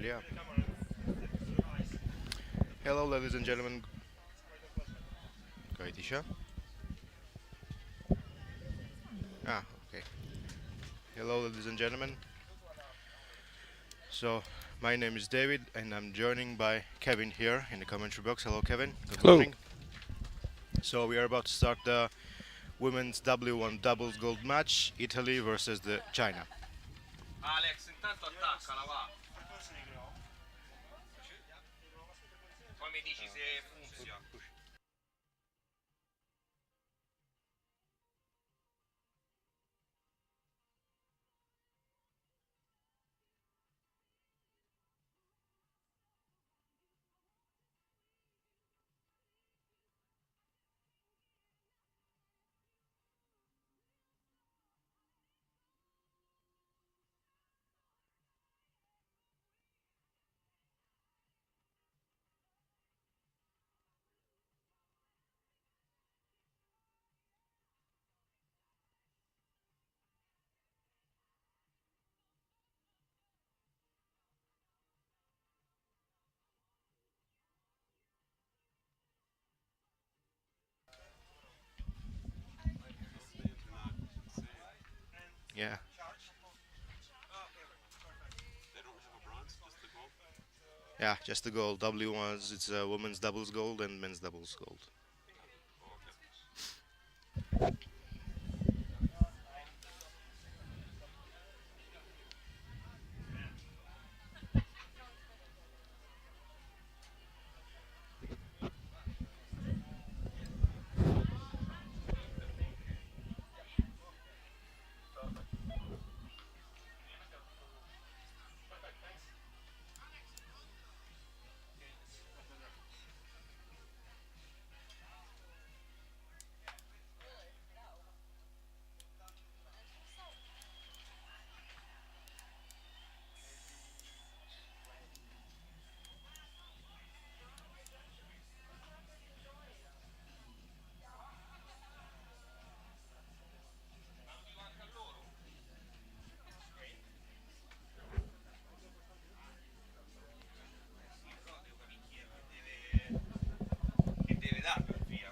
Australia. Hello, ladies and gentlemen. Kaitisha. Ah, okay. Hello, ladies and gentlemen. So, my name is David, and I'm joining by Kevin here in the commentary box. Hello, Kevin. Good Hello. morning. So, we are about to start the women's W1 doubles gold match, Italy versus the China. Alex, intanto attaccala, va. Poi mi dici se funziona. Yeah. Yeah, just the gold. W1s, it's women's doubles gold and men's doubles gold. Che deve dare per via.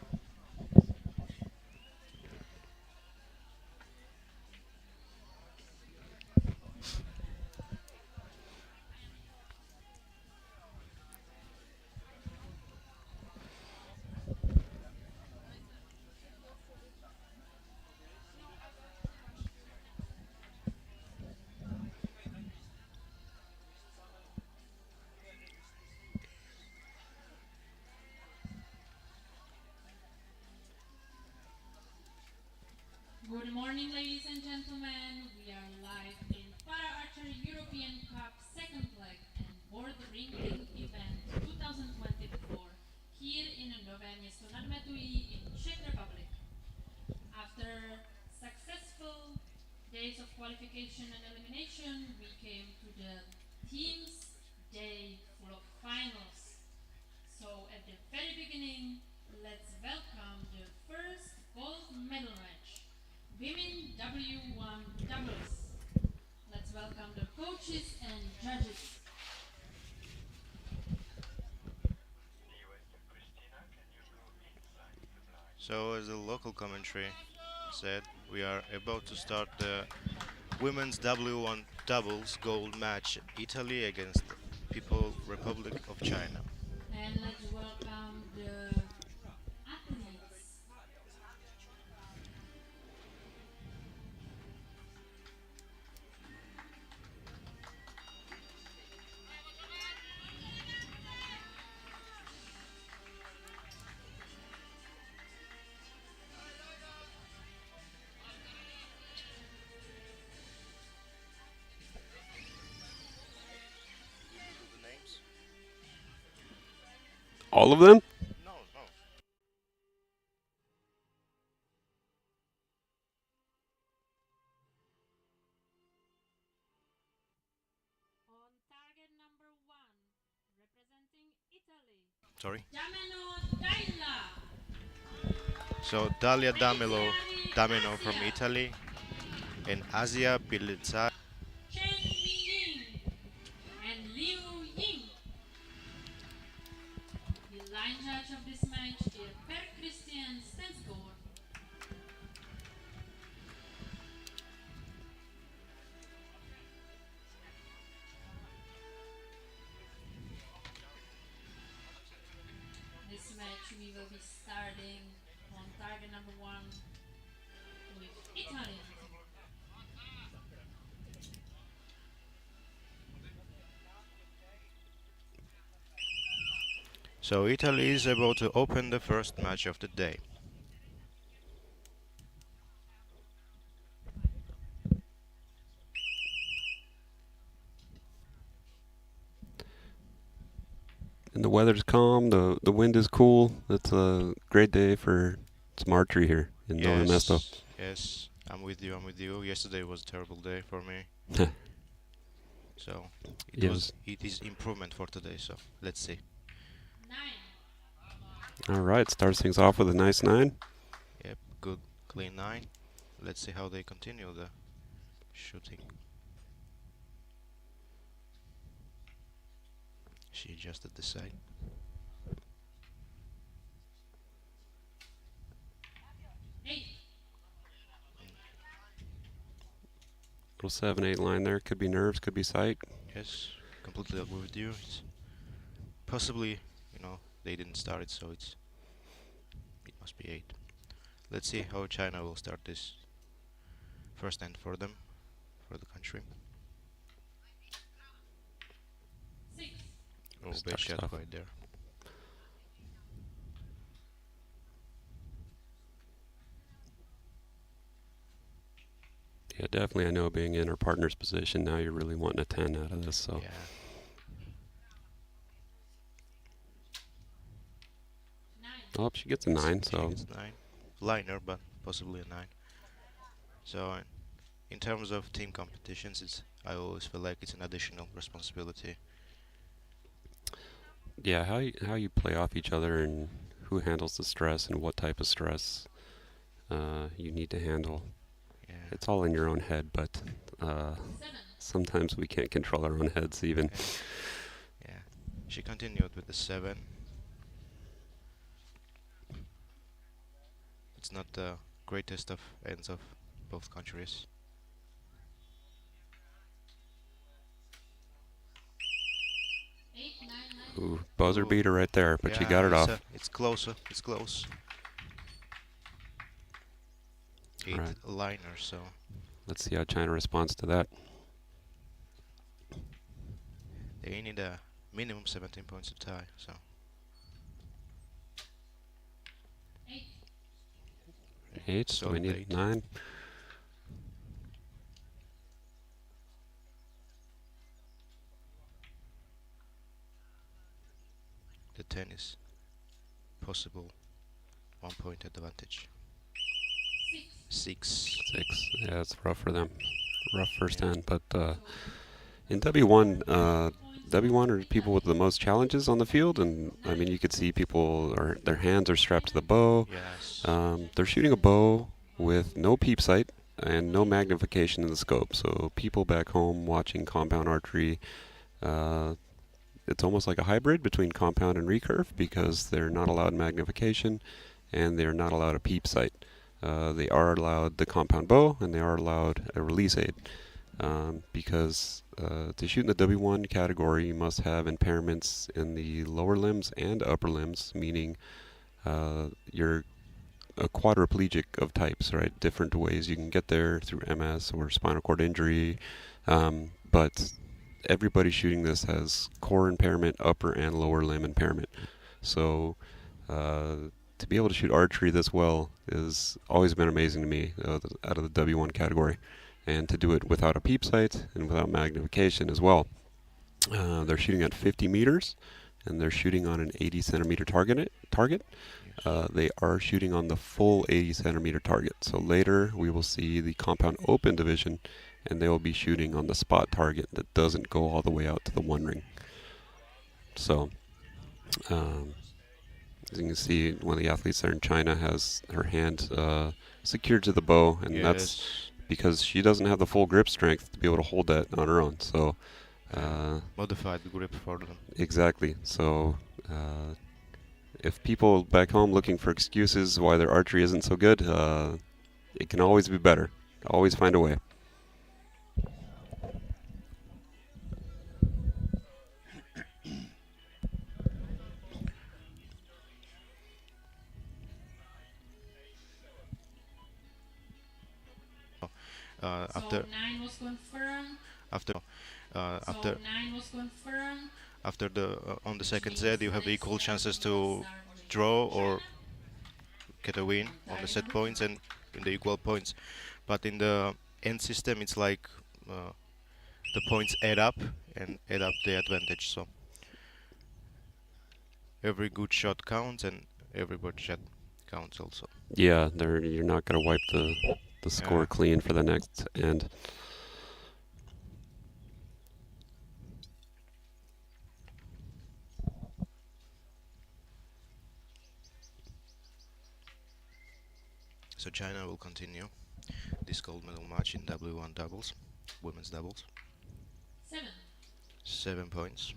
Good morning, ladies and gentlemen. We are live in Para Archery European Cup second leg and board ringing event 2024 here in Nove, Mesto, in Czech Republic. After successful days of qualification and elimination, we came to the teams day full of finals. So at the very beginning, let's welcome the first gold medal match. Women W1 doubles. Let's welcome the coaches and judges. So, as the local commentary said, we are about to start the women's W1 doubles gold match, Italy against People Republic of China. And let's welcome the athletes. All of them? No, no. On target number 1, representing Italy. Sorry. Dameno Daila. So Dalia Dameno from Italy, and Asia Pilizzari. Chen Miying and Liu Italy. So Italy is about to open the first match of the day. And the weather's calm. The wind is cool. It's a great day for some archery here in Nove Mesto. Yes, I'm with you. I'm with you. Yesterday was a terrible day for me, so Yes. it is improvement for today. So let's see. 9. All right. Starts things off with a nice 9. Yep, good clean 9. Let's see how they continue the shooting. She adjusted the side. 8. Little 7-8 line there. Could be nerves. Could be sight. Yes, completely agree with you. It's possibly, they didn't start it, so it must be 8. Let's see how China will start this first end for them, for the country. 6. Oh, bad Starts shot off. right there. Yeah, definitely. I know being in her partner's position now, you're really wanting a 10 out of this. So Yeah. 9. oh, she gets a 9. She So gets 9. Liner, but possibly a 9. So in terms of team competitions, I always feel like it's an additional responsibility. yeah, how you play off each other and who handles the stress and what type of stress you need to handle. Yeah. It's all in your own head, but 7. sometimes we can't control our own heads even. Okay. Yeah. She continued with the 7. It's not the greatest of ends of both countries. 8, 9, 9. Ooh, buzzer Ooh. beater right there, but she Yeah, got it off. it's closer. It's close. 8 Right. liner, so Let's see how China responds to that. they need a minimum 17 points to tie. So 8. 8, so we solid need 8. 9. The 10 is possible 1 point advantage. 6. 6. 6. Yeah, it's rough for them. Rough first Yeah. hand, but So, in W1, points W1 for are people with the Italy. most challenges on the field, and I mean, you could see people are their hands are strapped to the bow. Yes. They're shooting a bow with no peep sight and no magnification in the scope. So people back home watching compound archery, uh, it's almost like a hybrid between compound and recurve because they're not allowed magnification and they're not allowed a peep sight. They are allowed the compound bow and they are allowed a release aid. Because to shoot in the W1 category, you must have impairments in the lower limbs and upper limbs, meaning you're a quadriplegic of types, right? Different ways you can get there through MS or spinal cord injury. But everybody shooting this has core impairment, upper and lower limb impairment. So to be able to shoot archery this well has always been amazing to me out of the W1 category. And to do it without a peep sight and without magnification as well. They're shooting at 50 meters and they're shooting on an 80 centimeter target. Yes. They are shooting on the full 80 centimeter target. So later we will see the compound open division and they will be shooting on the spot target that doesn't go all the way out to the one ring. So as you can see, one of the athletes there in China has her hand secured to the bow, and that's Yes. because she doesn't have the full grip strength to be able to hold that on her own. So Modified grip for them. exactly. So if people back home looking for excuses why their archery isn't so good, it can always be better. Always find a way. after So 9 was confirmed. after So 9 was confirmed. after the on the Which second means set you the have next equal set chances will to start with draw or China get a win on on the target set number 2. points and in the equal points. But in the end system, it's like uh, the points add up and add up the advantage. So every good shot counts and every bad shot counts also. Yeah, you're not going to wipe the score Yeah. clean for the next end. So China will continue this gold medal match in W1 doubles, women's doubles. 7. 7 points.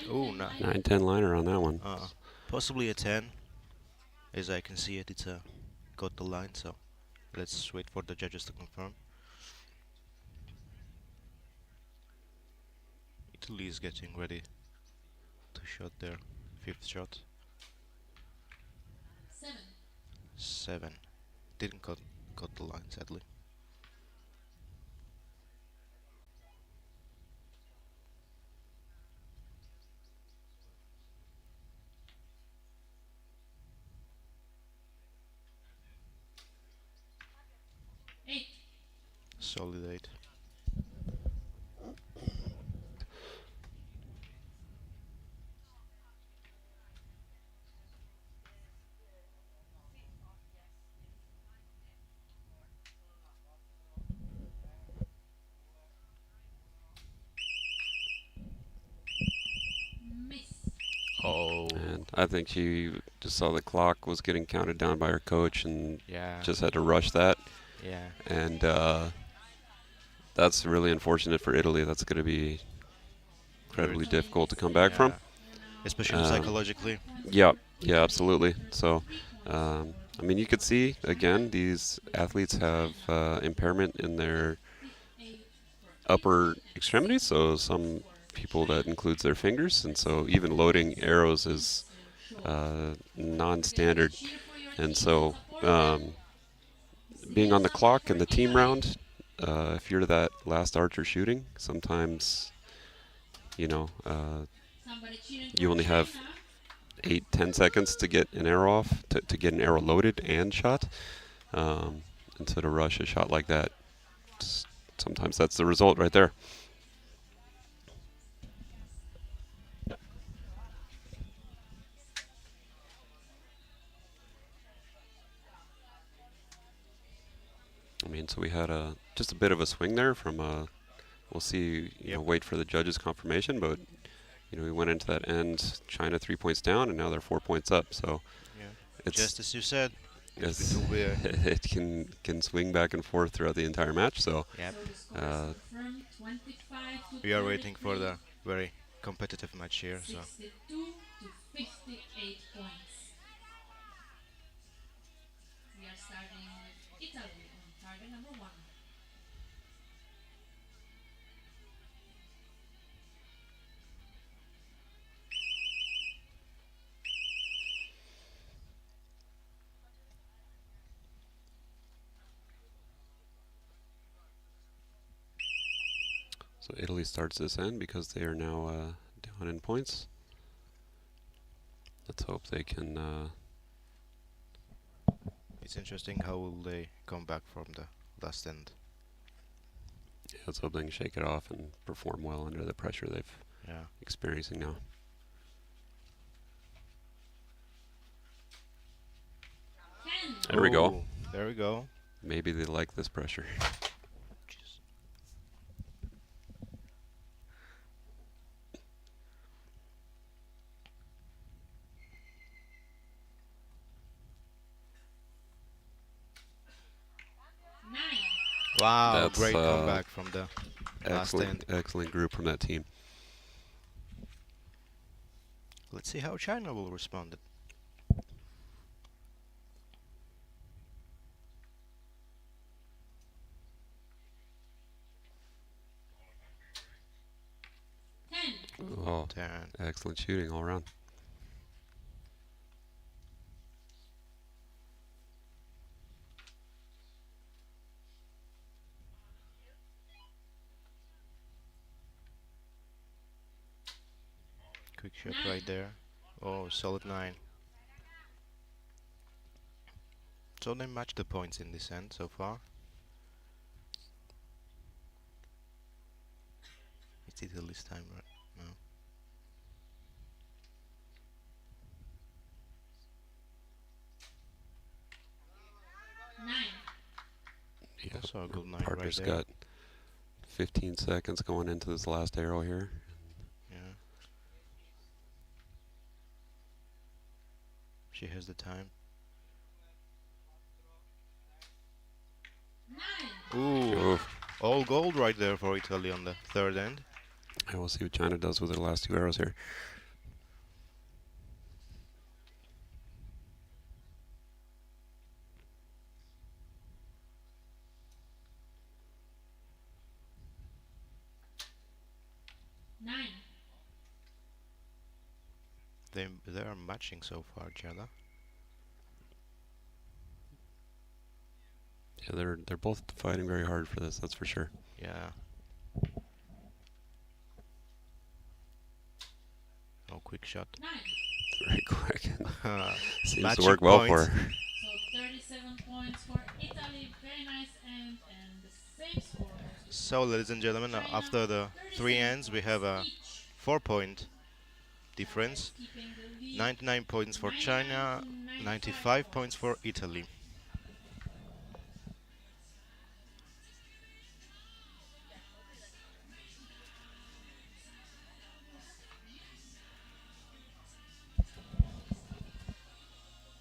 Oh, 9-10 no. liner. 9-10 liner on that one. Possibly a 10. As I can see it, it's got the line. So let's wait for the judges to confirm. Italy is getting ready to shot their fifth shot. 7. 7. Didn't got the line, sadly. 8. Solid 8. Miss. Oh, And I think she just saw the clock was getting counted down by her coach and yeah, just had to rush that. yeah. And that's really unfortunate for Italy. That's going to be incredibly Very difficult to come back Yeah, from. especially Um, psychologically. Yeah, yeah, absolutely. So, I mean, you could see, again, these athletes have impairment in their 8 upper extremities. So some people that includes their fingers. And so even loading arrows is non-standard. And so being on the clock in the team round, if you're that last archer shooting, sometimes, you know, Somebody cheering you for only have China. 8-10 seconds to get an arrow off, to get an arrow loaded and shot. And so to rush a shot like that, sometimes that's the result right there. I mean, so we had just a bit of a swing there from we'll see, Yep. wait for the judge's confirmation, but we went into that end, China 3 points down, and now they're 4 points up. So Yeah. it's Just as you said, it's it will be a it can swing back and forth throughout the entire match. So yep. So the score Uh, is confirmed 25 to We are waiting for 33, the very competitive match here. So 62 to 58 points. We are starting with Italy on target number 1. so Italy starts this end because they are now down in points. Let's hope they can. it's interesting how will they come back from the last end. Let's hope they can shake it off and perform well under the pressure they've Yeah. experiencing now. 10. There we go. Ooh, There we go. Maybe they like this pressure. Jeez. Wow, That's, great comeback from the last Excellent, end. excellent group from that team. Let's see how China will respond. Oh, 10. excellent shooting all around. Quick shot 9. right there. Oh, solid 9. So they match the points in this end so far. It's Italy's time, right? No. 9. Yeah, Also a good 9 right partner's there. got 15 seconds going into this last arrow here. Yeah. She has the time. 9. Ooh. Oof. All gold right there for Italy on the third end. And we'll see what China does with their last 2 arrows here. Nine. They are matching so far, each other. Yeah, they're both fighting very hard for this, that's for sure. Yeah. Oh, quick shot. 9. Very quick. Seems to Matching work well for points. her. So 37 points for Italy. Very nice end, and the same score goes to So, ladies and gentlemen, China, after the 3 37 ends, we have a points each. 4-point That difference. is keeping the lead 99 points for 99 China, to 95 points for Italy.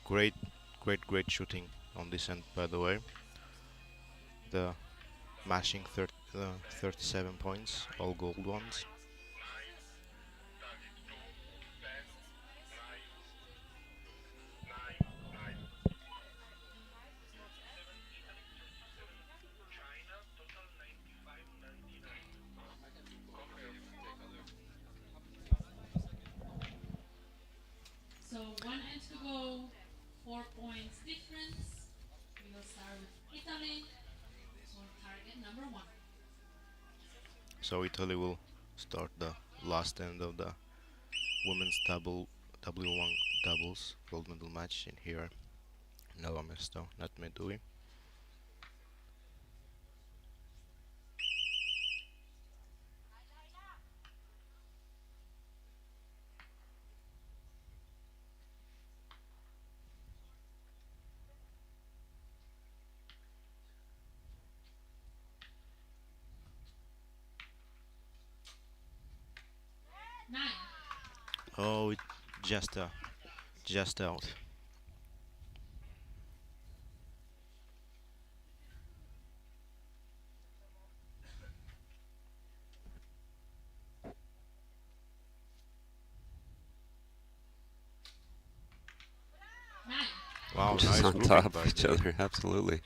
Great, great shooting on this end, by the way. The mashing 37 points, all gold ones. So 1 end to go, 4 points difference. We will start with Italy for target number 1. So Italy will start the last end of the women's W1 doubles gold medal match in here. Nove Mesto, not Medui. Nine. Oh, it just just out. Nine. Wow, Just nice on grouping top by of each the other, absolutely.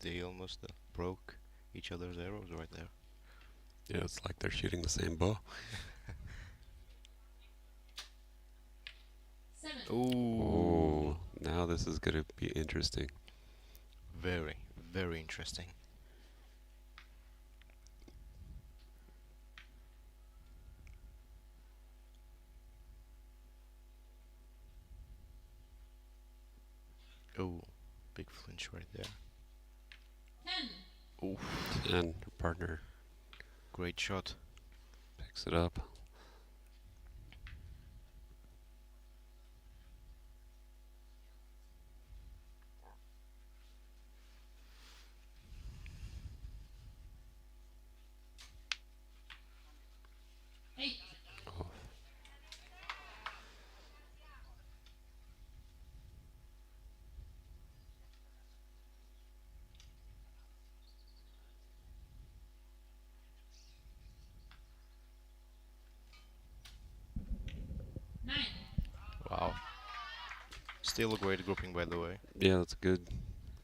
They almost broke each other's arrows right there. Yeah, it's like they're shooting the same bow. 7. Ooh, Oh, now this is going to be interesting. very interesting. Oh, big flinch right there. 10. Oof, And her partner great shot. picks it up. Eight. Oh, 9. Wow. Still a great grouping, by the way. yeah, that's good.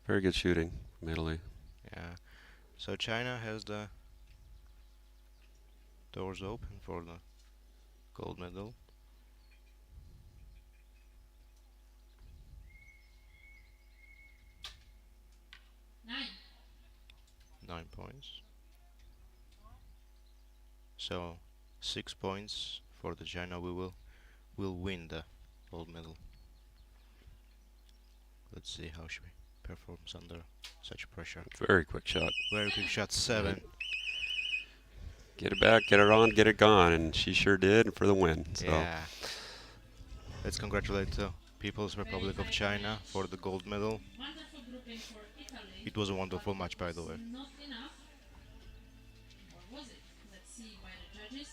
Very good shooting. from Italy. Yeah. So China has the doors open for the gold medal. 9. 9 points. So 6 points for the China. We will win the gold medal. Let's see how she performs under such pressure. Very quick shot. Very quick shot, 7. Get it back, get it on, get it gone, and she sure did for the win. So Yeah. Let's congratulate the People's Republic of China for the gold medal. Wonderful grouping for Italy. It was a wonderful but match, it by was the way. not enough. Or was it? Let's see by the judges.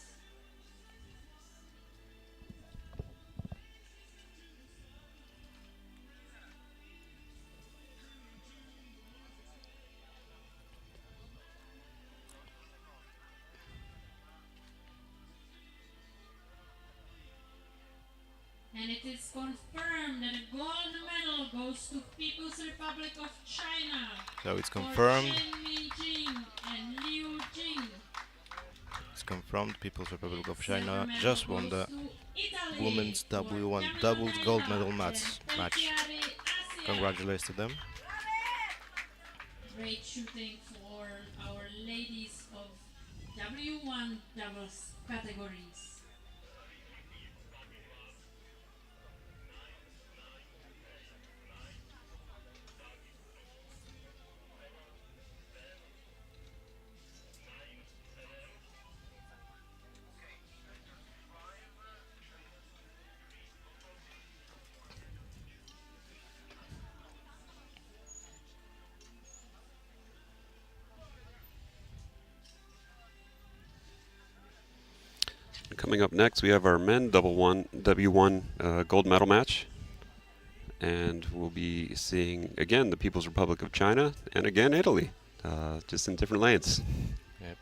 And it is confirmed that the gold medal goes to People's Republic of China. So it's for confirmed. Chen Minjing and Liu Jing. It's confirmed. People's Republic of Silver China medal just won goes the to Italy women's for W1 Yamada doubles gold Daira medal and match. Technicalities Asia. Congratulations to them. Great shooting for our ladies of W1 doubles categories. coming up next, we have our men W1 gold medal match. And we'll be seeing, again, the People's Republic of China and again Italy, just in different lanes. Yep.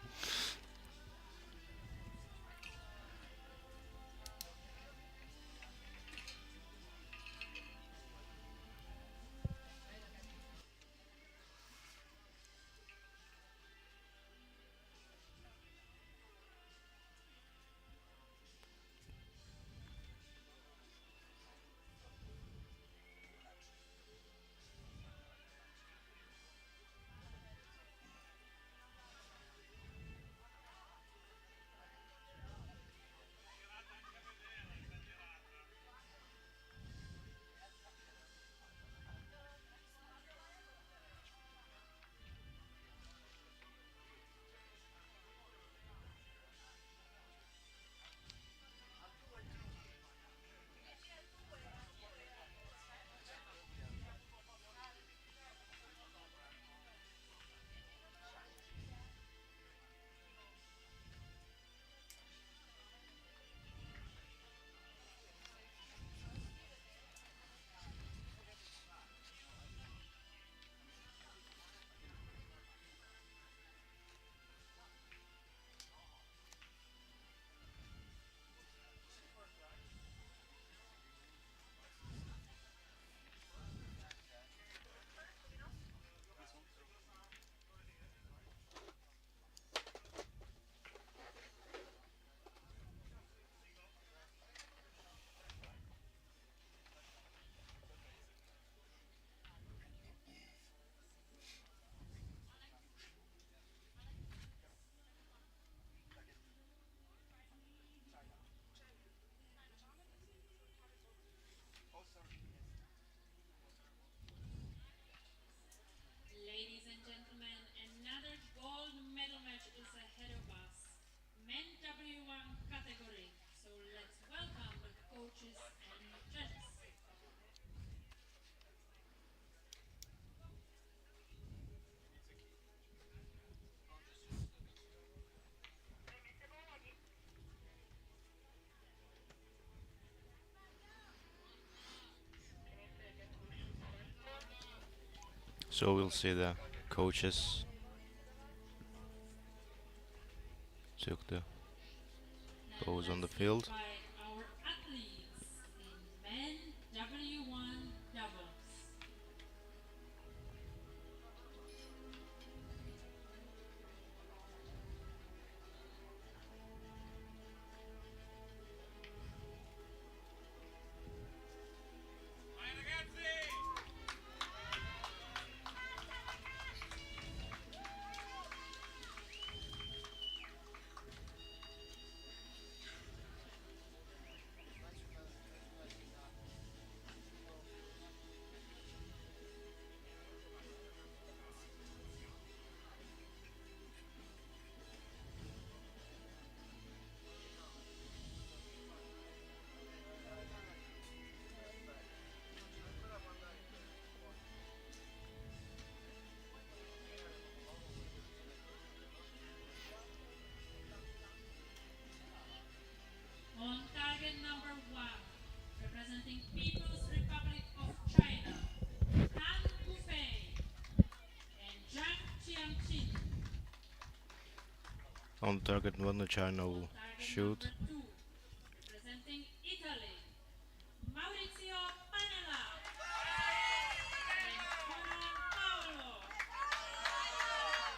Ladies and gentlemen, another gold medal match is ahead of us. Men W1 category. So let's welcome the coaches and judges. So we'll see the coaches took the Now pose on the let's field. invite our athletes in men W1 doubles. representing People's Republic of China, Han Gufei and Zhang Qiangqin. On target one, China On will target shoot. number 2, representing Italy, Maurizio Panella and Conan Paolo.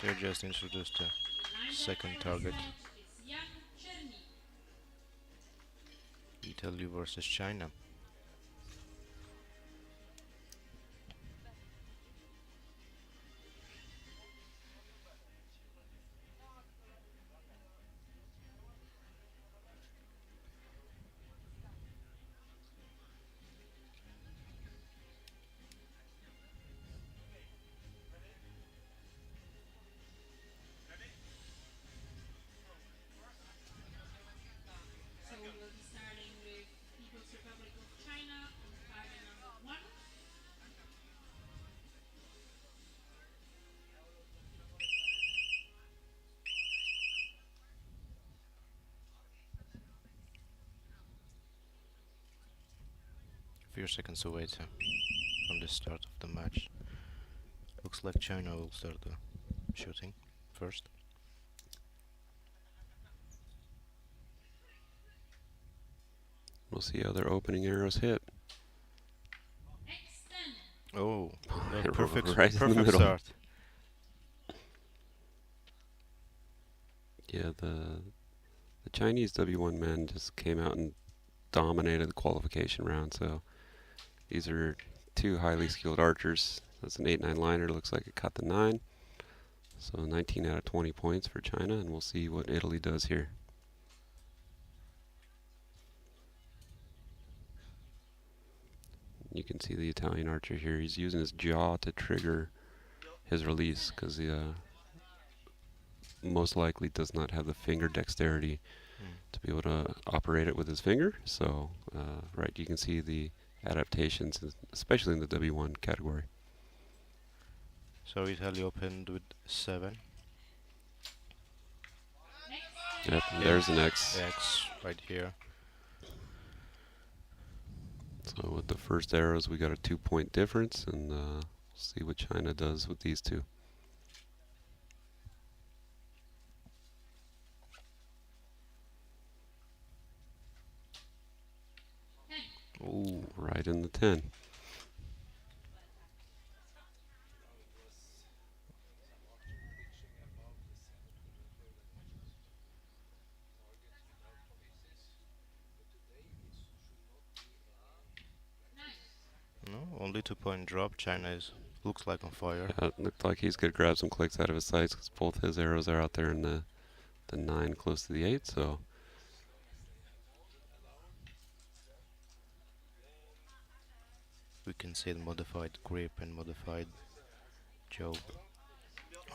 They just introduced the The lineup second for this target. match is Yang Cherny. Italy versus China. So we'll be starting with People's Republic of China on target number 1. Few seconds away from the start of the match. Looks like China will start the shooting first. We'll see how their opening arrows hit. X10. Oh, Right perfect, in the perfect middle. start. Yeah, the Chinese W1 men just came out and dominated the qualification round. So these are two highly skilled archers. That's an 8-9 liner. Looks like it cut the 9. So 19 out of 20 points for China, and we'll see what Italy does here. You can see the Italian archer here. He's using his jaw to trigger his release because he most likely does not have the finger dexterity to be able to operate it with his finger. So, right, you can see the adaptations, especially in the W1 category. So Italy opened with 7. Yep, there's an X. X right here. So with the first arrows, we got a 2-point difference, and we'll see what China does with these two. Ooh, right in the 10. No, only 2-point drop. China looks like on fire. Yeah, it looked like he's going to grab some clicks out of his sights because both his arrows are out there in the 9 close to the 8. So We can see the modified grip and modified jaw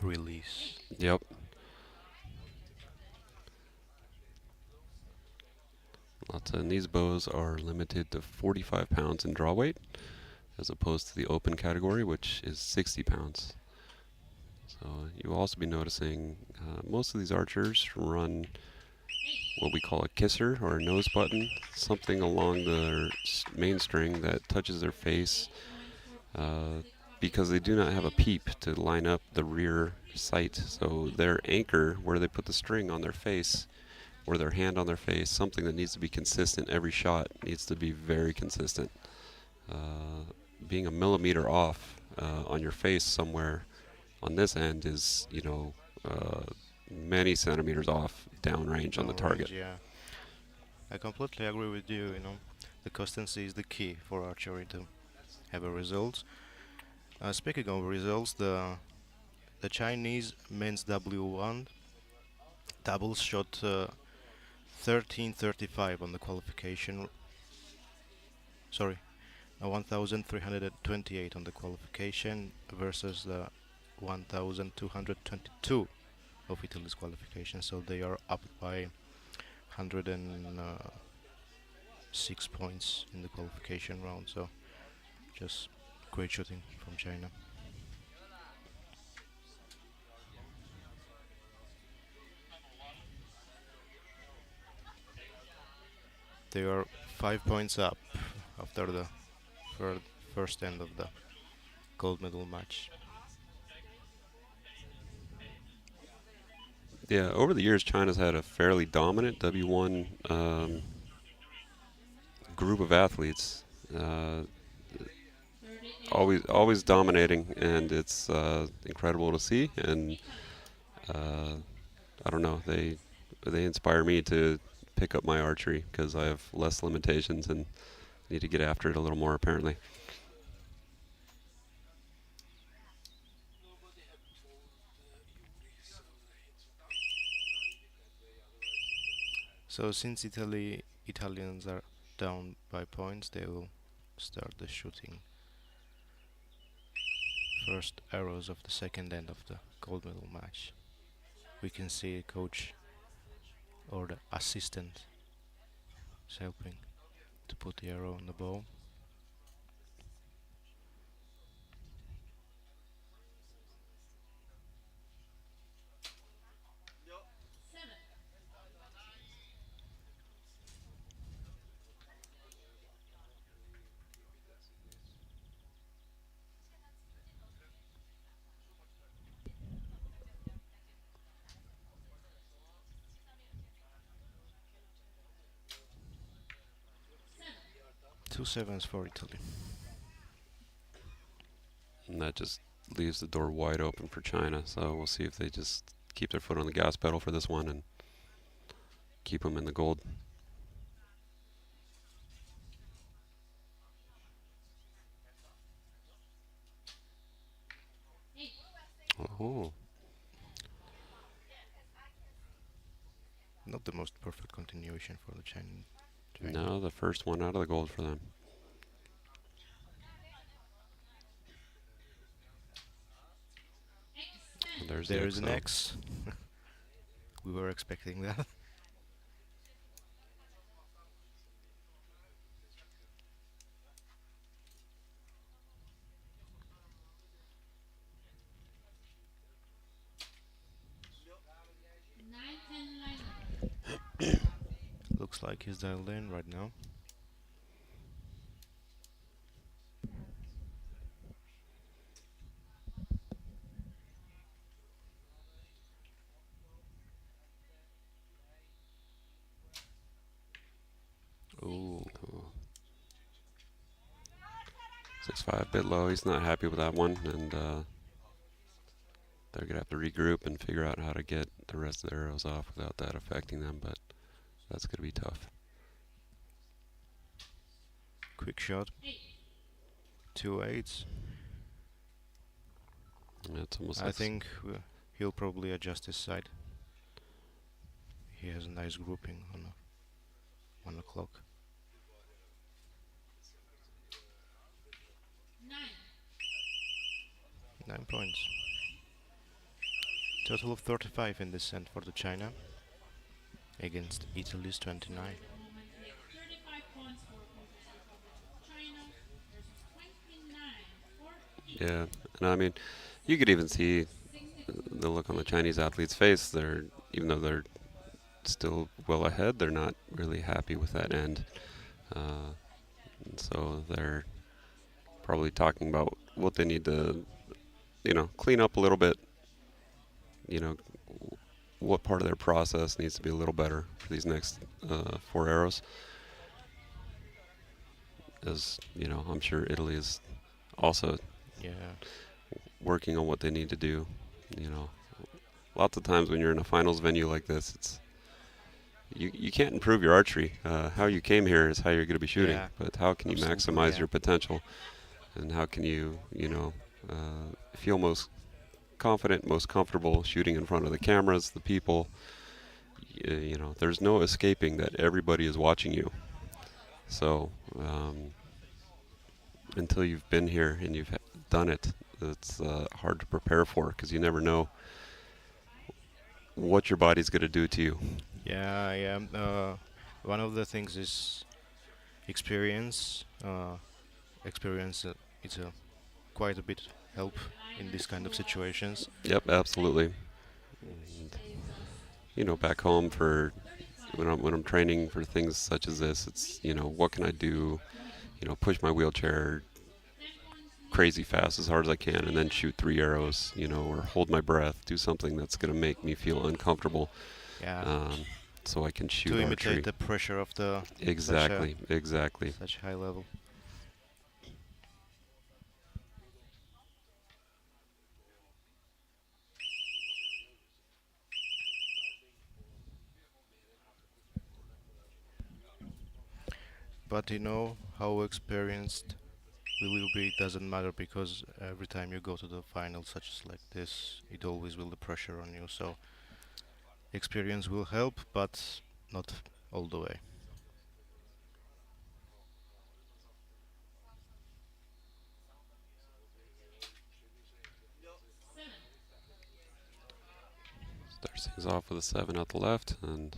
release. yep. And these bows are limited to 45 pounds in draw weight, as opposed to the open category, which is 60 pounds. So you'll also be noticing most of these archers run what we call a kisser or a nose button, something along their main string that touches their face, because they do not have a peep to line up the rear sight. So their anchor, where they put the string on their face, or their hand on their face, something that needs to be consistent every shot, needs to be very consistent. Being a millimeter off on your face somewhere on this end is, many centimeters off downrange on the target. Yeah, I completely agree with you. The constancy is the key for archery to have a result. Speaking of results, the Chinese men's W1 doubles shot 1335 on the qualification. Sorry, 1328 on the qualification versus the 1222 of Italy's qualification. So they are up by 106 points in the qualification round. So just great shooting from China. They are 5 points up after the fir- first end of the gold medal match. Yeah, over the years, China's had a fairly dominant W1 group of athletes. Uh, 38 always dominating, and it's incredible to see. And Italy. uh, I don't know, they inspire me to pick up my archery because I have less limitations and need to get after it a little more apparently. So since Italians are down by points, they will start the shooting first arrows of the second end of the gold medal match. We can see coach or the assistant is helping to put the arrow on the bow. Seven. 7. 2 sevens for Italy. And that just leaves the door wide open for China. So we'll see if they just keep their foot on the gas pedal for this one and keep them in the gold. 8. Oh, Not the most perfect continuation for the Chinese. no, the first one out of the gold for them. X10. There's There the is an XO. X. We were expecting that. 9, 10 lineup. Looks like he's dialed in right now. Ooh. Oh. 6-5, bit low. He's not happy with that one, and they're gonna have to regroup and figure out how to get the rest of the arrows off without that affecting them. But that's gonna be tough. Quick shot. 8. 2 8s. It's almost I like think he'll probably adjust his side. He has a nice grouping on 1 o'clock. 9. 9 points. Total of 35 in this set for the China against Italy's 29. At the moment, we have 35 points for Coaches Republic of China versus 29 for Italy. yeah, and I mean, you could even see 62. the look on the Chinese athlete's face. They're even though they're still well ahead, they're not really happy with that end. And so they're probably talking about what they need to, clean up a little bit. What part of their process needs to be a little better for these next 4 arrows. As I'm sure Italy is also Yeah, working on what they need to do. Lots of times when you're in a finals venue like this, it's you can't improve your archery. How you came here is how you're going to be shooting. Yeah, But how can you absolutely, maximize yeah. your potential, and how can you feel most confident, most comfortable shooting in front of the cameras, the people. There's no escaping that everybody is watching you. So until you've been here and you've done it, it's hard to prepare for because you never know what your body's going to do to you. Yeah, yeah. One of the things is experience. Experience. It's a quite a bit help in these kind of situations. Yep, absolutely. Which And, saves us back home for 35. when I'm training for things such as this, it's what can I do, push my wheelchair 10 points lead. crazy fast as hard as I can and then shoot 3 arrows, or hold my breath, do something that's going to make me feel uncomfortable, Yeah, um, so I can to shoot imitate archery. the pressure of the Exactly, exactly. such high level. But how experienced will you be? It doesn't matter because every time you go to the final, such as like this, it always will the pressure on you. So experience will help, but not all the way. 7. Starts things off with a 7 out the left, and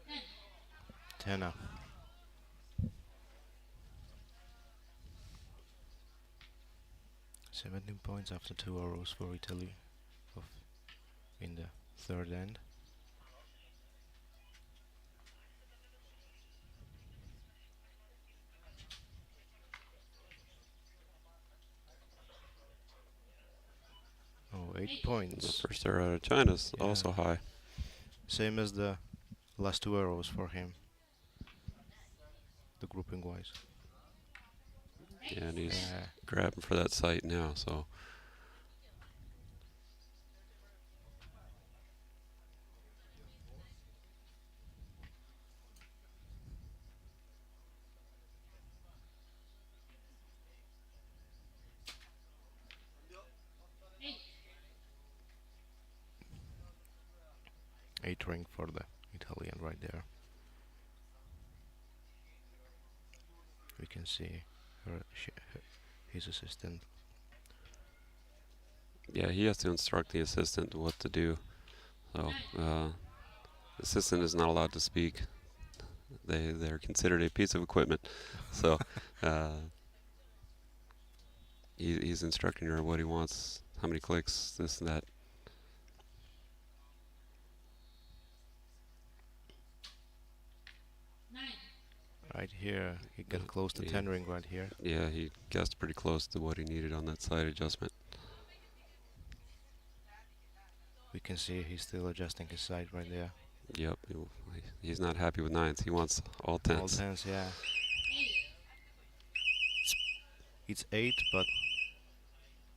10. Tenna. 17 points after 2 arrows for Italy of in the third end. Oh, 8 8. the points. first arrow out of China's Yeah. also high. Same as the last 2 arrows for him, the grouping wise. And he's Yeah. grabbing for that sight now, so 8. 8 ring for the Italian right there. We can see his assistant. yeah, he has to instruct the assistant what to do. So, 9. assistant is not allowed to speak. They're considered a piece of equipment. So, he's instructing her what he wants, how many clicks, this and that. 9. Right here, he got Yeah, close to yeah. 10 ring right here. Yeah, he guessed pretty close to what he needed on that side adjustment. We can see he's still adjusting his sight right there. Yep, he's not happy with nines. He wants all tens. All tens, yeah. 8. It's 8, but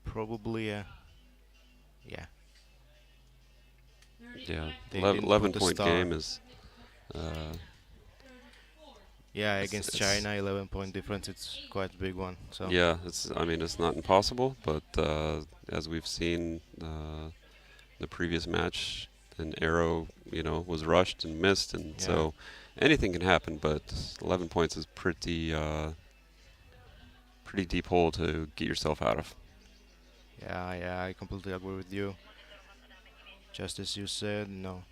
probably, yeah. 35. Yeah, They 11, didn't put 11 the point star. game is, 34. Yeah, It's- against it's- China, 11 point difference. It's quite a big one. So yeah, it's not impossible, but as we've seen the previous match, an arrow, was rushed and missed, and Yeah. so anything can happen, but 11 points is pretty deep hole to get yourself out of. yeah, I completely agree with you. Just as you said, no.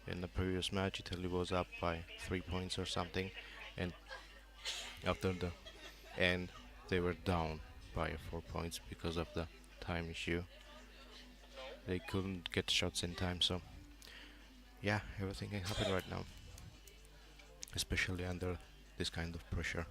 In the previous match, Italy was up by 3 points or something, and after the end, they were down by 4 points because of the time issue. They couldn't get shots in time, so yeah, everything can happen right now, especially under this kind of pressure.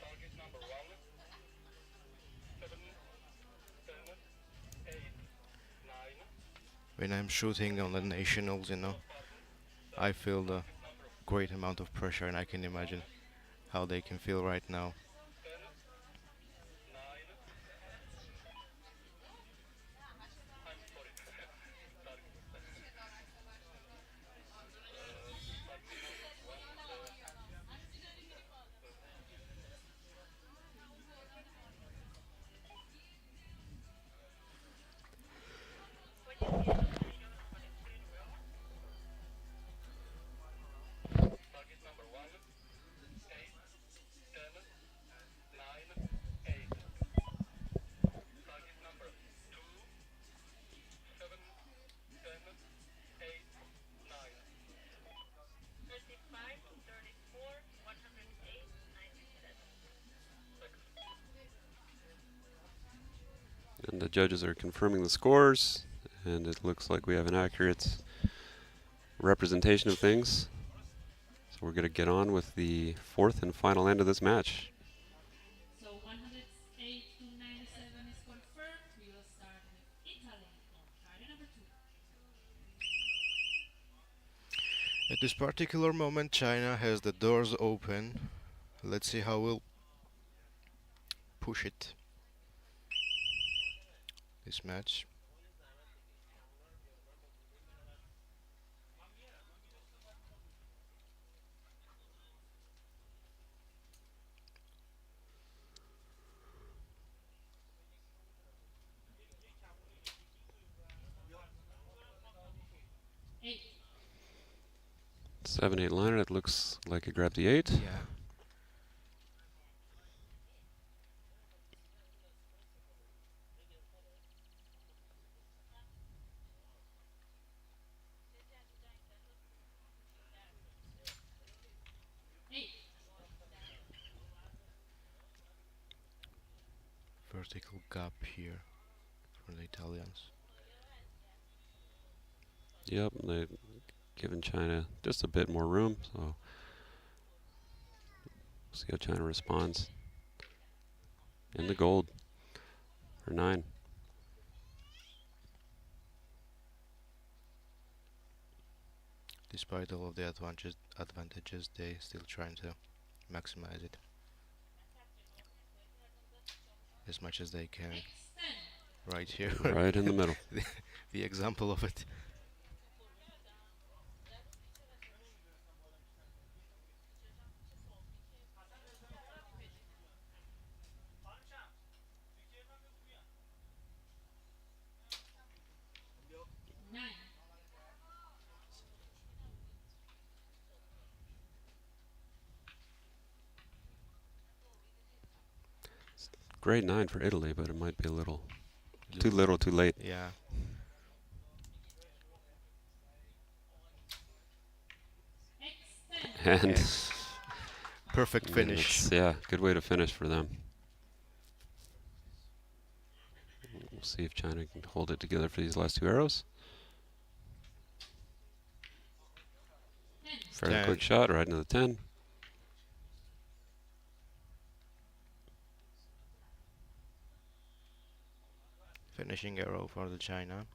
Target number 1, 7, 10, 8, 9. When I'm shooting on the nationals, I feel the great amount of pressure, and I can imagine how they can feel right now. 10, 9. I'm sorry. Target. Target number 1, target number 1, 8, 10, And the judges are confirming the scores, and it looks like we have an accurate representation of things. So we're going to get on with the fourth and final end of this match. So 108 to 97 is confirmed. We will start with Italy for party number 2. At this particular moment, China has the doors open. Let's see how we'll push it this match. Eight. 7-8 liner. It looks like it grabbed the 8. Yeah. Eight. Vertical gap here for the Italians. Yep, they've given China just a bit more room, so see how China responds. In the gold for 9. Despite all of the advantages, they still trying to maximize it as much as they can. X10. Right here, Right in the middle. the example of it. Nine. Grade 9 for Italy, but it might be a little too little, too late. Yeah. X10. And Yes. Perfect finish. yeah, good way to finish for them. We'll see if China can hold it together for these last 2 arrows. 10. Fairly 10. quick shot right into the 10. Finishing arrow for the China.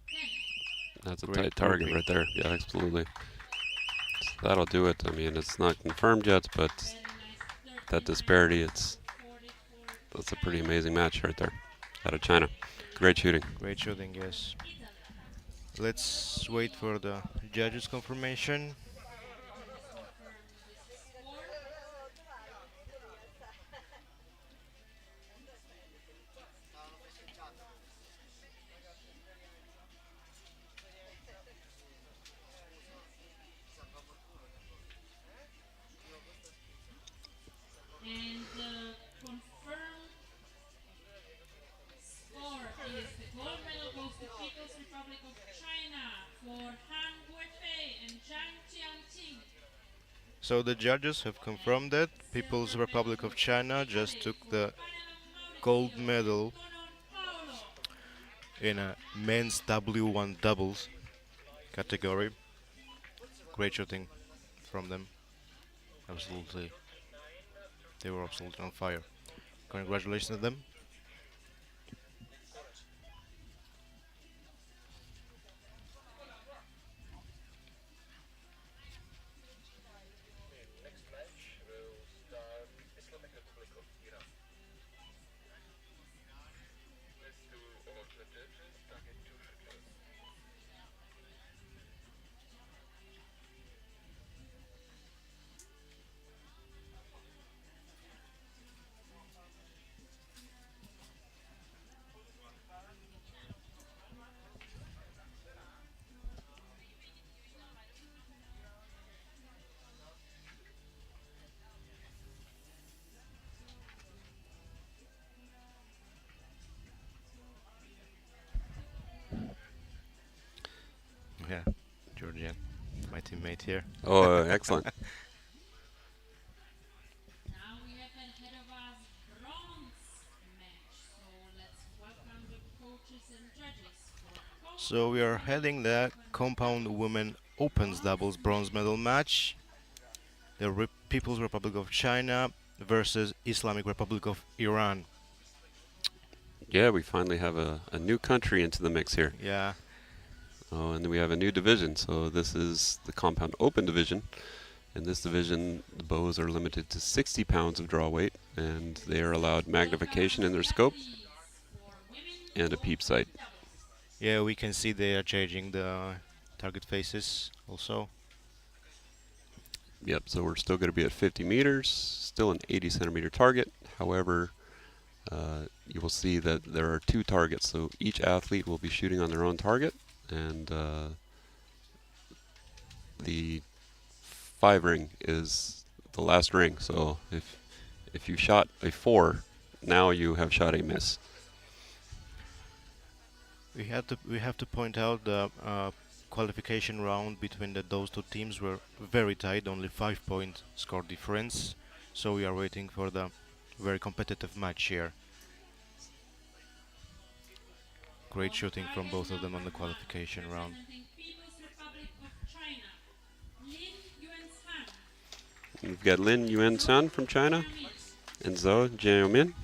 10. That's a Great tight target grouping. right there. Yeah, absolutely. So that'll do it. I mean, it's not confirmed yet, but Very nice. that 39 disparity, to it's 44 that's a pretty China. amazing match right there out of China. Great shooting. Great shooting, yes. Italy. Let's wait for the judges' confirmation. Let us confirm this score. And the confirmed score is the gold medal goes to People's Republic of China for Han Guifei and Zhang Jiangqing. So the judges have confirmed that People's Silver medal Republic of goes to China Italy just took for the Panela gold Mauricio medal Tonon Paolo. in a men's W1 doubles category. Great shooting from them. Absolutely. They were absolutely on fire. Congratulations to them. Next match will start Islamic Republic of Iran. Let's do all the judges target 2 shooters. Yeah, Georgian, my teammate here. Oh, excellent. So we are heading the compound women opens doubles bronze medal match. The People's Republic of China versus Islamic Republic of Iran. Yeah, we finally have a new country into the mix here. Yeah, Oh, and then we have a new division. So this is the compound open division. In this division, the bows are limited to 60 pounds of draw weight, and they are allowed magnification in their scope and a peep sight. yeah, we can see they are changing the target faces also. Yep, so we're still going to be at 50 meters, still an 80 centimeter target. However, you will see that there are two targets, so each athlete will be shooting on their own target, and the 5 ring is the last ring. So if you shot a 4, now you have shot a miss. We have to point out the qualification round between those two teams were very tight, only 5-point score difference. So we are waiting for the very competitive match here. Great shooting from both of them on the qualification round. We've got Lin Yuan Sun from China and Zhou Jiaomin.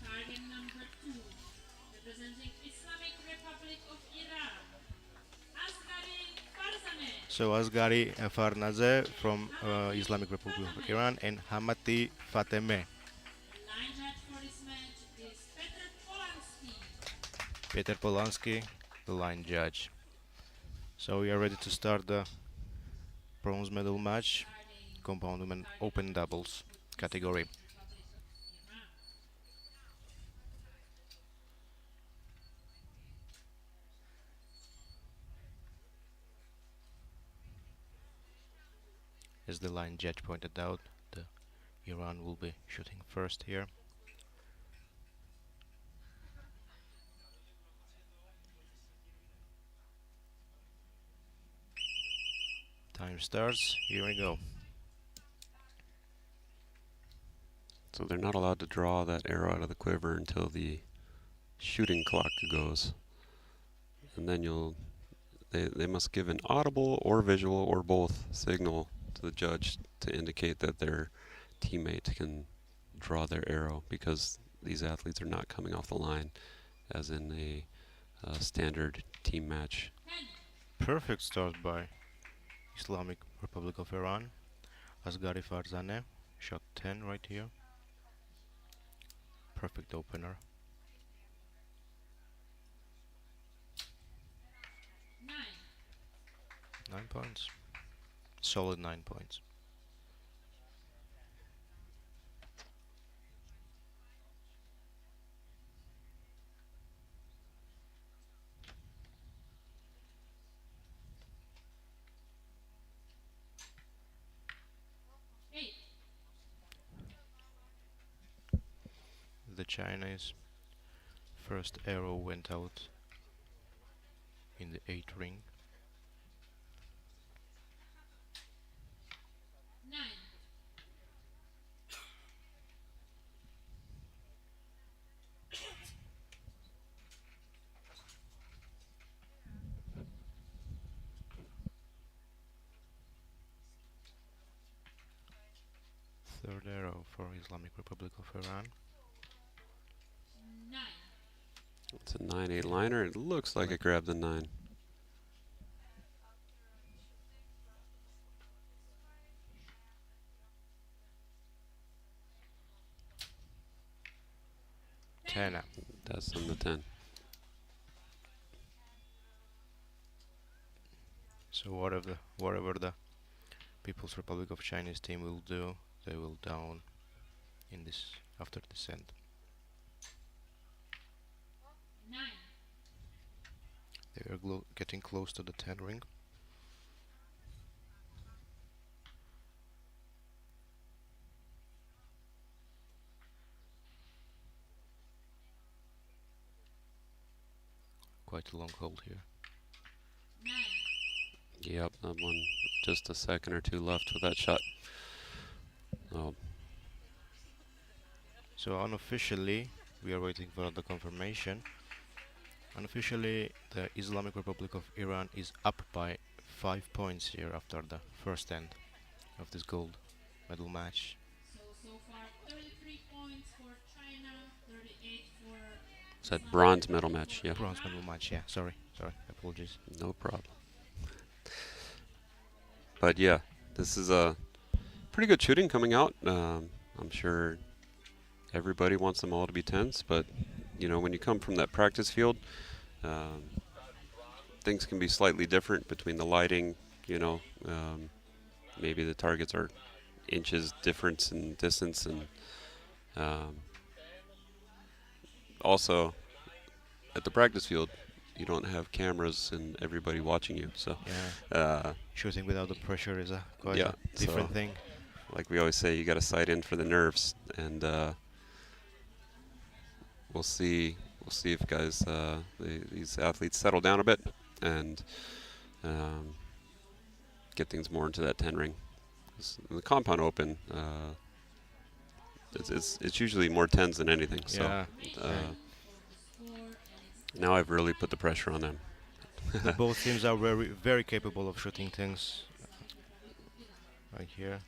Target number 2, representing Islamic Republic of Iran, Asghari Farzaneh. So Asghari Farnazeh from Islamic Republic of Iran and Hamati Fatemeh. The line judge for this match is Petr Polansky. Peter Polanski, the line judge. So we are ready to start the bronze medal match, compound women open doubles category. As the line judge pointed out, the Iran will be shooting first here. Time starts. Here we go. So they're not allowed to draw that arrow out of the quiver until the shooting clock goes. And then they must give an audible or visual or both signal to the judge to indicate that their teammate can draw their arrow, because these athletes are not coming off the line as in a standard team match. Perfect start by Islamic Republic of Iran. Asghari Farzaneh shot 10 right here. Perfect opener. 9. 9 points. Solid 9 points. The Chinese first arrow went out in the 8 ring. 9. Third arrow for Islamic Republic of Iran. 9. It's a 9-8 liner. It looks like it grabbed the 9. Ten. That's on the 10. So whatever the People's Republic of Chinese team will do, they will down in this after descent. 9. They are getting close to the 10 ring. Quite a long hold here. 9. Yep, that one, just a second or two left with that shot. Oh, So unofficially, we are waiting for the confirmation. Unofficially, the Islamic Republic of Iran is up by 5 points here after the first end of this gold medal match. So far 33 points for China, 38 for It's that Islamic bronze medal Republic match, of yeah. Bronze medal Iran. match, yeah. Sorry, apologies. No problem. But yeah, this is a pretty good shooting coming out. I'm sure everybody wants them all to be tens, but you know, when you come from that practice field, um, things can be slightly different between the lighting. You know, maybe the targets are inches difference in distance, and um, also at the practice field, you don't have cameras and everybody watching you. So, Yeah, uh, shooting without the pressure is a quite yeah. a different So, thing. like we always say, you got to sight in for the nerves, and we'll see. We'll see if guys, these athletes settle down a bit and um, get things more into that 10 ring. 'Cause in the compound open, it's usually more tens than anything. So Yeah, uh, For the score, and it's now I've really put the pressure on them. the both teams are very capable of shooting things. Right here,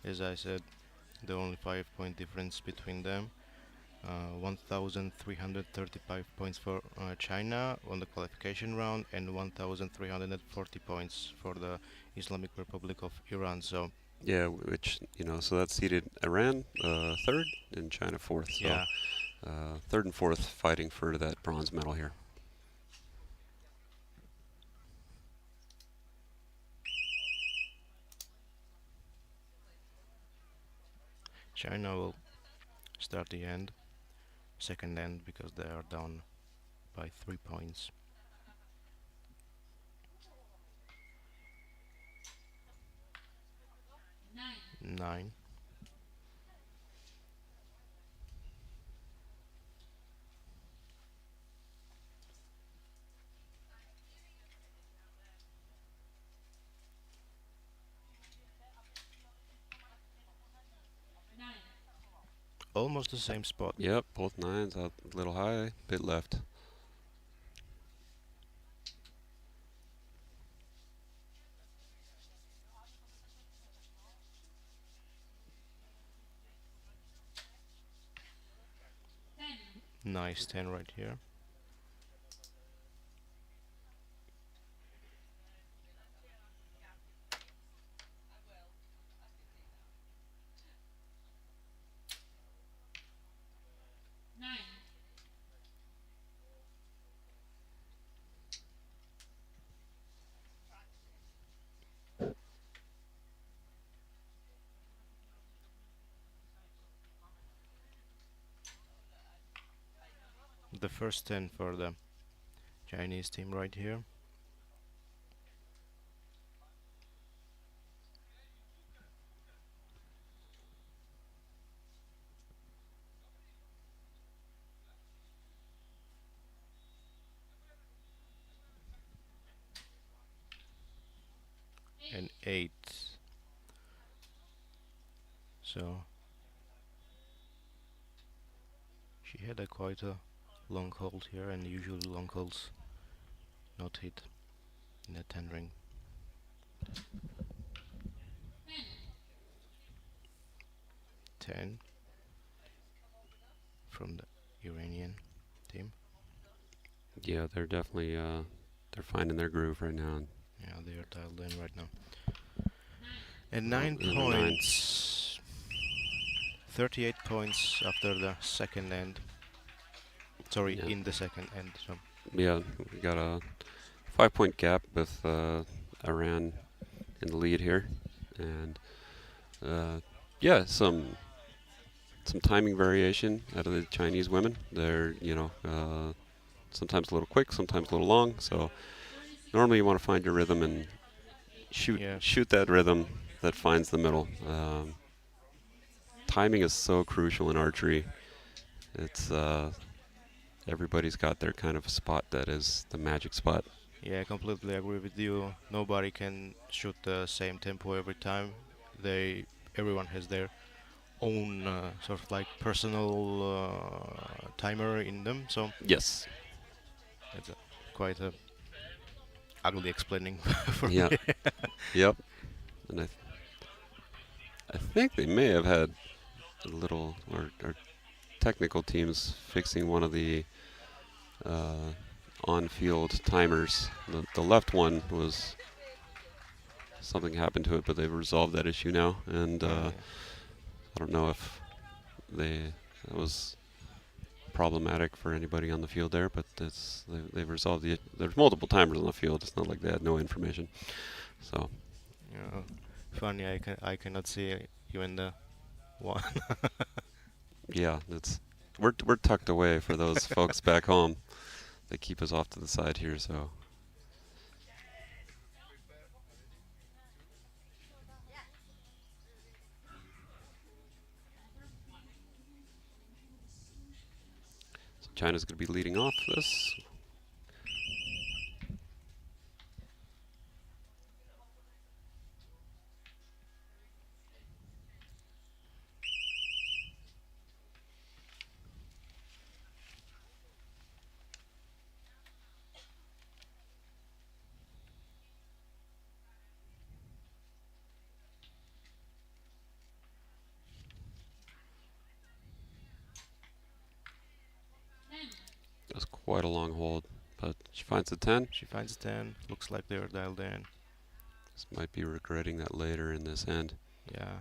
as I said, the only 5 point difference between them. 1,335 points for China on the qualification round and 1,340 points for the Islamic Republic of Iran. So Yeah, which, you know, so that seeded Iran third and China fourth. So yeah, third and fourth fighting for that bronze medal here. China will start the end, second end, because they are down by 3 points. 9. nine. Almost the same spot. Yep, both nines out a little high, bit left. Ten. Nice 10 right here. Nine. The first 10 for the Chinese team right here. And 8. So she had a quite a long hold here, and usually long holds not hit in the 10 ring. 10. 10 from the Iranian team. Yeah, they're definitely they're finding their groove right now. Yeah, they are dialed in right now. 9. And Oh, 9 and a 9. points. 38 points after the second end. Sorry, Yeah. in the second end. So Yeah, we got a 5 point gap with Iran in the lead here, and yeah, some timing variation out of the Chinese women. They're, you know, sometimes a little quick, sometimes a little long. So 36 normally you want to find your rhythm and yeah, shoot that rhythm that finds the middle. Timing is so crucial in archery. It's everybody's got their kind of spot that is the magic spot. yeah, I completely agree with you. Nobody can shoot the same tempo every time. Everyone has their own sort of like personal timer in them. So Yes. It's quite a ugly explaining for Yeah. me. Yep. And I think they may have had a little or technical teams fixing one of the uh, on-field timers. The left one was something happened to it, but they've resolved that issue now. And Yeah. I don't know if that was problematic for anybody on the field there, but they've resolved there's multiple timers on the field. It's not like they had no information. So Yeah. Funny, I cannot see even the one. yeah, we're tucked away for those folks back home. They keep us off to the side here, so China's going to be leading off this. That's quite a long hold, but she finds the 10. She finds a 10. Looks like they're dialed in. This might be regretting that later in this end. Yeah.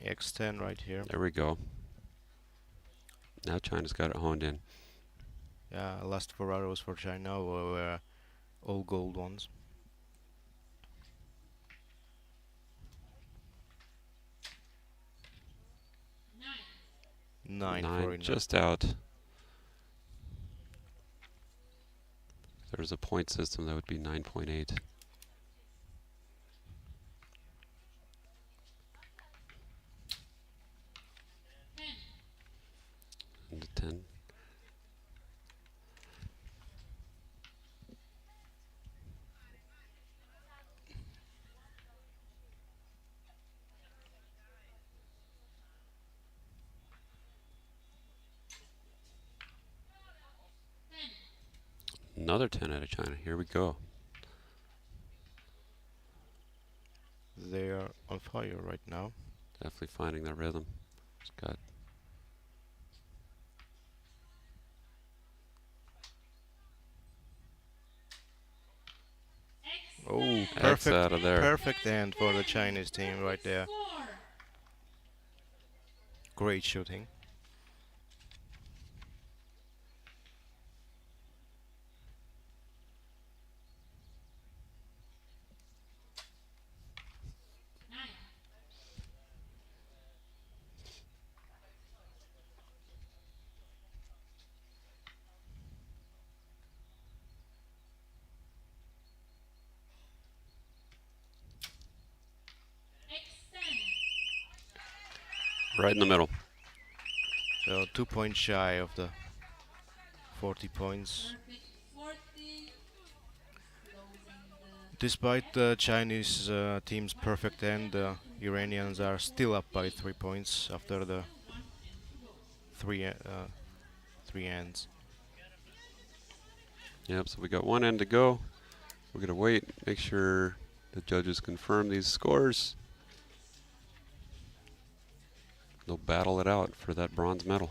X10 right here. There we go. Now China's got it honed in. Yeah, last 4 arrows for China were all gold ones. 9 for 9 Ina. just out. If there was a point system, that would be 9.8. And the 10. Another 10 out of China. Here we go. They are on fire right now. Definitely finding their rhythm. It's got Oh, X perfect, out of there. perfect end for the Chinese team right there. Great shooting. right in the middle. So 2 points shy of the 40 points. Despite the Chinese team's perfect end, the Iranians are still up by 3 points after the three three ends. Yep, so we got one end to go. We're going to wait, make sure the judges confirm these scores. They'll battle it out for that bronze medal.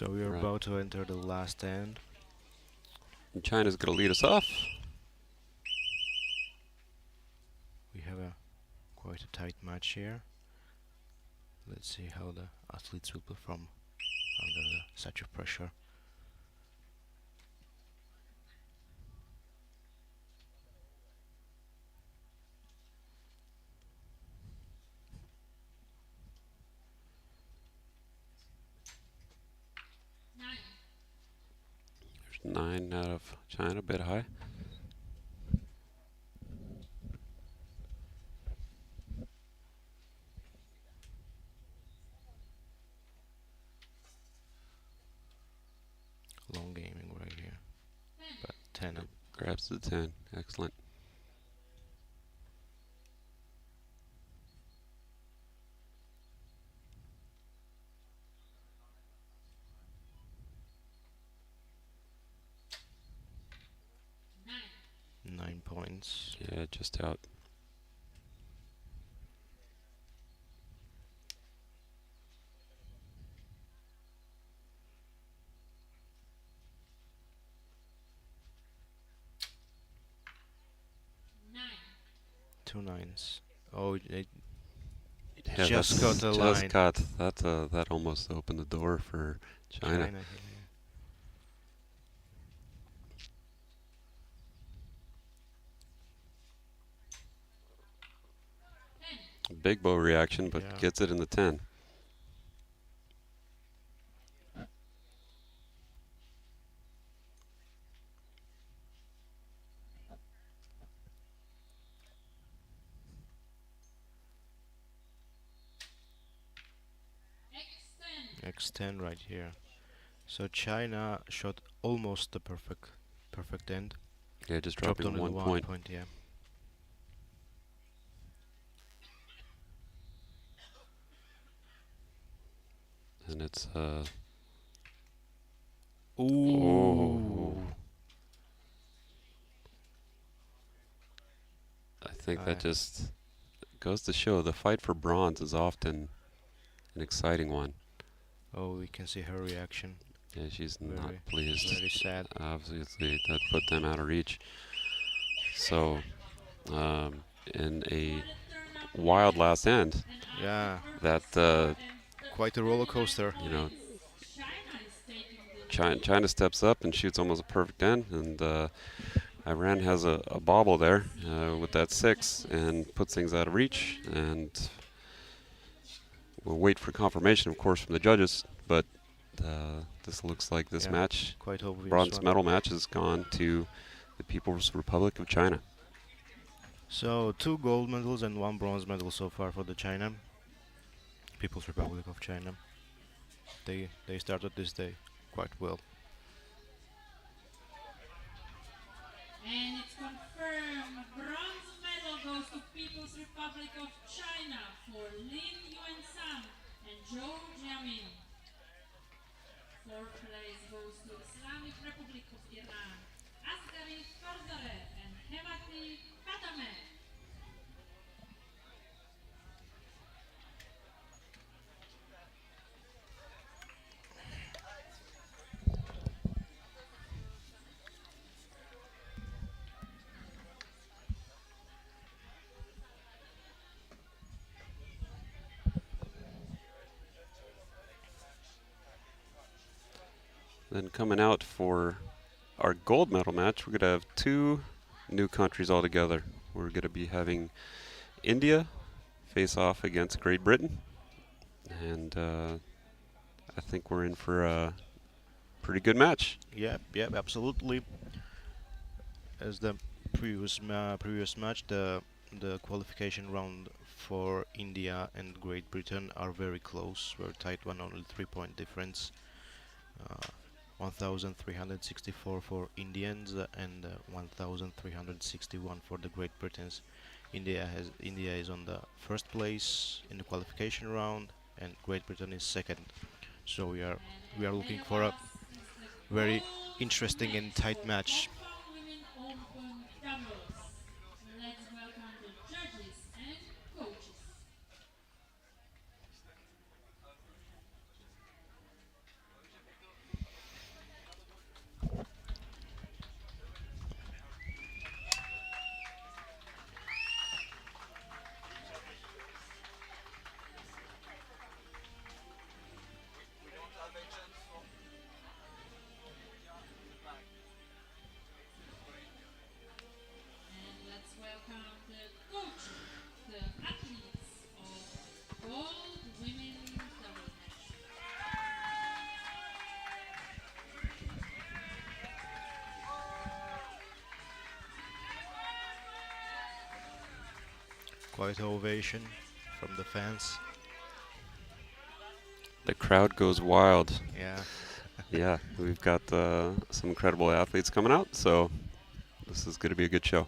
So we are Right. about to enter the last end. And China's going to lead us off. We have a quite a tight match here. Let's see how the athletes will perform under such a pressure. Nine. There's 9 out of China, a bit high. Long gaming right here. 10. But 10 up. Grabs the 10. Excellent. Nine. 9 points. Yeah, just out. Nine. 2 nines. Oh, it Yeah, just got the just line. got that. That almost opened the door for China. China here. Big bow reaction, but Yeah. gets it in the 10. X10. X10 right here. So China shot almost the perfect end. Yeah, just Dropped dropping only one the point. point, yeah. And it's Ooh. I think Uh, that just goes to show the fight for bronze is often an exciting one. Oh, we can see her reaction. Yeah, she's Very, not pleased. very sad. Obviously, that put them out of reach. So, in a wild last end, Yeah, that quite a roller coaster. you know, China is taking the lead. China steps up and shoots almost a perfect end, and Iran has a bobble there with that 6 and puts things out of reach. And we'll wait for confirmation, of course, from the judges. But this looks like this Yeah, match, quite obvious bronze one. medal match, has gone to the People's Republic of China. So 2 gold medals and 1 bronze medal so far for the China. People's Republic of China. They started this day quite well. And it's confirmed. Bronze medal goes to People's Republic of China for Lin Yuan Sam and Zhou Jiamin. Fourth place goes to Islamic Republic of Iran, Asghari Farzadeh and Hemati Fatameh. Then coming out for our gold medal match, we're going to have 2 new countries altogether. We're going to be having India face off against Great Britain. And I think we're in for a pretty good match. Yep, absolutely. As the previous match, the qualification round for India and Great Britain are very close, very tight one, only 3-point difference. 1,364 for Indians and 1,361 for the Great Britons. India is on the first place in the qualification round, and Great Britain is second. So we are looking for a very interesting and tight match. Women Open doubles. Let's welcome the judges and coaches. Quite ovation from the fans. The crowd goes wild. Yeah. Yeah, we've got some incredible athletes coming out, so this is going to be a good show.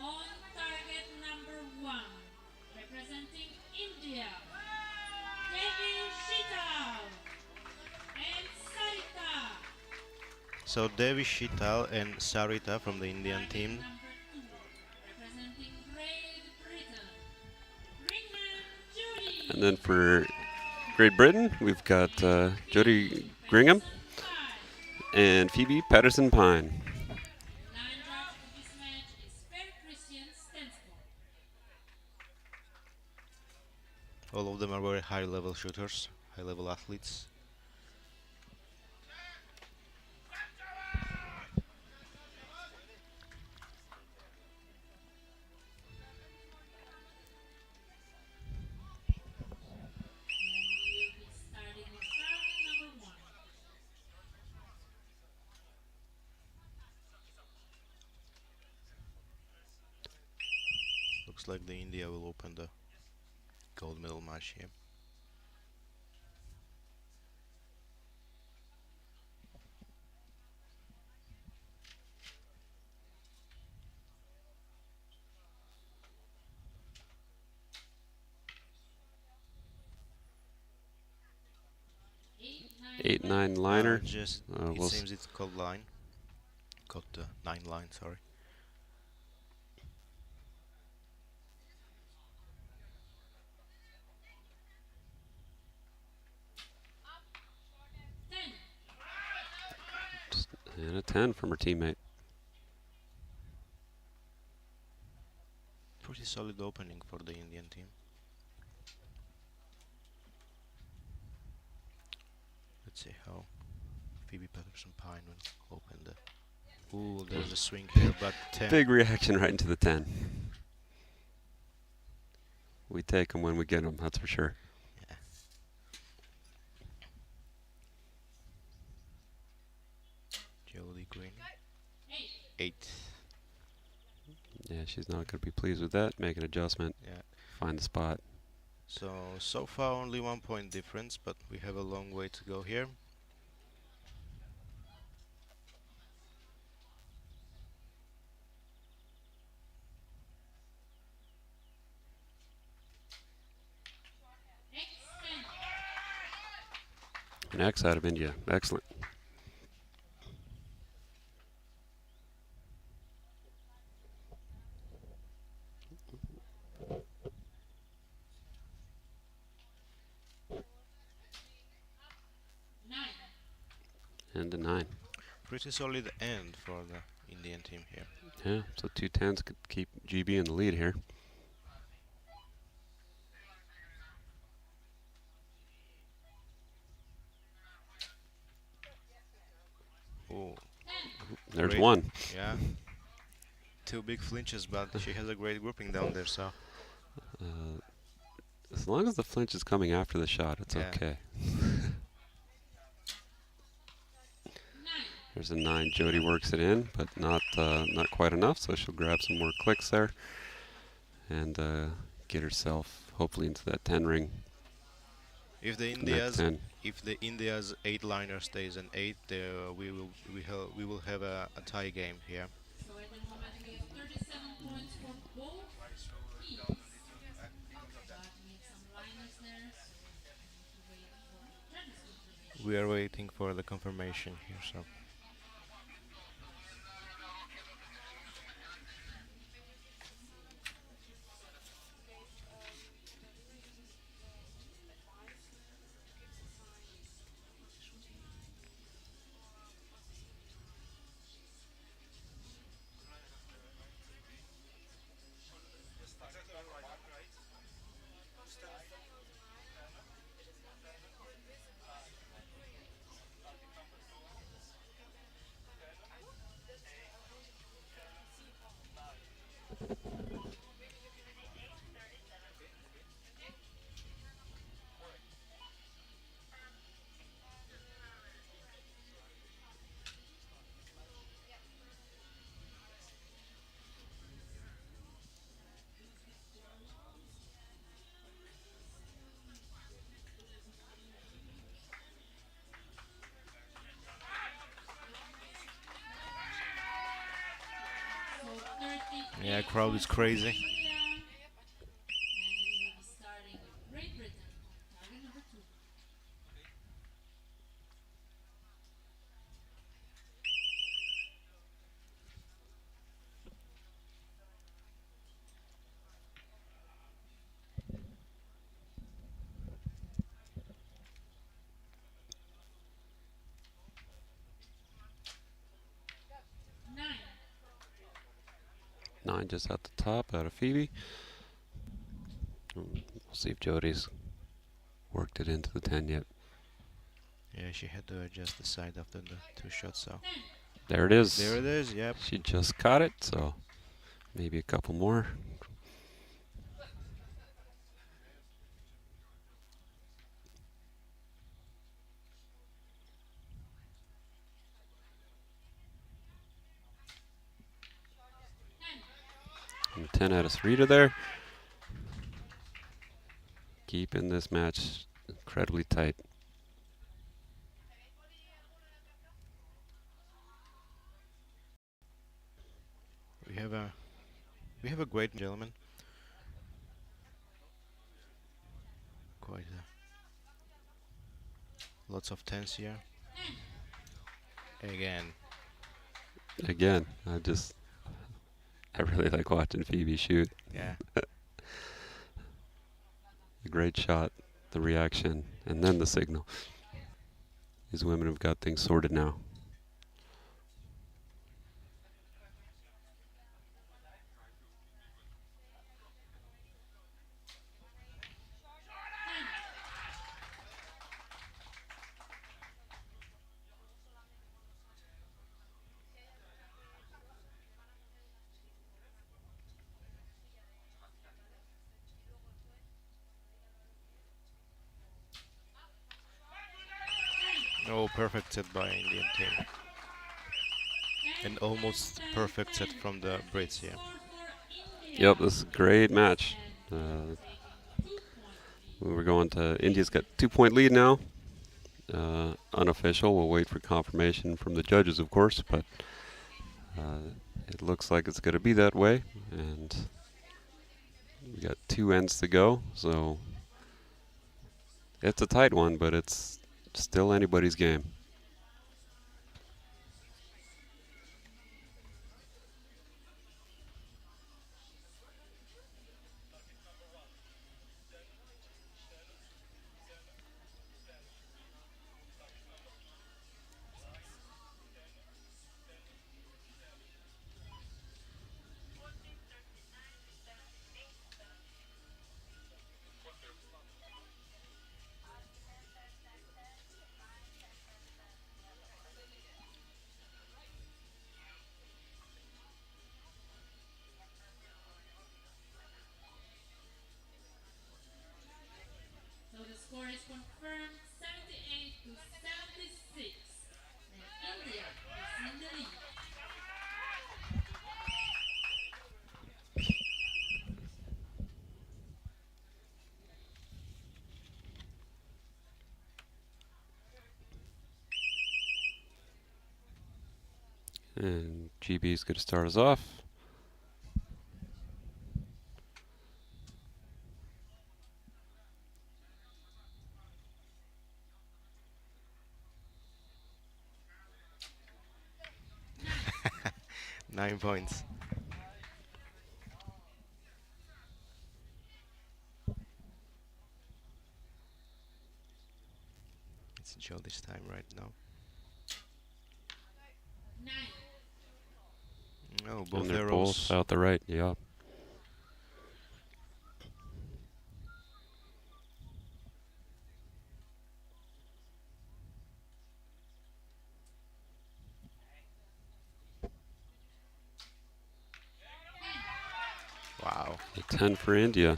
On target number 1, representing India, Devi Shital and Sarita. So Devi Shital and Sarita from the Indian Target team. number 2, representing Great Britain, Ringman Judy. And then for Great Britain, we've got Jodie Gringham and Phoebe Patterson-Pine. Line judge of this match is Per Christian Stensvold. All of them are very high level shooters, high level athletes. And we will be starting with target number 1. Looks like the India will open the gold medal match here. Eight, nine liner. Just it We'll seems it's called line. Got the 9 line, sorry. And a 10 from her teammate. Pretty solid opening for the Indian team. Let's see how Phoebe Patterson-Pine will open the... Ooh, there's a swing here, but 10. Big reaction right into the 10. We take them when we get them, that's for sure. Yeah. Jodie Green. 8. Yeah, she's not going to be pleased with that. Make an adjustment, Yeah. find the spot. So far only 1 point difference, but we have a long way to go here. An X out of India. Excellent. And a 9. Pretty solid end for the Indian team here. Yeah, so 2 10s could keep GB in the lead here. Oh, There's great. 1. Yeah. 2 big flinches, but she has a great grouping down there, so... As long as the flinch is coming after the shot, it's Yeah. okay. There's a 9. Jody works it in, but not quite enough, so she'll grab some more clicks there and get herself hopefully into that 10 ring. If the Connect India's 8 liner stays an 8, we will have a tie game here. So at the moment we have 37 points for both teams. But we have some liners there, so we need to wait for the judges' confirmation. We are waiting for the confirmation here, so... Yeah, 38 crowd is points for crazy. India. And we will be starting with Great Britain on target number 2. Nine. 9 just at the top out of Phoebe. We'll see if Jody's worked it into the 10 yet. Yeah, she had to adjust the side after the 2 shots, so. 10. There it is. There it is, yep. She just caught it, so maybe a couple more. And 10 out of 3 to there. Keeping this match incredibly tight. We have a great gentleman. Quite lots of tens here. 10. Again. Again, I really like watching Phoebe shoot. Yeah. A great shot, the reaction, and then the signal. These women have got things sorted now. Oh, perfect set by Indian team. And almost perfect set from the Brits here. Yep, this is a great match. We're going to India's got 2-point lead now. Unofficial. We'll wait for confirmation from the judges, of course, but it looks like it's going to be that way. And we got 2 ends to go, so it's a tight one, but it's still anybody's game. So the score is confirmed 78 to 76. And India is in the lead. And GB's going to start us off. Nine points. It's Jody's time right now. 9. Oh, both And they're arrows. both out the right, yeah. Wow. A 10 for India,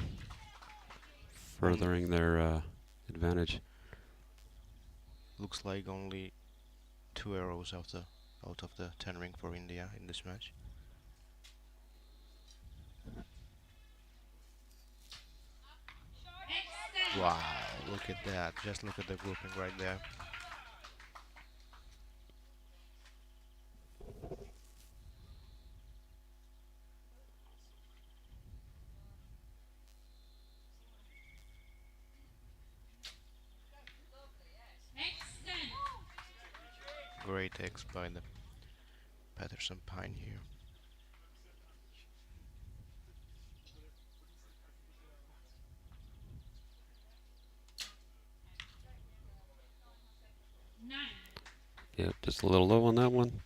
furthering their advantage. Looks like only 2 arrows out of the 10 ring for India in this match. Wow, look at that. Just look at the grouping right there. great eggs by the Patterson Pine here. Nine. Yeah, just a little low on that one.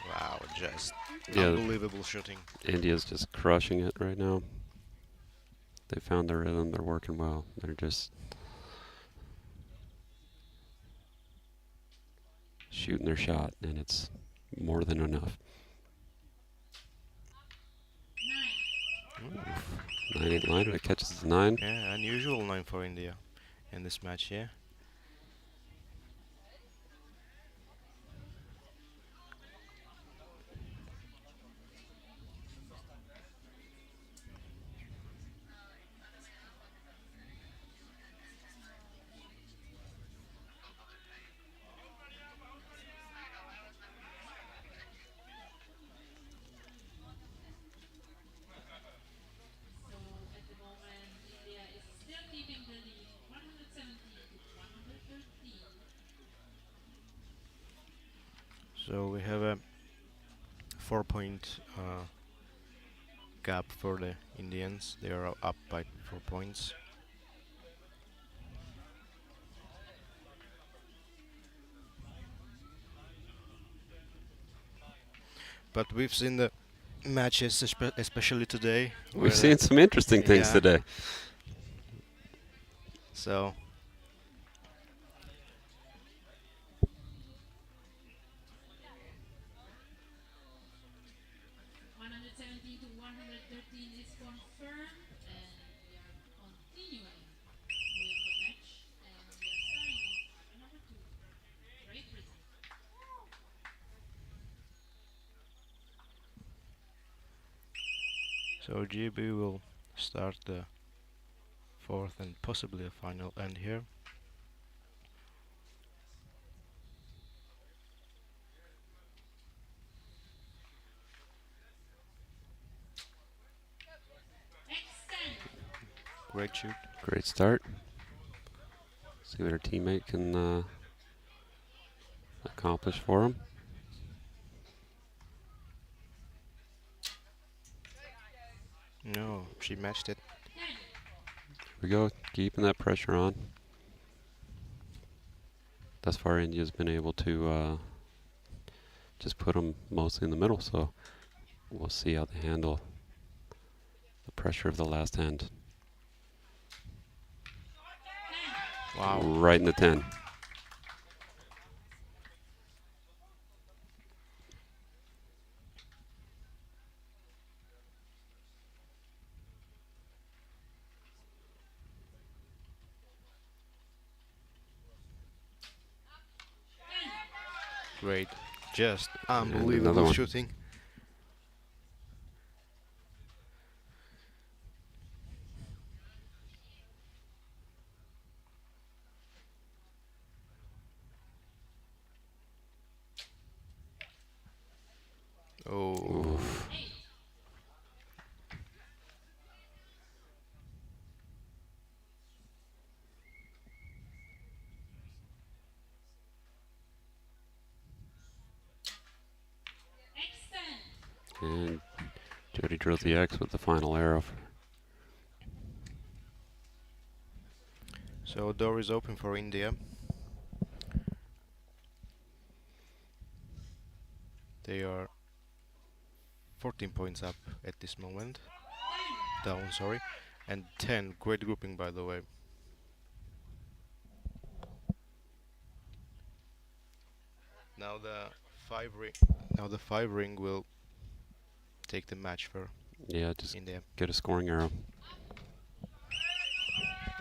Wow, just Yeah, unbelievable shooting. India's just crushing it right now. They found their rhythm. They're working well. They're just shooting their shot, and it's more than enough. Nine. Oof. 9-8 line. It catches the 9. Yeah, unusual 9 for India in this match, yeah. So at the moment, India is still keeping the lead, 117 to 113. So we have a 4 point gap for the Indians. They are up by 4 points. But we've seen the matches, especially today. We've seen some interesting things yeah. today. So 117 to 113 is confirmed, and we are continuing with the match, and we are starting with partner number 2, Great Britain. so GB will start the fourth and possibly a final end here. Extend. Great shoot. Great start. See what our teammate can accomplish for him. No, she matched it. 10. Here we go, keeping that pressure on. Thus far, India's been able to just put them mostly in the middle, so we'll see how they handle the pressure of the last end. Wow. Right in the 10. Great. Just another unbelievable one. shooting. Oh. Oof. 8. Extend. And Jody drills the X with the final arrow. So door is open for India. They are 14 points up at this moment. Down, sorry. And 10. Great grouping, by the way. Now the 5 ring will take the match for Yeah, just India. get a scoring arrow.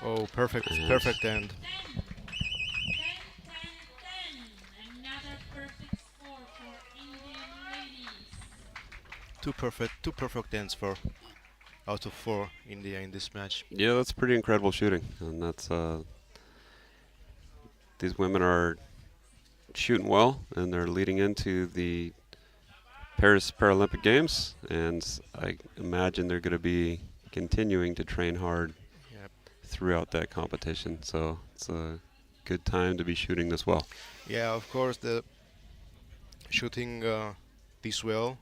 Oh, perfect, Yes. perfect end. 10. 10, 10, 10. Another perfect score for Indian ladies. Two perfect ends for out of 4 India in this match. Yeah, that's pretty incredible shooting, and that's these women are shooting well, and they're leading into the Paris Paralympic Games, and I imagine they're going to be continuing to train hard Yep. throughout that competition. So it's a good time to be shooting this well. Yeah, of course, the shooting this well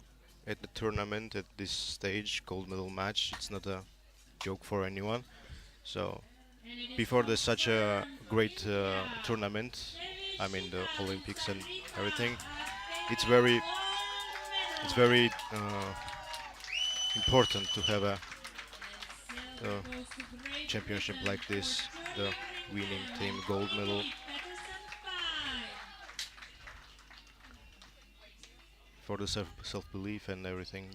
at the tournament at this stage, gold medal match, it's not a joke for anyone. So And it is before there's from such a serve great India. tournament, I mean the Devishita Olympics and Susakrita everything, has it's taken very gold it's medal. very important to have a And silver uh, goes to Great championship Britain like for this, the Julia winning Greenfield team and gold medal Tommy Peterson 5. for the self belief and everything.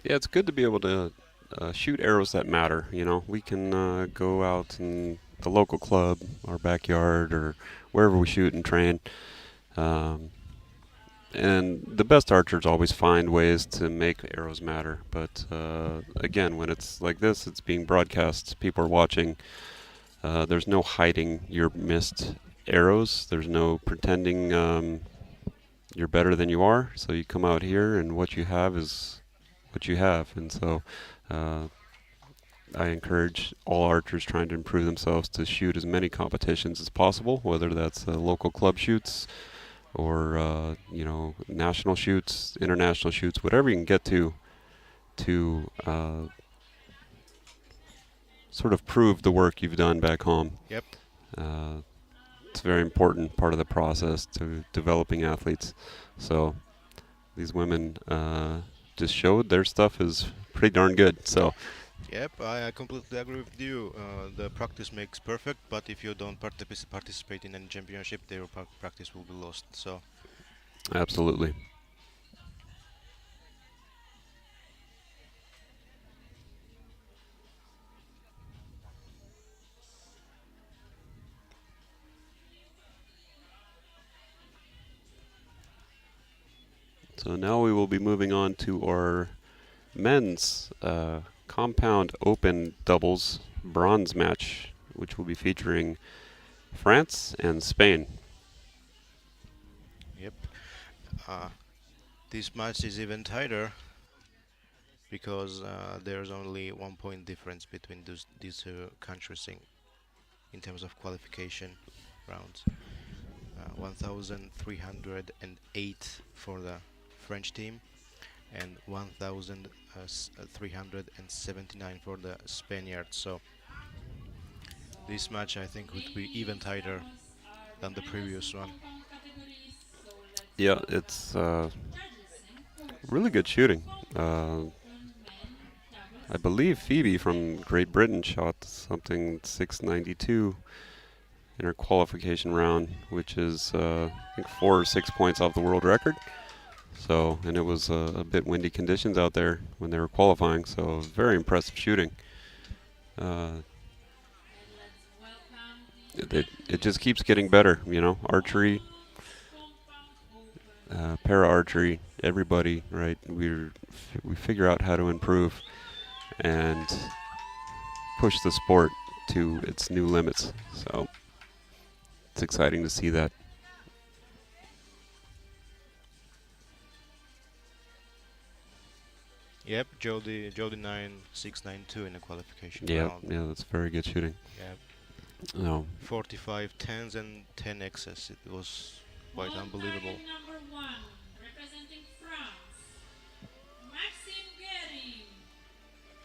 Yeah, it's good to be able to shoot arrows that matter. You know, we can go out in the local club, our backyard, or wherever we shoot and train. Um, and the best archers always find ways to make arrows matter. But again, when it's like this, it's being broadcast. People are watching. There's no hiding your missed arrows. There's no pretending you're better than you are. So you come out here, and what you have is what you have. And so uh, I encourage all archers trying to improve themselves to shoot as many competitions as possible, whether that's local club shoots or national shoots, international shoots, whatever you can get to sort of prove the work you've done back home. Yep. Uh, it's a very important part of the process to developing athletes. So these women just showed their stuff is pretty darn good. So Yep, I completely agree with you. The practice makes perfect, but if you don't participate in any championship, their practice will be lost. So, absolutely. So now we will be moving on to our men's compound open doubles bronze match, which will be featuring France and Spain. yep. Uh, this match is even tighter because there's only 1 point difference between these two countries in terms of qualification rounds. 1,308 for the French team and 1,379 for the Spaniards. So So this match I think would be even ladies, tighter vamos our than the finals in previous one. compound categories. So let's Yeah, welcome it's judges and coaches really good for shooting. compound open men I doubles believe Phoebe from Spain. Great Britain shot something 692 in her qualification round, which is I think 4 or 6 points off the world record. So, and it was a bit windy conditions out there when they were qualifying. So, very impressive shooting. Uh, And let's welcome it just the keeps getting athletes better, you know. for Archery, women's compound open para archery, doubles. everybody, right? We figure out how to improve and push the sport to its new limits. So it's exciting to see that. Yep, Jody 9692 in the qualification Yeah, round. yeah, that's very good shooting. Yep, No, 45 tens and 10 X's. It was quite On unbelievable. target number 1, representing France, Maxime Guerin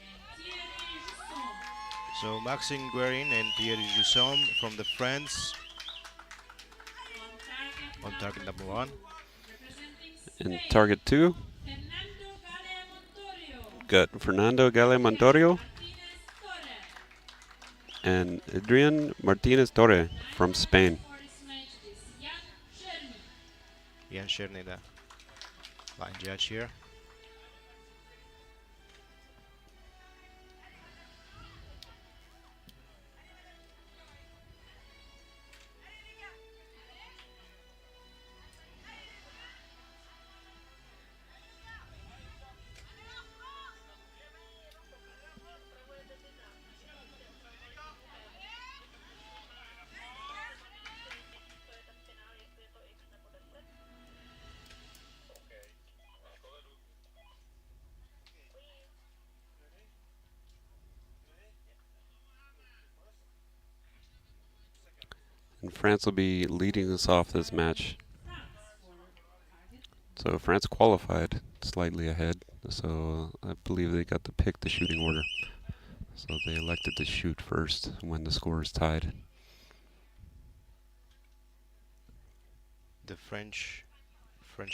and Thierry Jusson. So Maxime Guerin and Thierry Jusson from the France On on target target number number 1. 2, representing in Spain, target 2, Fernando Gale Montorio got Fernando Gale and Montorio Martinez Torre. and Adrian Martinez Torre Line from judge Spain. for this match is Jan Cherny. Jan Cherny, the line judge here. and France will be leading us off this match. France for target. So France qualified slightly ahead, so I believe they got to pick the shooting order. So they elected to shoot first when the score is tied. The French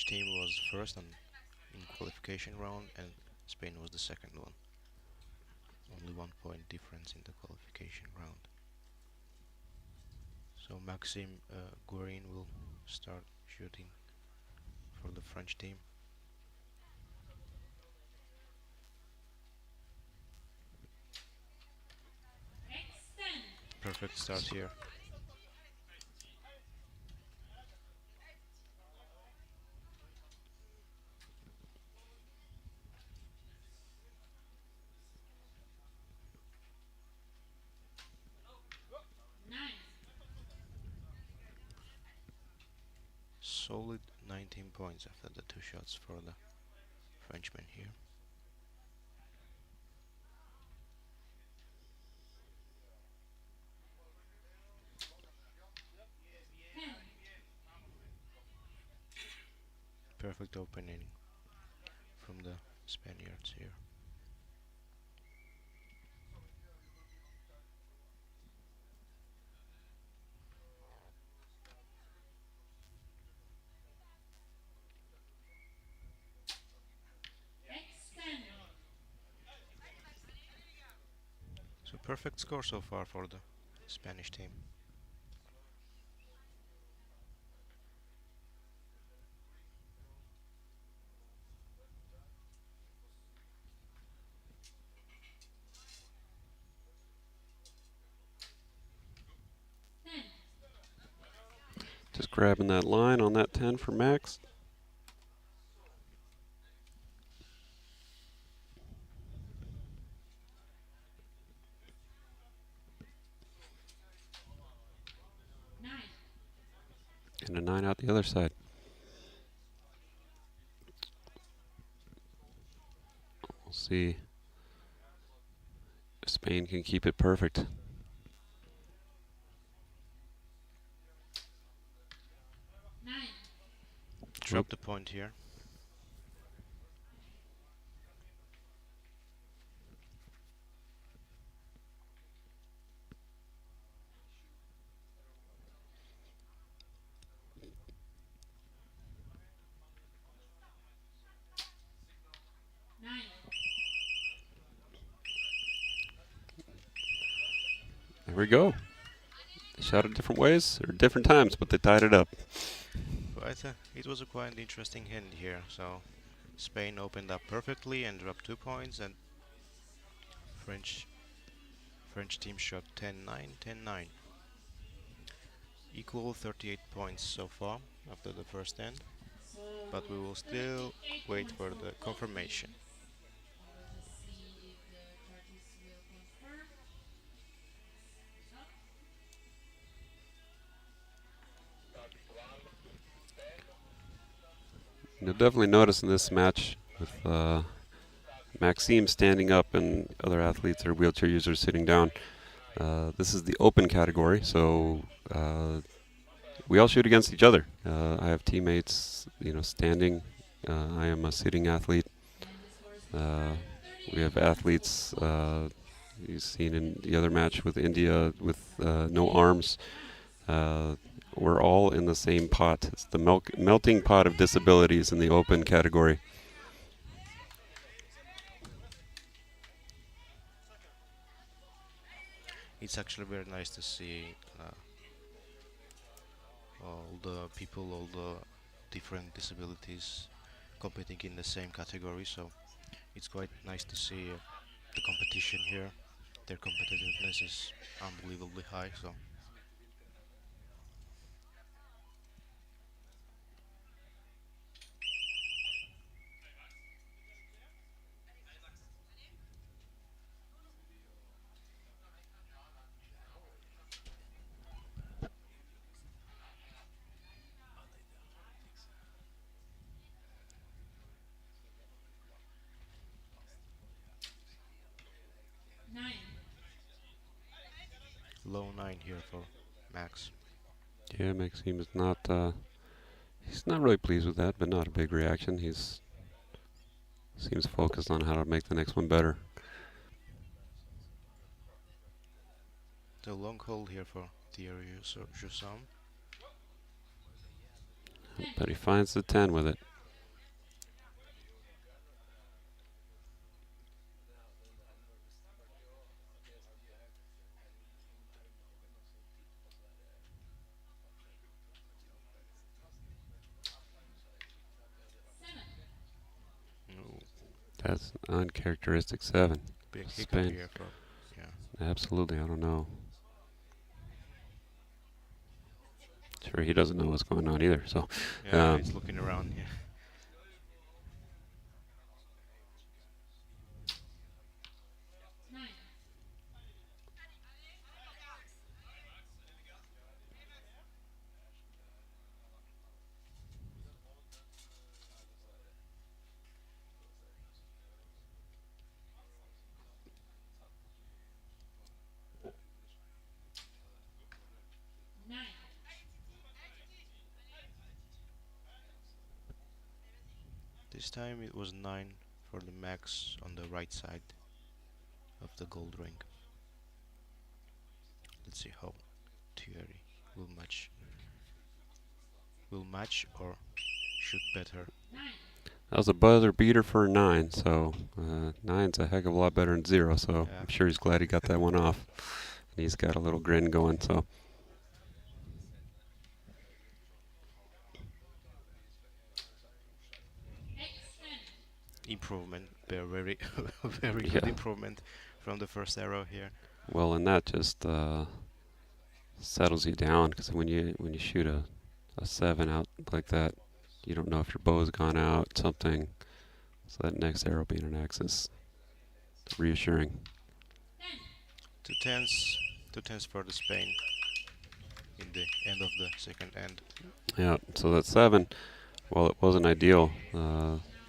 team was first in qualification round, and Spain was the second one. Only 1 point difference in the qualification round. So Maxime Guerin will start shooting for the French team. Extend. Perfect start here. Nine. Solid 19 points after the two shots for the Frenchman here. Ten. Perfect opening from the Spaniards here. Extend. So perfect score so far for the Spanish team. Ten. Just grabbing that line on that 10 for Max. Nine. And a 9 out the other side. We'll see if Spain can keep it perfect. Nine. Drop the point here. Nine. There we go. They shot it different ways or different times, but they tied it up. But it was a quite interesting hand here. So Spain opened up perfectly and dropped 2 points, and French team shot 10-9, 10-9. Equal 38 points so far after the first end, So but we will still 38 wait points for for the both confirmation. teams. Let us see if the judges will confirm result. You'll definitely notice in this match with Maxime standing up and other athletes or wheelchair users sitting down. This is the open category, so we all shoot against each other. I have teammates, standing. I am a sitting athlete. And the score is Uh, confirmed. we 38 have points athletes for both you've seen in the other match with India with no arms. We're all in the same pot. It's the melting pot of disabilities in the open category. It's actually very nice to see all the people, all the different disabilities competing in the same category. So it's quite nice to see the competition here. Their competitiveness is unbelievably high. So 9. low 9 here for Max. Yeah, Maxime's not. He's not really pleased with that, but not a big reaction. He's seems focused on how to make the next one better. The long hold here for Thierry Jusam. But he finds the 10 with it. No, That's uncharacteristic 7. big hiccup Spain. here for, yeah. Absolutely, I don't know. Sure, he doesn't know what's going on either. So, Yeah, he's looking around here. This time it was 9 for the max on the right side of the gold ring. Let's see how Thierry will match or shoot better. that was a buzzer beater for a 9. So, 9's a heck of a lot better than 0. So, Yeah. I'm sure he's glad he got that one off. And he's got a little grin going. So, Improvement, very very yeah. good improvement from the first arrow here. Well, and that just settles you down because when you shoot a 7 out like that, you don't know if your bow's gone out, something. So that next arrow being an X is reassuring. 2 10s, 2 10s for the Spain in the end of the second end. Yeah, so that 7, well, it wasn't ideal.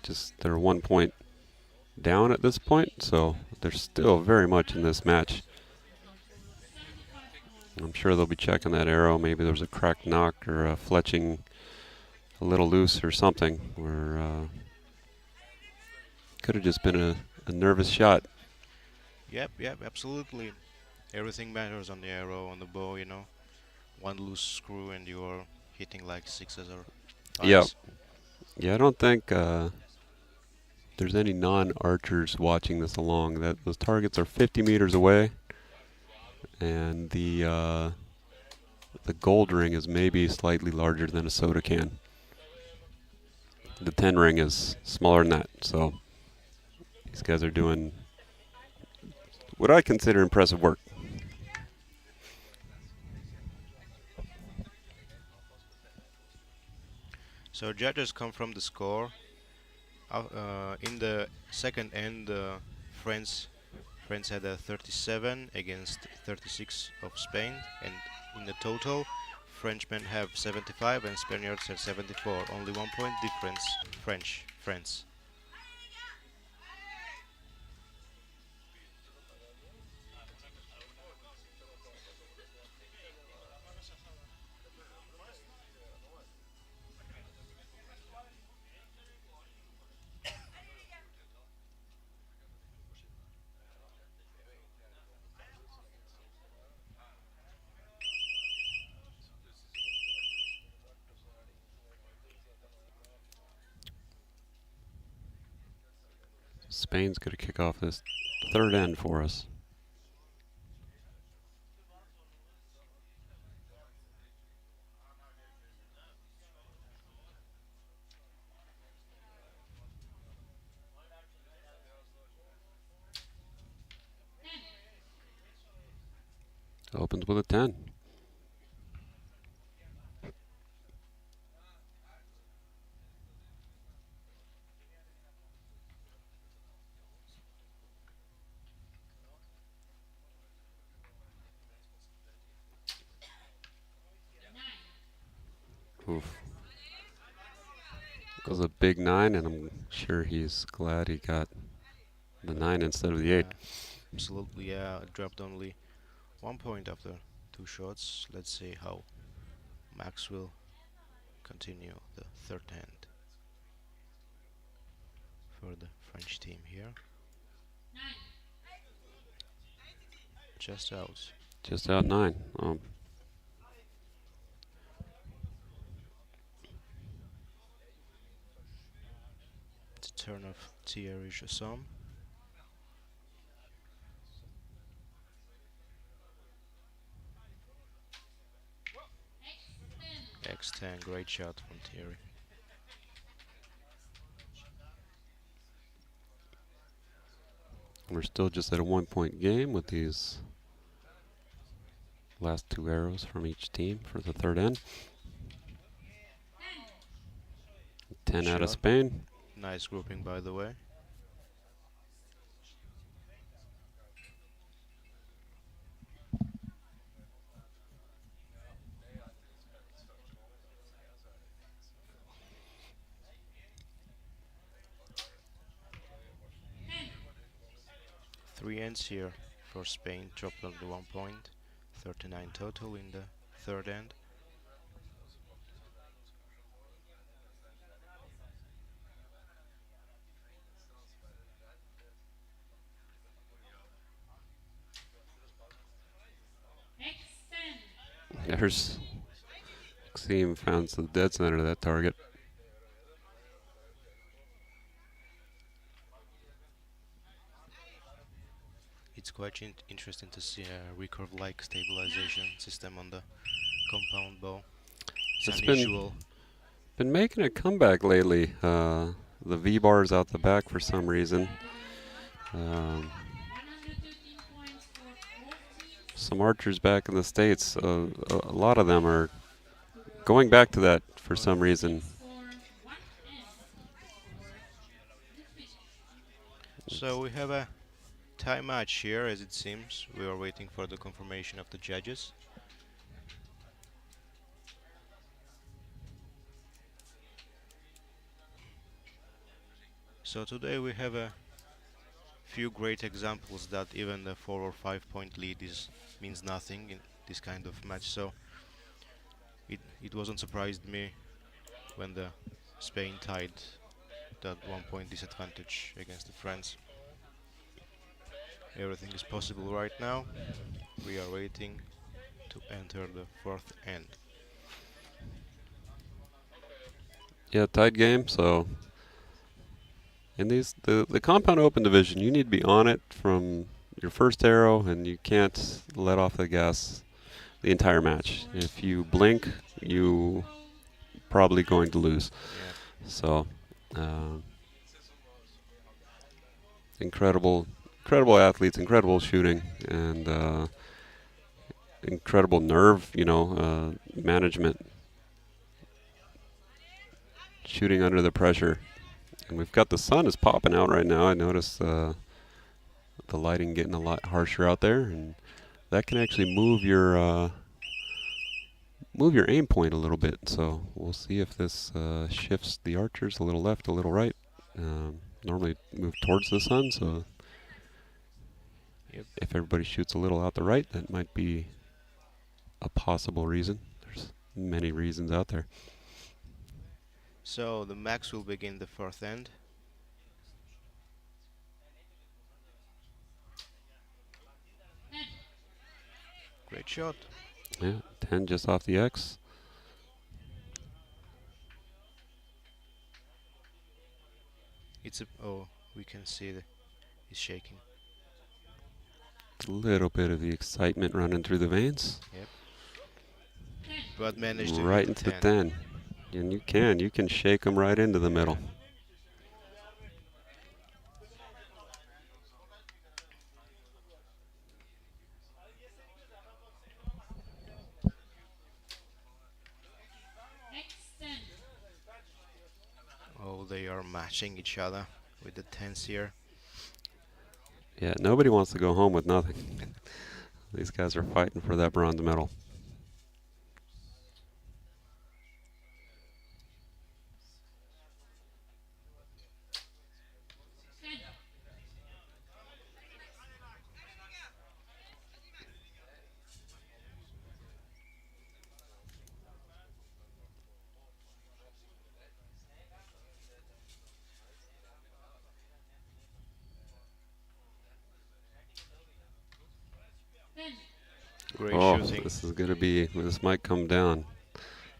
Just they're 1 point down at this point, so they're still very much in this match. I'm sure they'll be checking that arrow. Maybe there was a cracked knock or a fletching a little loose or something, or could have just been a nervous shot. Yep, absolutely. Everything matters on the arrow, on the bow, you know. One loose screw and you're hitting like 6s or 5s. Yeah. Yeah, I don't think there's any non-archers watching this along. That those targets are 50 meters away, and the gold ring is maybe slightly larger than a soda can. The 10 ring is smaller than that. So these guys are doing what I consider impressive work. So judges come from the score. In the second end, France had a 37 against 36 of Spain, and in the total, Frenchmen have 75 and Spaniards have 74. Only 1 point difference. France. Spain's going to kick off this third end for us. Opens with a 10. Oof. It was a big 9, and I'm sure he's glad he got the 9 instead of the 8. Yeah, absolutely. Yeah, dropped only 1 point after 2 shots. Let's see how Max will continue the third hand for the French team here. Just out. Just out 9. The turn of Thierry Chasson. X10, great shot from Thierry. We're still just at a 1-point game with these last 2 arrows from each team for the third end. 10 out of Shot. Spain. Nice grouping, by the way. Three ends here for Spain, dropped on the 1 point. 39 total in the third end. There's Xim found the dead center of that target. It's quite interesting to see a recurve-like stabilization system on the compound bow. It's It's unusual. been making a comeback lately. The V-bar's out the back for some reason. Some archers back in the States, a lot of them are going back to that for some reason. So we have a tie match here, as it seems. We are waiting for the confirmation of the judges. So today we have a few great examples that even the 4 or 5 point lead means nothing in this kind of match. So it wasn't surprised me when the Spain tied that 1 point disadvantage against the France. Everything is possible right now. We are waiting to enter the fourth end. Yeah, tied game. So in the compound open division, you need to be on it from your first arrow, and you can't let off the gas the entire match. If you blink, you probably going to lose. Yeah. So incredible athletes, incredible shooting, and incredible nerve, management, shooting under the pressure. And we've got the sun is popping out right now. I noticed the lighting getting a lot harsher out there, and that can actually move your aim point a little bit. So we'll see if this shifts the archers a little left, a little right. Normally move towards the sun, so Yep. if everybody shoots a little out the right, that might be a possible reason. There's many reasons out there. So the max will begin the fourth end. Great shot. Yeah, 10 just off the X. It's a we can see that he's shaking. A little bit of the excitement running through the veins. Yep. But managed to Right hit into the 10. And you can shake them right into the middle. Oh, they are matching each other with the 10s here. Yeah, nobody wants to go home with nothing. These guys are fighting for that bronze medal. Great Oh, shooting. this is gonna be. This might come down.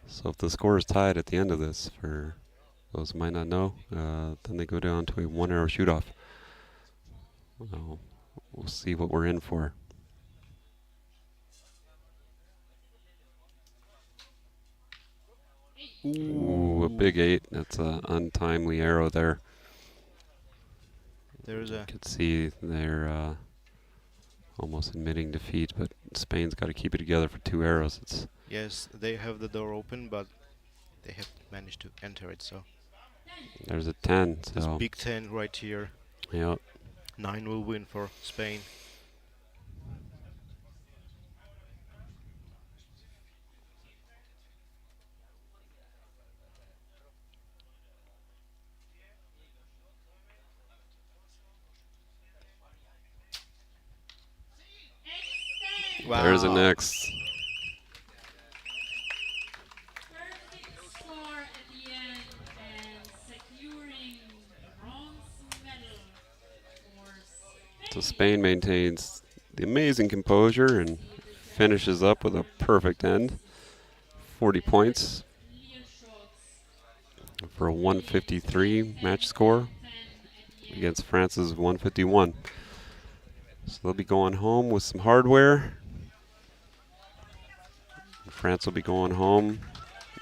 So if the score is tied at the end of this, for those who might not know, then they go down to a one-arrow shoot-off. Well, we'll see what we're in for. Ooh, a big 8. That's an untimely arrow there. There's You a could see they're almost admitting defeat, but Spain's got to keep it together for 2 arrows. It's yes, they have the door open, but they have managed to enter it. So there's a 10. this So big 10 right here. yeah, 9 will win for Spain. there's a Wow. next. Perfect score at the end and securing bronze medal for So Spain. Spain maintains the amazing composure and finishes up with a perfect end. 40 points Clear shots for a 153 match score 10 at the end. against France's 151. So they'll be going home with some hardware. France will be going home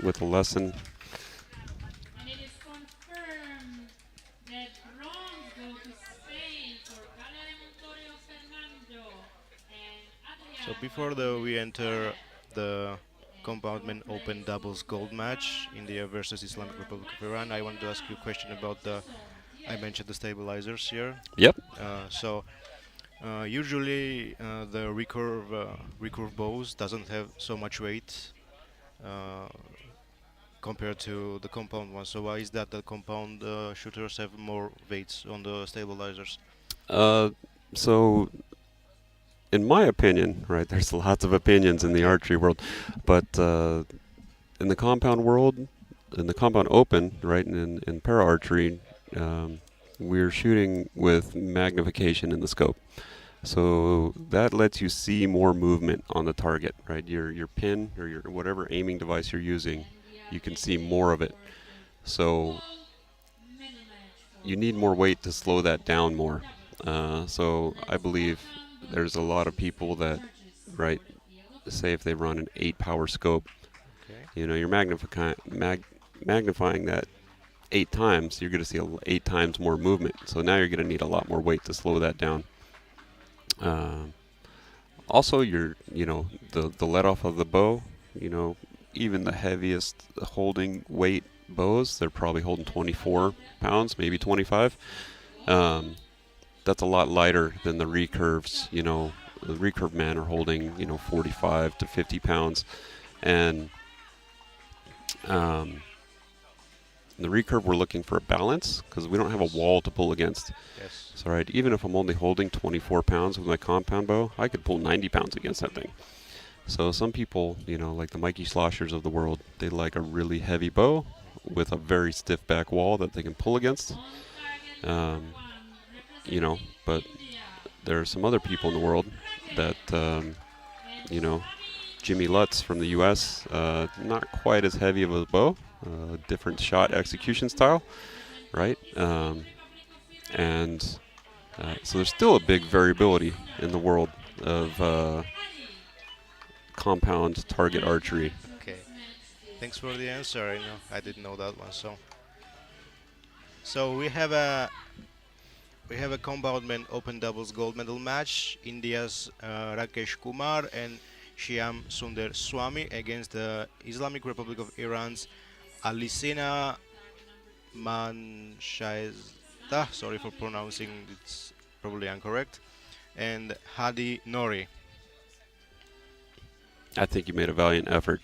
with a lesson. And it is confirmed that bronze go to Spain for Gala de Montorio Fernando and So Adrián before we Martínez enter Torres. the And Compoundment fourth Open place doubles goes to gold match, Iran India versus Islamic for Republic of Iran, I want to ask you a question Maximilian about the. I Chisholm. mentioned the stabilizers here. Yep. Usually the recurve bows doesn't have so much weight uh, compared to the compound one. So why is that the compound shooters have more weights on the stabilizers? Uh, so in my opinion, right, there's lots of opinions in the Okay. archery world, but in the compound world, in the compound open, right, and in para archery, we're shooting with magnification in the scope. So that lets you see more movement on the target, right? Your pin or your whatever aiming device you're using, And we are you can see heading more of it. for the So gold medal match for you need more gold weight to slow that down more. doubles. So I Let's believe welcome the there's a lot of people that, judges right, for the yellow say if they run an 8-power scope, Okay. you're magnifying that 8 times, you're going to see 8 times more movement. So now you're going to need a lot more weight to slow that down. Um, Also, the let off of the bow, you know, even the heaviest holding weight bows, they're probably holding 24 pounds, maybe 25. Um, that's a lot lighter than the recurves. The recurve men are holding, 45 to 50 pounds. And um, in the recurve, we're looking for a balance because we don't have a wall to pull against. Yes. So, right, even if I'm only holding 24 pounds with my compound bow, I could pull 90 pounds against that thing. So some people, like the Mikey Sloshers of the world, they like a really heavy bow with a very stiff back wall that they can pull against. on target number Um, one, you know, representing but India. there are some other people in the world that, And you know, Shami Jimmy Lutz from the U.S., not quite as heavy of a bow, different shot execution style, right? And so there's still a big variability in the world of compound target archery. Okay. Thanks for the answer. I didn't know that one. So we have a compoundment open doubles gold medal match. India's Rakesh Kumar and Shyam Sundar Swami against the Islamic Republic of Iran's Alisina Manshazda. Sorry for pronouncing it's probably incorrect. And Hadi Nori. I think you made a valiant effort.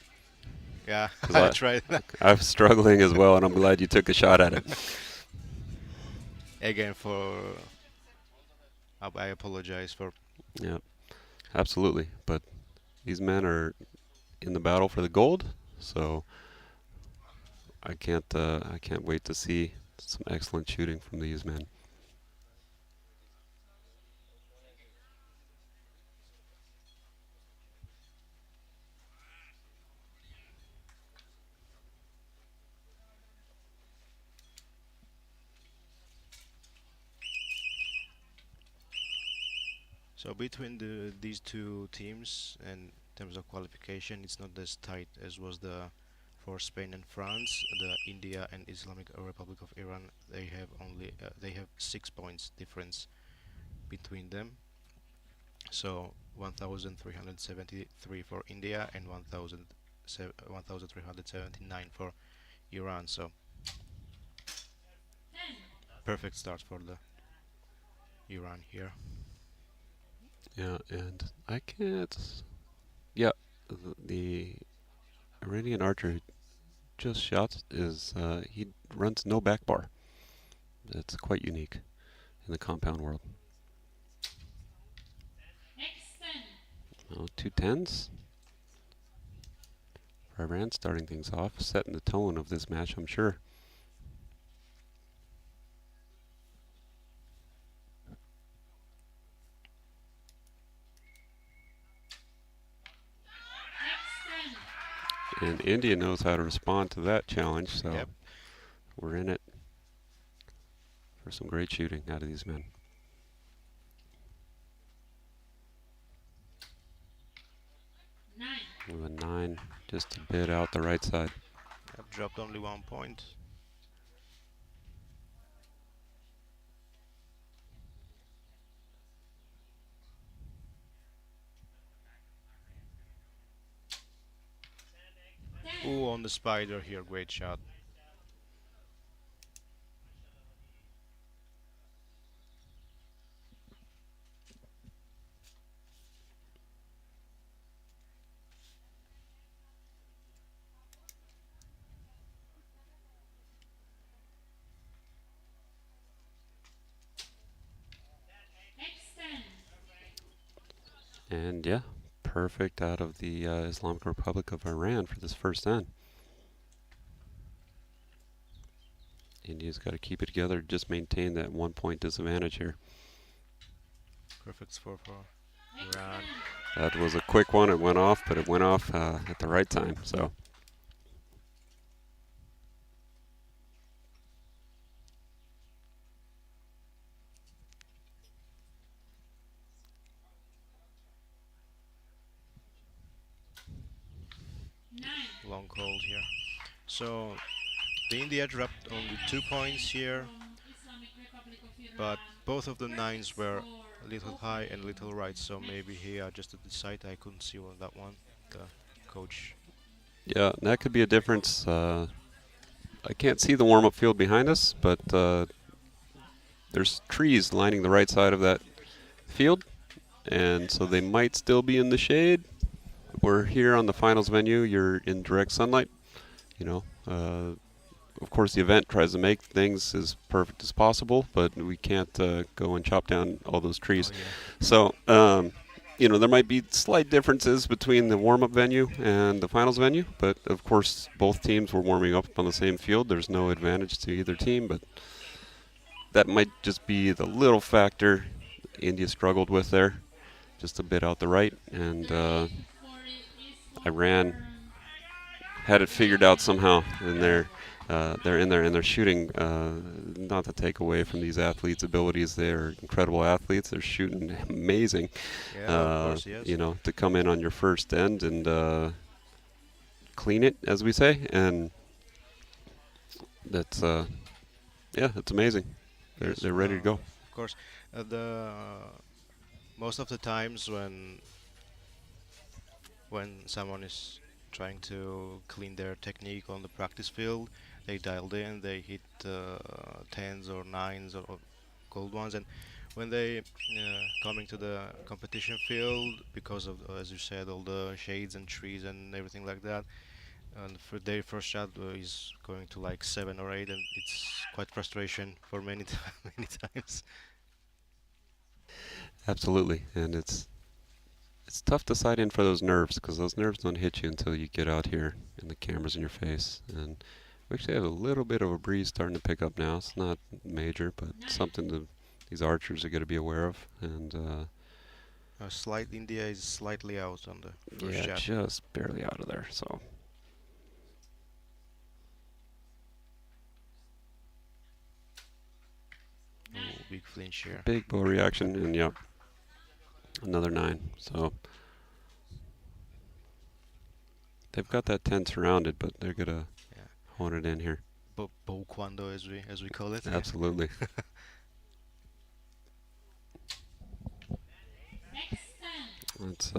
Yeah, 'Cause I tried. I was struggling as well, and I'm glad you took a shot at it. Again I apologize for. Yeah, absolutely. But these men are in the battle for the gold, so I can't wait to see some excellent shooting from these men. So between these two teams, and in terms of qualification, it's not as tight as was the for Spain and France. The India and Islamic Republic of Iran, they have 6 points difference between them. So 1,373 for India and 1,379 for Iran. So 10. perfect start for the Iran here. Yeah, and I can't. Yeah, the Iranian archer who just shot is he runs no back bar. That's quite unique in the compound world. X10. Oh, 2 10s for Iran starting things off, setting the tone of this match, I'm sure. X10. And India knows how to respond to that challenge, so Yep. we're in it for some great shooting out of these men. 9. With a 9, just a bit out the right side. I've dropped only 1 point. Ooh, on the spider here, great shot. X10. And yeah, perfect out of the Islamic Republic of Iran for this first end. India's got to keep it together, just maintain that 1 point disadvantage here. Perfect score for Iran. That was a quick one. It went off, but it went off at the right time. So 9. long hold here. So the India dropped only 2 points here, From Islamic Republic of but Iran. both of the Perfect nines were score. a little high and a little right. So maybe he adjusted the sight. I couldn't see on that one. The coach. yeah, that could be a difference. I can't see the warm-up field behind us, but there's trees lining the right side of that field, and so they might still be in the shade. We're here on the finals venue. You're in direct sunlight. You know, of course, the event tries to make things as perfect as possible, but we can't go and chop down all those trees. Oh, yeah. So, you know, there might be slight differences between the warm-up venue and the finals venue, but of course, both teams were warming up on the same field. There's no advantage to either team, but that might just be the little factor India struggled with there, just a bit out the right, and 9 Iran for had it figured out somehow, and Yeah. they're in there and they're shooting. Not to take away from these athletes' abilities, they're incredible athletes. They're shooting amazing. Yeah, of course, yes. You know, to come in on your first end and clean it, as we say, and that's yeah, it's amazing. Yes, They're ready to go. Of course, the most of the times when someone is trying to clean their technique on the practice field, they dialed in, they hit tens or nines or gold ones, and when they coming to the competition field, because of as you said, all the shades and trees and everything like that, and for their first shot is going to like 7 or 8, and it's quite frustration for many many times. Absolutely, and it's tough to sight in for those nerves because those nerves don't hit you until you get out here and the camera's in your face. And we actually have a little bit of a breeze starting to pick up now. It's not major, but something that these archers are going to be aware of. And Slight India is slightly out on the first yeah, shot. just barely out of there. So Ooh, big flinch here. big bow reaction, and yeah, Another 9. So they've got that 10 surrounded, but they're gonna Yeah. hone it in here. Bo Kwando, as we call it. Absolutely. Next 10. That's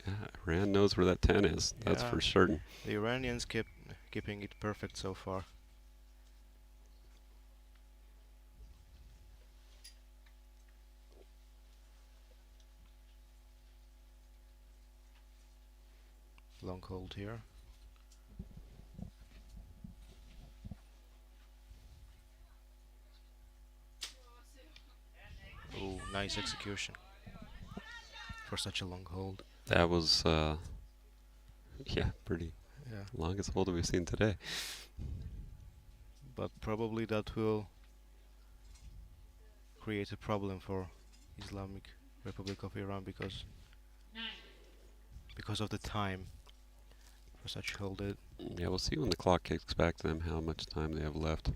yeah, Iran knows where that 10 is. That's Yeah. for certain. The Iranians kept keeping it perfect so far. Long hold here. Oh, nice execution for such a long hold. That was yeah, pretty Yeah, longest hold we've seen today. but probably that will create a problem for Islamic Republic of Iran 9. because of the time for such hold. Yeah, we'll see when the clock kicks back to them how much time they have left.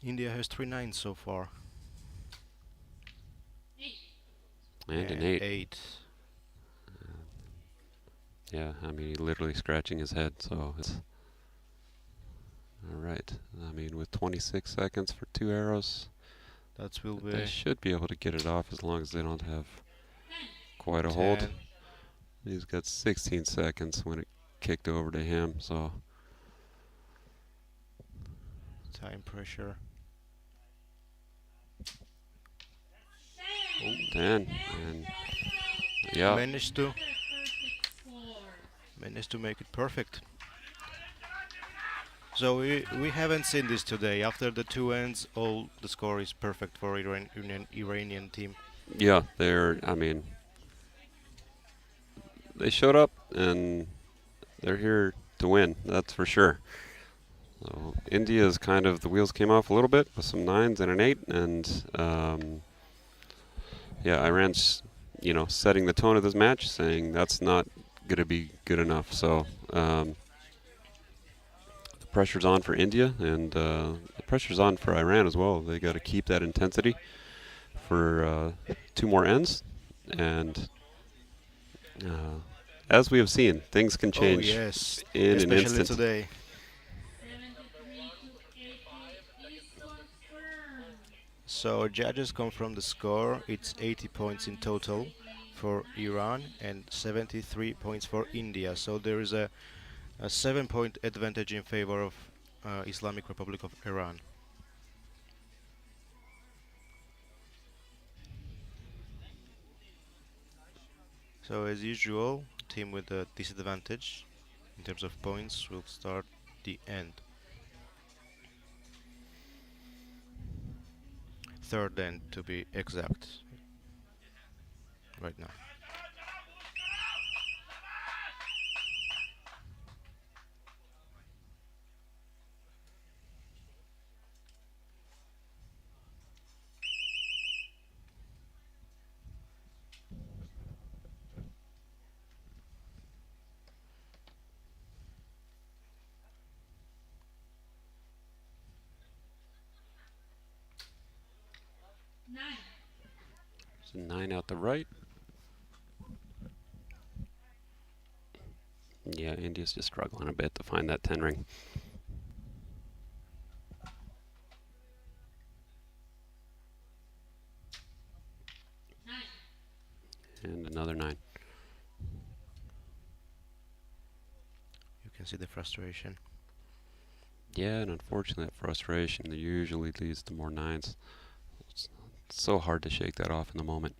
India has 3 9s so far. 8. And an 8. 8. Yeah, I mean, he literally scratching his head, so it's all right. I mean, with 26 seconds for 2 arrows, That will they be should be able to get it off as long as they don't have 10. quite a 10. hold. He's got 16 seconds when it kicked over to him, so Time pressure. 10. 10. And yeah, Managed to Another perfect score. managed to make it perfect. So we haven't seen this today. After the 2 ends, all the score is perfect for Iranian team. yeah, I mean, they showed up and they're here to win, that's for sure. So India's kind of, the wheels came off a little bit with some 9s and an 8, and yeah, Iran's, setting the tone of this match, saying that's not going to be good enough. So the pressure's on for India, and the pressure's on for Iran as well. They got to keep that intensity for 2 more ends, and as we have seen, things can Oh change yes, in an especially instant. today. 73 to 80 is confirmed. So judges confirm the score. It's 80 points in total for Iran and 73 points for India. So there is a 7 point advantage in favor of Islamic Republic of Iran. So as usual, team with a disadvantage in terms of points will start the end. Third end to be exact. Right now. Nine. So 9 out the right. Yeah, India's just struggling a bit to find that 10 ring. Nine. And another 9. You can see the frustration. Yeah, and unfortunately, that frustration that usually leads to more 9s. It's so hard to shake that off in the moment.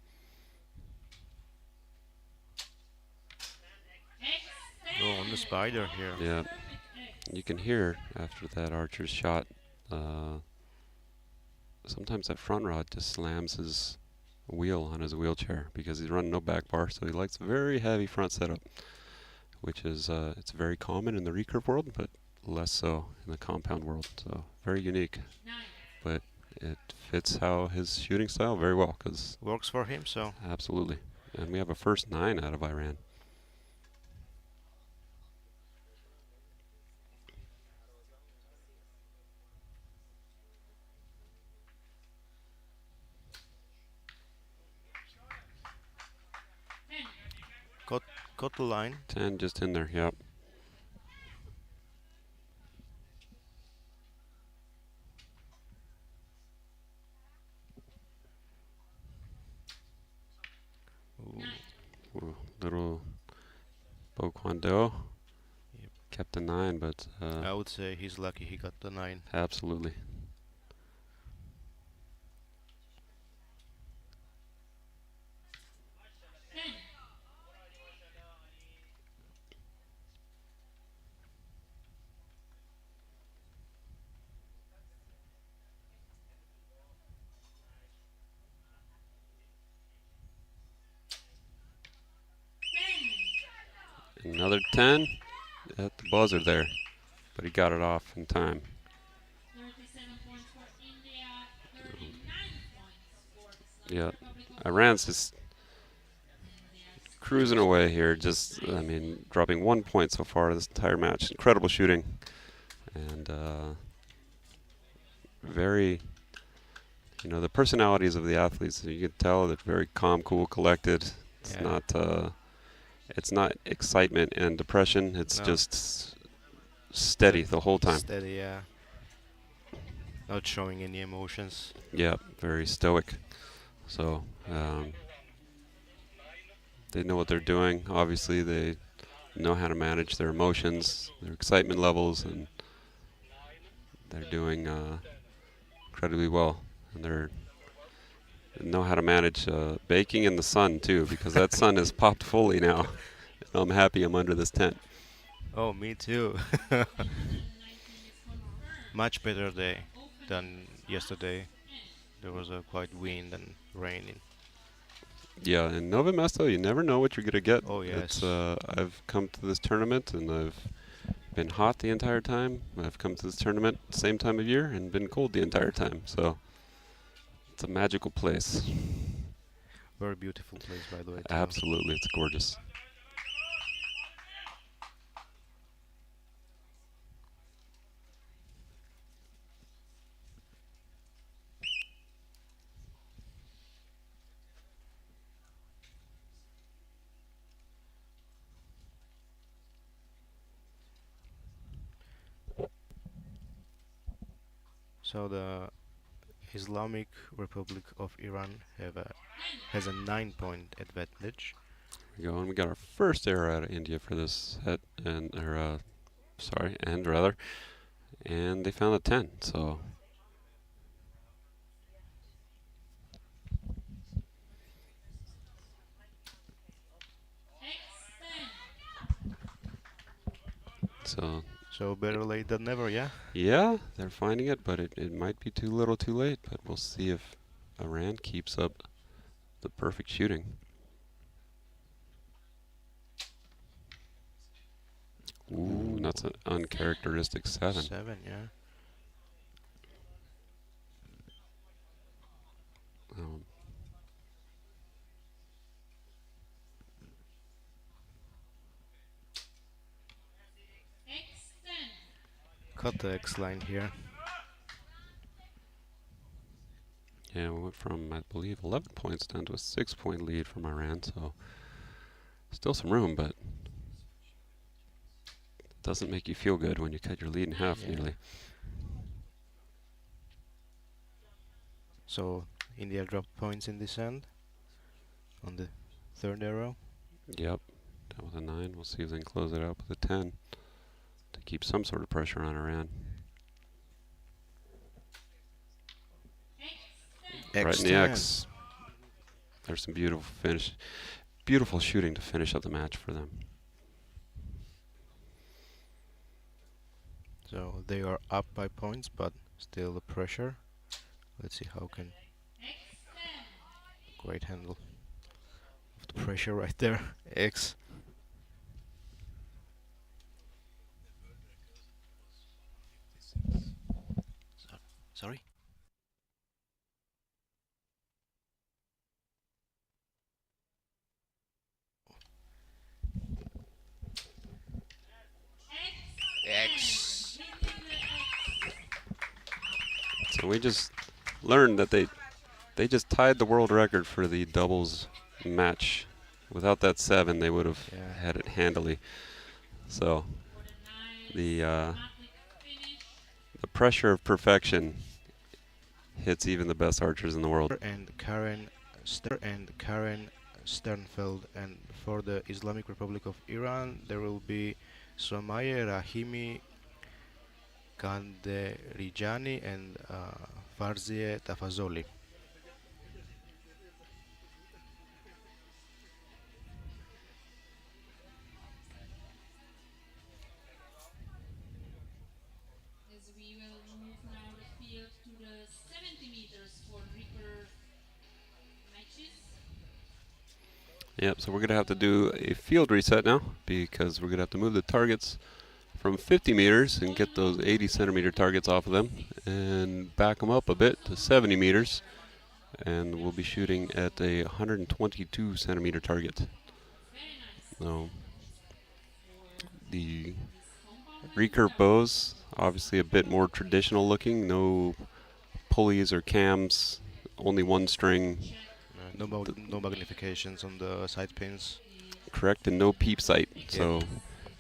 Oh, on the spider here. Yeah, you can hear after that archer's shot, sometimes that front rod just slams his wheel on his wheelchair because he's running no back bar, so he likes a very heavy front setup, which is it's very common in the recurve world, but less so in the compound world. So very unique, but it fits how his shooting style very well. Because Works for him, so absolutely, and we have a first 9 out of Iran. Got the line. 10 just in there, yep. Ooh. Ooh, little Bo Kwon-do Yep. kept the 9, but I would say he's lucky he got the 9. absolutely. Ten. Another 10 at the buzzer there, but he got it off in time. 37 points for India, 39 points for Islamic Yeah, Republic of Iran's just And they are cruising away here. Just, I mean, dropping 1 point so far this entire match. Incredible shooting, and very, the personalities of the athletes. You can tell they're very calm, cool, collected. It's Yeah. not. It's not excitement and depression. It's No. just steady the whole time. Steady, yeah. Not showing any emotions. Yeah, very stoic. So they know what they're doing. Obviously, they know how to manage their emotions, their excitement levels, and they're doing incredibly well. And they know how to manage baking in the sun too, because that sun is popped fully now. And I'm happy I'm under this tent. Oh, me too. 2019 is confirmed. Much better day Open than yesterday. and There was a quite wind and raining. Yeah, in Nove Mesto, you never know what you're gonna get. Oh, yes. It's I've come to this tournament and I've been hot the entire time. I've come to this tournament same time of year and been cold the entire time. So it's a magical place. Very beautiful place, by the way. Too. Absolutely, it's gorgeous. So the Islamic Republic of Iran has a 9-point advantage. Here we go, and we got our first error out of India for this set, and and they found a 10. So X10. so So better late than never, yeah? yeah, they're finding it, but it might be too little, too late. But we'll see if Iran keeps up the perfect shooting. Ooh, that's an uncharacteristic 7. 7, yeah. Um, X10. Cut the X line here. yeah, we went from, I believe, 11 points down to a 6-point lead from Iran. So still some room, but it doesn't make you feel good when you cut your lead in half Yeah. nearly. So India dropped points in this end on the third arrow. Yep, down with a 9. We'll see if they can close it out with a 10 to keep some sort of pressure on Iran. X10. Right in the X. There's some beautiful shooting to finish up the match for them. So they are up by points, but still the pressure. Let's see how can X10. great handle of the pressure right there. X. Sorry. X. Hitting the X. So we just learned that they just tied the world record for the doubles match Without that 7, they would have Yeah. had it handily. So For the nice the dramatic finish. the pressure of perfection hits even the best archers in the world. And Karen Sternfeld, and for the Islamic Republic of Iran there will be Somaye Rahimi Kanderijani and Farzie Tafazoli. As we will move now the field to the 70 meters for recurve matches. Yep, so we're going to have to do a field reset now because we're going to have to move the targets from 50 meters and get those 80 centimeter targets off of them and back them up a bit to 70 meters. And we'll be shooting at a 122 centimeter target. Very nice. So the For this compound men's recurve double. bows, obviously a bit more traditional looking, no pulleys or cams, only one string, Check No magnifications on the side pins. is correct, and no peep sight. Yep. So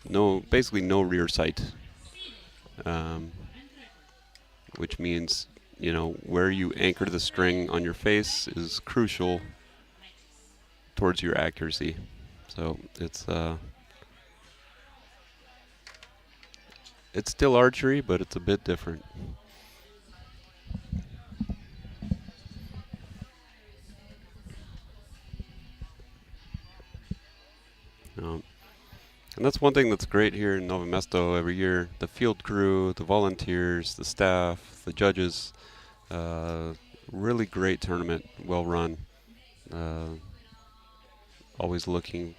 no, basically no rear sight, seated um, and ready. which means where you anchor the string on your face is crucial Matches. towards your accuracy. So it's still archery, but it's a bit different. Um, and that's one thing that's great here in Nove Mesto every year. The field crew, the volunteers, the staff, the judges. Really great tournament, well run. Uh, Always looking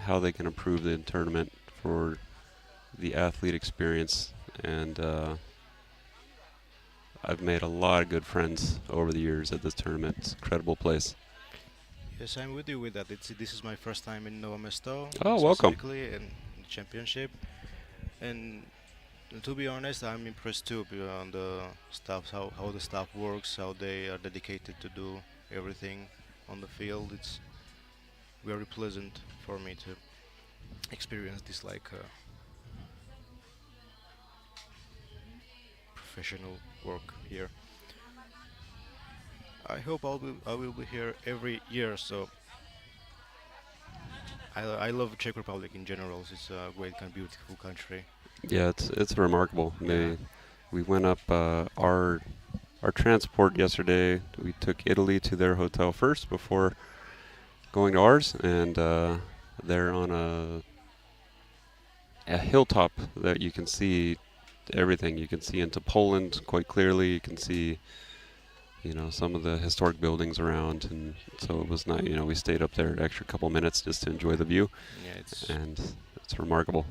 how they can improve the tournament for the athlete experience. And I've made a lot of good friends over the years at this tournament. It's an incredible place. Yes, I'm with you with that. This is my first time in Nova Mesto, Oh, welcome. specifically in the championship. And to be honest, I'm impressed too on the staff, how the staff works, how they are dedicated to do everything on the field. It's very pleasant for me to experience this like professional work here. I will be here every year. So I love Czech Republic in general. It's a great and beautiful country. Yeah, it's remarkable. Yeah. We went up our transport yesterday. We took Italy to their hotel first before going to ours, and they're on a hilltop that you can see everything. You can see into Poland quite clearly. You can see some of the historic buildings around, and so it was nice. We stayed up there an extra couple minutes just to enjoy the view, Yeah, it's and it's remarkable.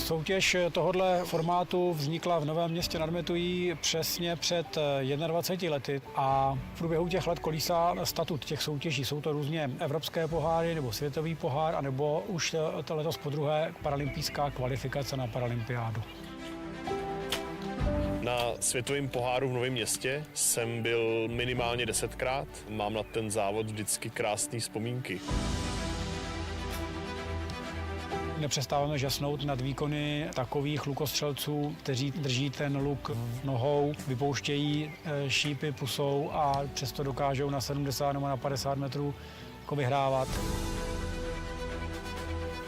Soutěž tohoto formátu vznikla v Novém Městě nad Metují přesně před 21 lety a v průběhu těch let kolísá statut těch soutěží. Jsou to různě evropské poháry nebo světový pohár, anebo už letos podruhé paralympijská kvalifikace na paralympiádu. Na světovém poháru v Novém Městě jsem byl minimálně 10krát. Mám na ten závod vždycky krásné vzpomínky. Nepřestáváme žasnout nad výkony takových lukostřelců, kteří drží ten luk nohou, vypouštějí šípy pusou a přesto dokážou na 70 nebo na 50 metrů vyhrávat.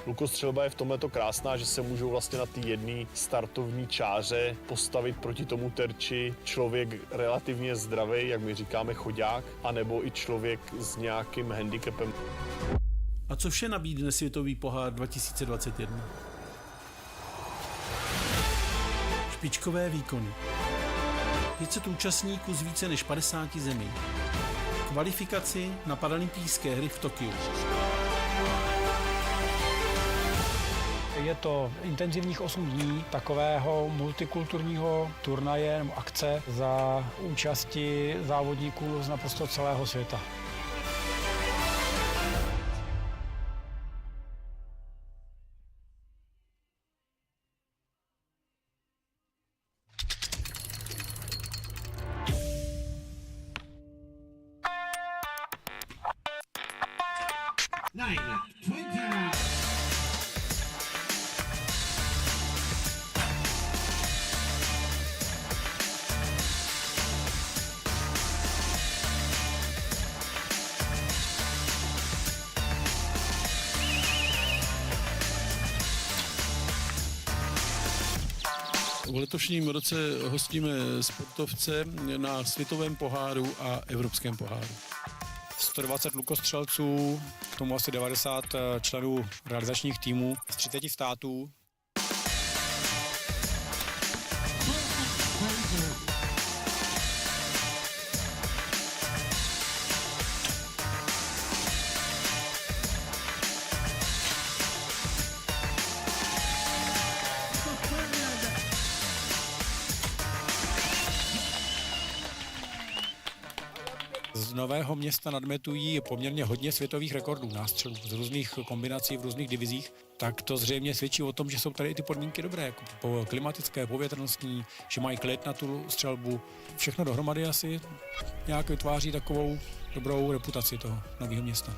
Lukostřelba je v tomhle to krásná, že se můžou vlastně na té jedné startovní čáře postavit proti tomu terči člověk relativně zdravý, jak my říkáme chodák, anebo i člověk s nějakým handicapem. A co vše nabídne Světový pohár 2021? Špičkové výkony. 500 účastníků z více než 50 zemí. Kvalifikaci na paralympijské hry v Tokiu. Je to intenzivních 8 dní takového multikulturního turnaje nebo akce za účasti závodníků z naprosto celého světa. V letošním roce hostíme sportovce na světovém poháru a evropském poháru. 120 lukostřelců, k tomu asi 90 členů realizačních týmů z 30 států. Z Nového Města nad Metují je poměrně hodně světových rekordů nástřelů z různých kombinací v různých divizích, tak to zřejmě svědčí o tom, že jsou tady i ty podmínky dobré, jako klimatické, povětrnostní, že mají klid na tu střelbu. Všechno dohromady asi nějak vytváří takovou dobrou reputaci toho Nového Města.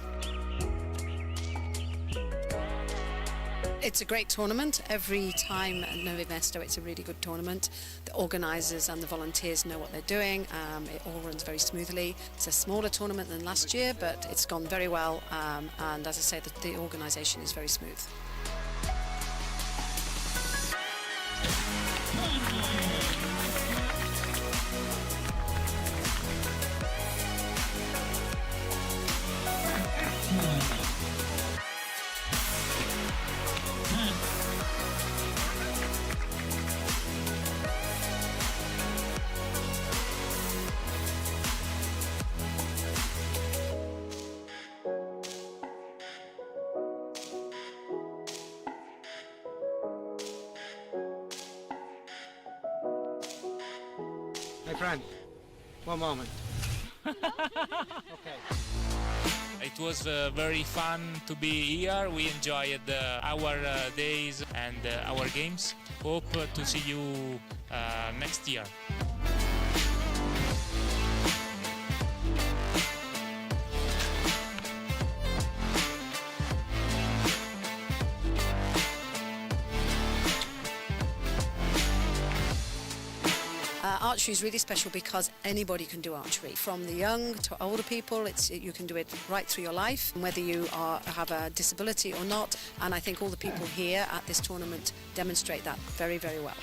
It's a great tournament. Every time at Nove Mesto, it's a really good tournament. The organisers and the volunteers know what they're doing. It all runs very smoothly. It's a smaller tournament than last year, but it's gone very well. And as I say, the organisation is very smooth. My friend, one moment. Okay. It was very fun to be here. We enjoyed our days and our games. Hope to see you next year. Archery is really special because anybody can do archery. From the young to older people, you can do it right through your life, whether you have a disability or not. And I think all the people here at this tournament demonstrate that very, very well.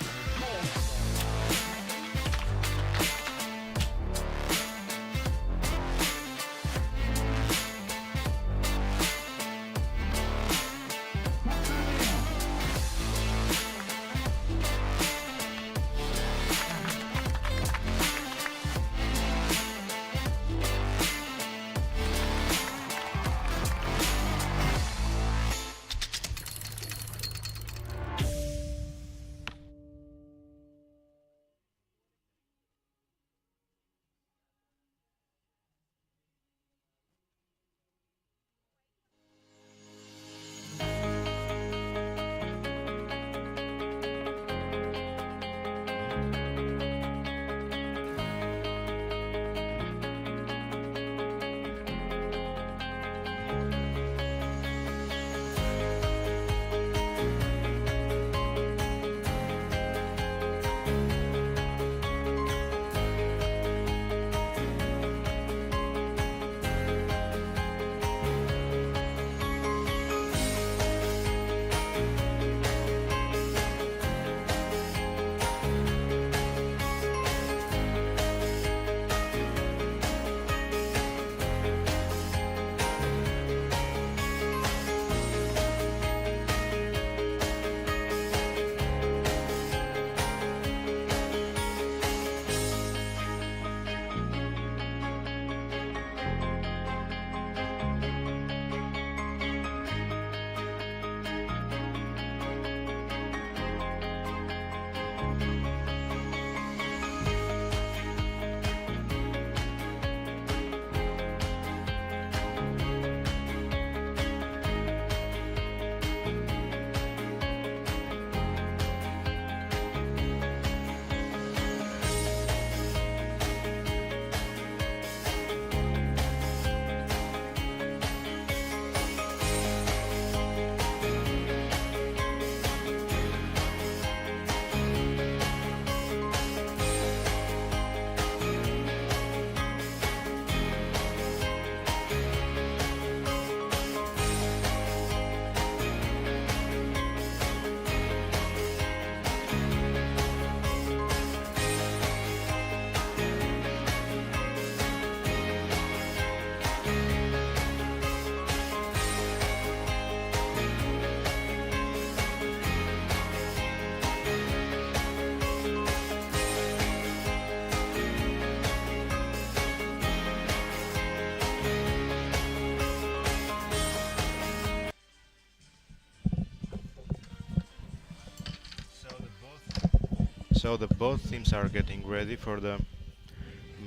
So the both teams are getting ready for the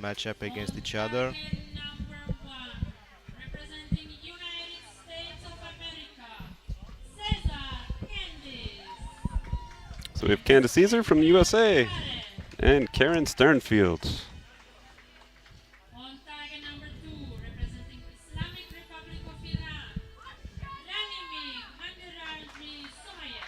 matchup against each other. Number 1, representing United States of America, Cesar Candice. So we have Candace Caesar from the USA Karen. and Karen Sternfield. On target number 2, representing Islamic Republic of Iran, Ranimi Mandirarji Somayev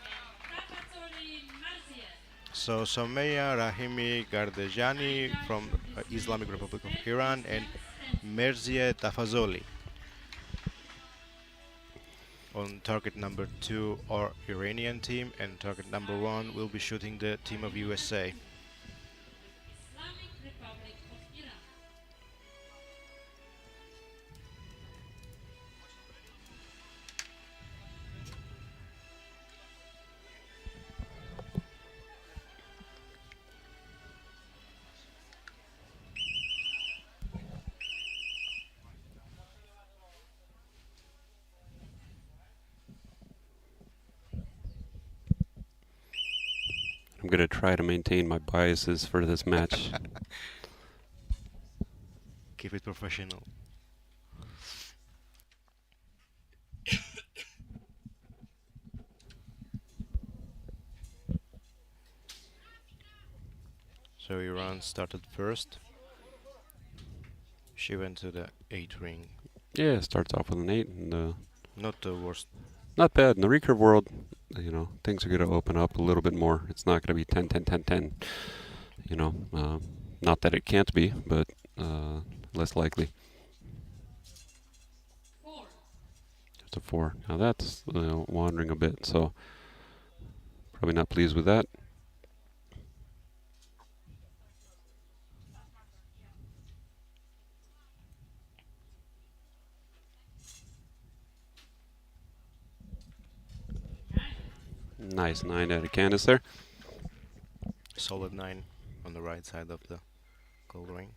and Tafatsoli Marziev. So Someya Rahimi Gardejani from Islamic Republic of Iran and Merzie Tafazoli. On target number 2 our Iranian team, and target number 1 will be shooting the team of USA. Islamic Republic of Iran. I'm going to try to maintain my biases for this match. Keep it professional. So Iran started first. She went to the 8 ring. Yeah, starts off with an 8. And, Not the worst. not bad. In the recurve world, you know, things are going to open up a little bit more. It's not going to be 10, 10, 10, 10. You know, not that it can't be, but less likely. 4. Just a 4. Now that's wandering a bit, so probably not pleased with that. Nice 9 out of Candace there. Solid 9 on the right side of the gold ring.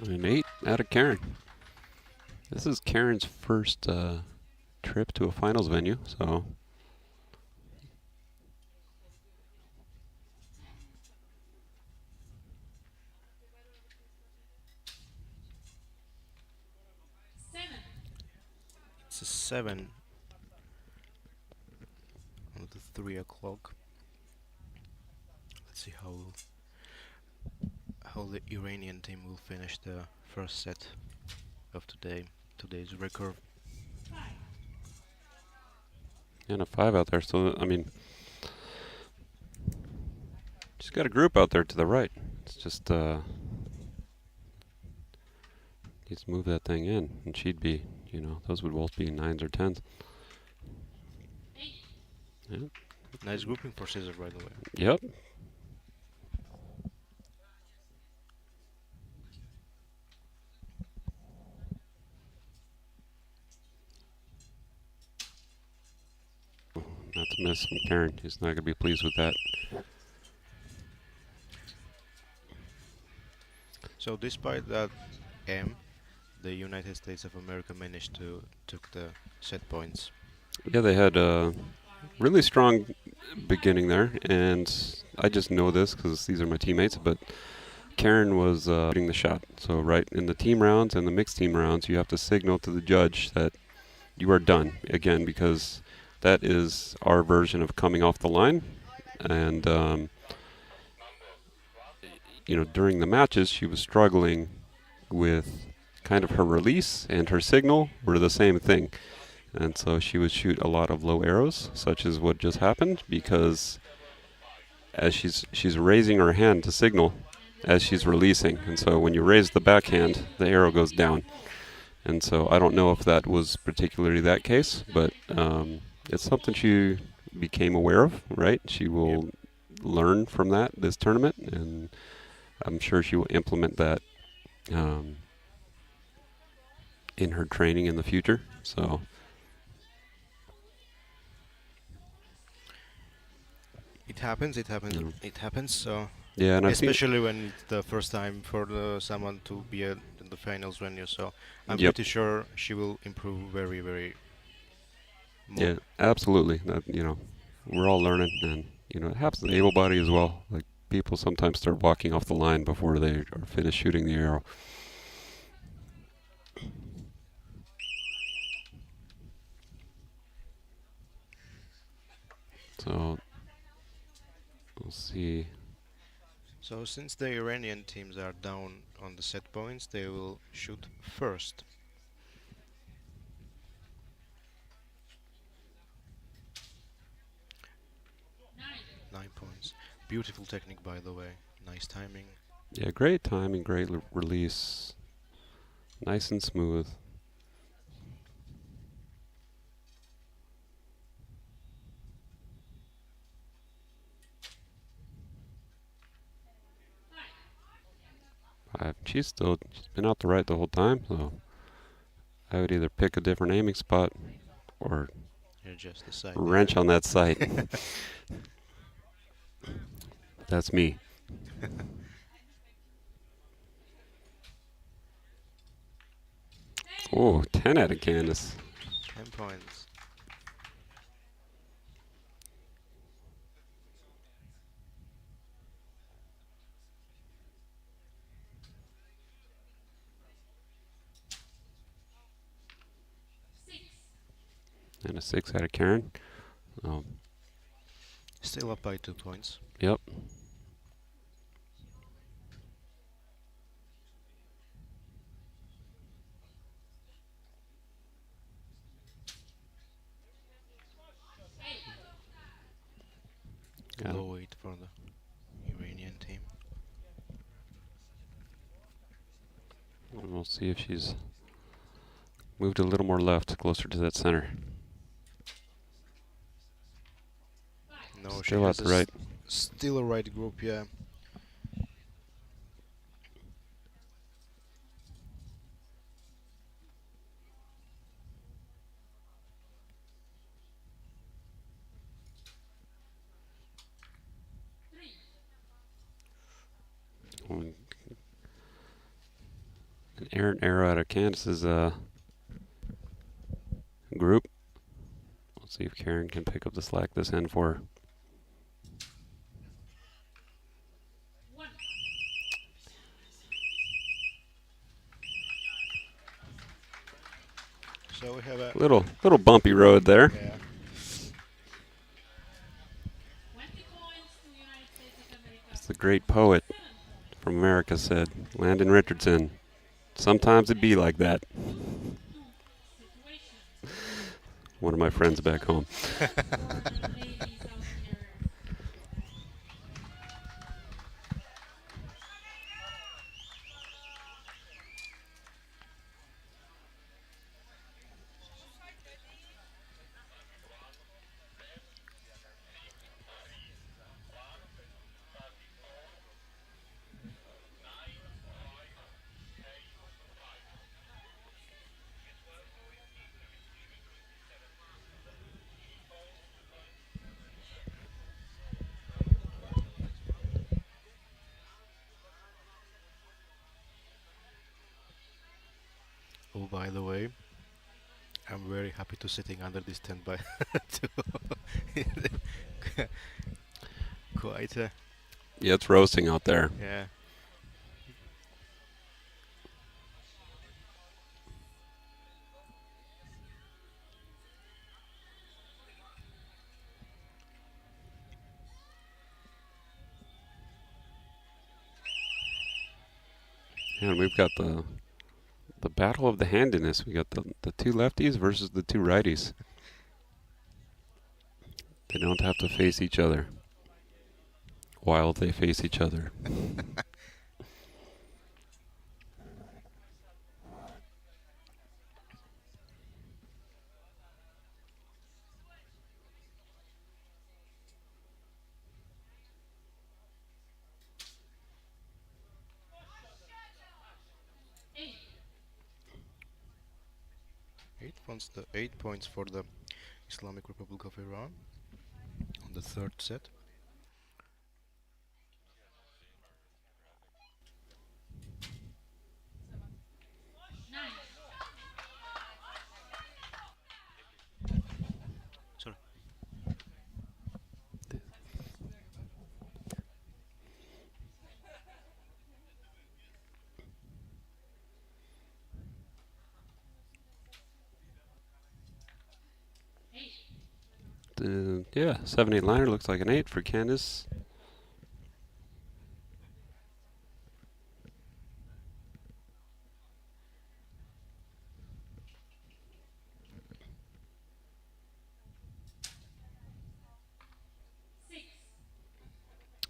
An 8 out of Karen. This is Karen's first trip to a finals venue, so It's a 7 on the 3 o'clock. Let's see how the Iranian team will finish the first set of today's recurve. and a 5 out there. So I mean, she's got a group out there to the right. It's just needs to move that thing in, and she'd be, you know, those would both be 9s or 10s. Yeah. Nice grouping for Cesar, by the way. Yep. That's a miss from Karen. He's not going to be pleased with that. So despite that the United States of America managed to took the set points. Yeah, they had a really strong beginning there, and I just know this because these are my teammates, but Karen was shooting the shot. So right in the team rounds and the mixed team rounds, you have to signal to the judge that you are done, again, because that is our version of coming off the line. And you know, during the matches, she was struggling with kind of her release and her signal were the same thing. And so she would shoot a lot of low arrows, such as what just happened, because as she's raising her hand to signal as she's releasing. And so when you raise the backhand, the arrow goes down. And so I don't know if that was particularly that case, but it's something she became aware of, right? She will learn from that this tournament, and I'm sure she will implement that in her training in the future. So It happens. So yeah, and especially when it's the first time for someone to be in the finals venue. So I'm Yep. pretty sure she will improve very, very more. Yeah, absolutely. We're all learning, and it happens to the able body as well. Like people sometimes start walking off the line before they are finished shooting the arrow. So we'll see. So since the Iranian teams are down on the set points, they will shoot first. 9 points. Beautiful technique, by the way. Nice timing. Yeah, great timing, great release, nice and smooth. She's been out the right the whole time, so I would either pick a different aiming spot or Adjust the sight. wrench on that sight. That's me. Oh, 10 out of Candace. 10 points. And a 6 out of Karen. Still up by 2 points. Yep. Yeah. Low 8 for the Iranian team. And we'll see if she's moved a little more left, closer to that center. No, she Still has at the right. Still a right group, yeah. An errant arrow out of Candace's group. Let's see if Karen can pick up the slack this end for her. So we have a Little bumpy road there. yeah. As the great poet from America said, Landon Richardson, sometimes it be like that. One of my friends back home. Oh, by the way, I'm very happy to sitting under this tent by quite a Yeah, it's roasting out there. yeah. And we've got the battle of the handiness. We got the two lefties versus the two righties. They don't have to face each other while they face each other. The 8 points for the Islamic Republic of Iran on the third set. Yeah, 7-8 liner looks like an 8 for Candice.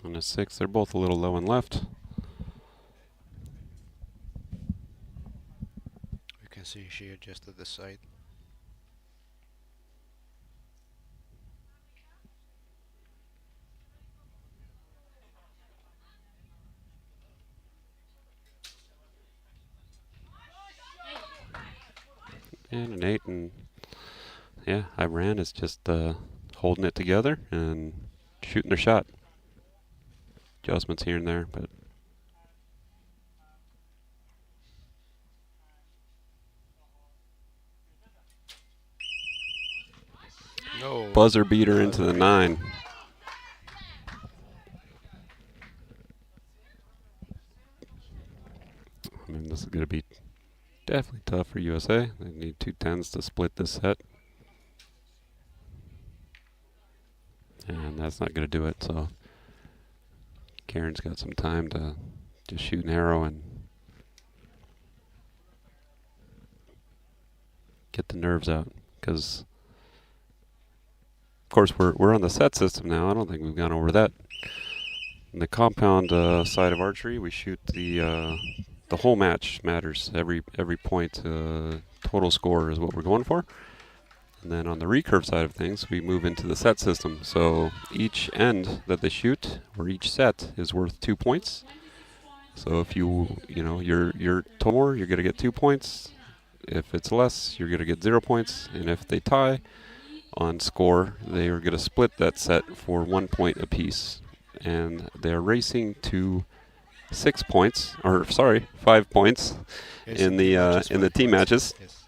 On a 6, they're both a little low and left. You can see she adjusted the side. And an 8, and yeah, Iran is just holding it together and shooting their shot. Adjustments here and there, but No. buzzer beater into the 9. I mean, this is going to be definitely tough for USA. They need 2 10s to split this set. And that's not going to do it, so Karen's got some time to just shoot an arrow and get the nerves out. Because, of course, we're on the set system now. I don't think we've gone over that. In the compound side of archery, we shoot the whole match matters. Every point, total score is what we're going for. And then on the recurve side of things, we move into the set system. So each end that they shoot, or each set, is worth 2 points. So if your total, you're going to get 2 points. If it's less, you're going to get 0 points. And if they tie on score, they are going to split that set for 1 point apiece. And they're racing to 5 points Yes, in the team matches. Yes.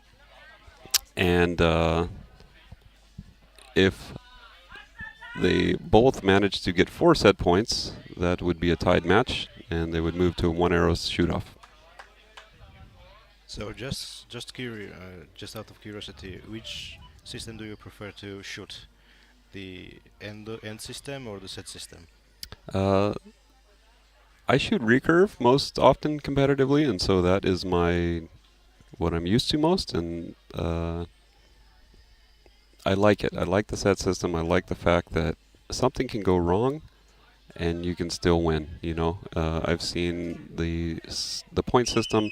And if they both manage to get 4 set points, that would be a tied match, and they would move to a 1 arrow shoot off. So just out of curiosity, which system do you prefer to shoot? The end system or the set system? I shoot recurve most often competitively, and so that is what I'm used to most, and I like it. I like the set system. I like the fact that something can go wrong and you can still win, you know. I've seen the point system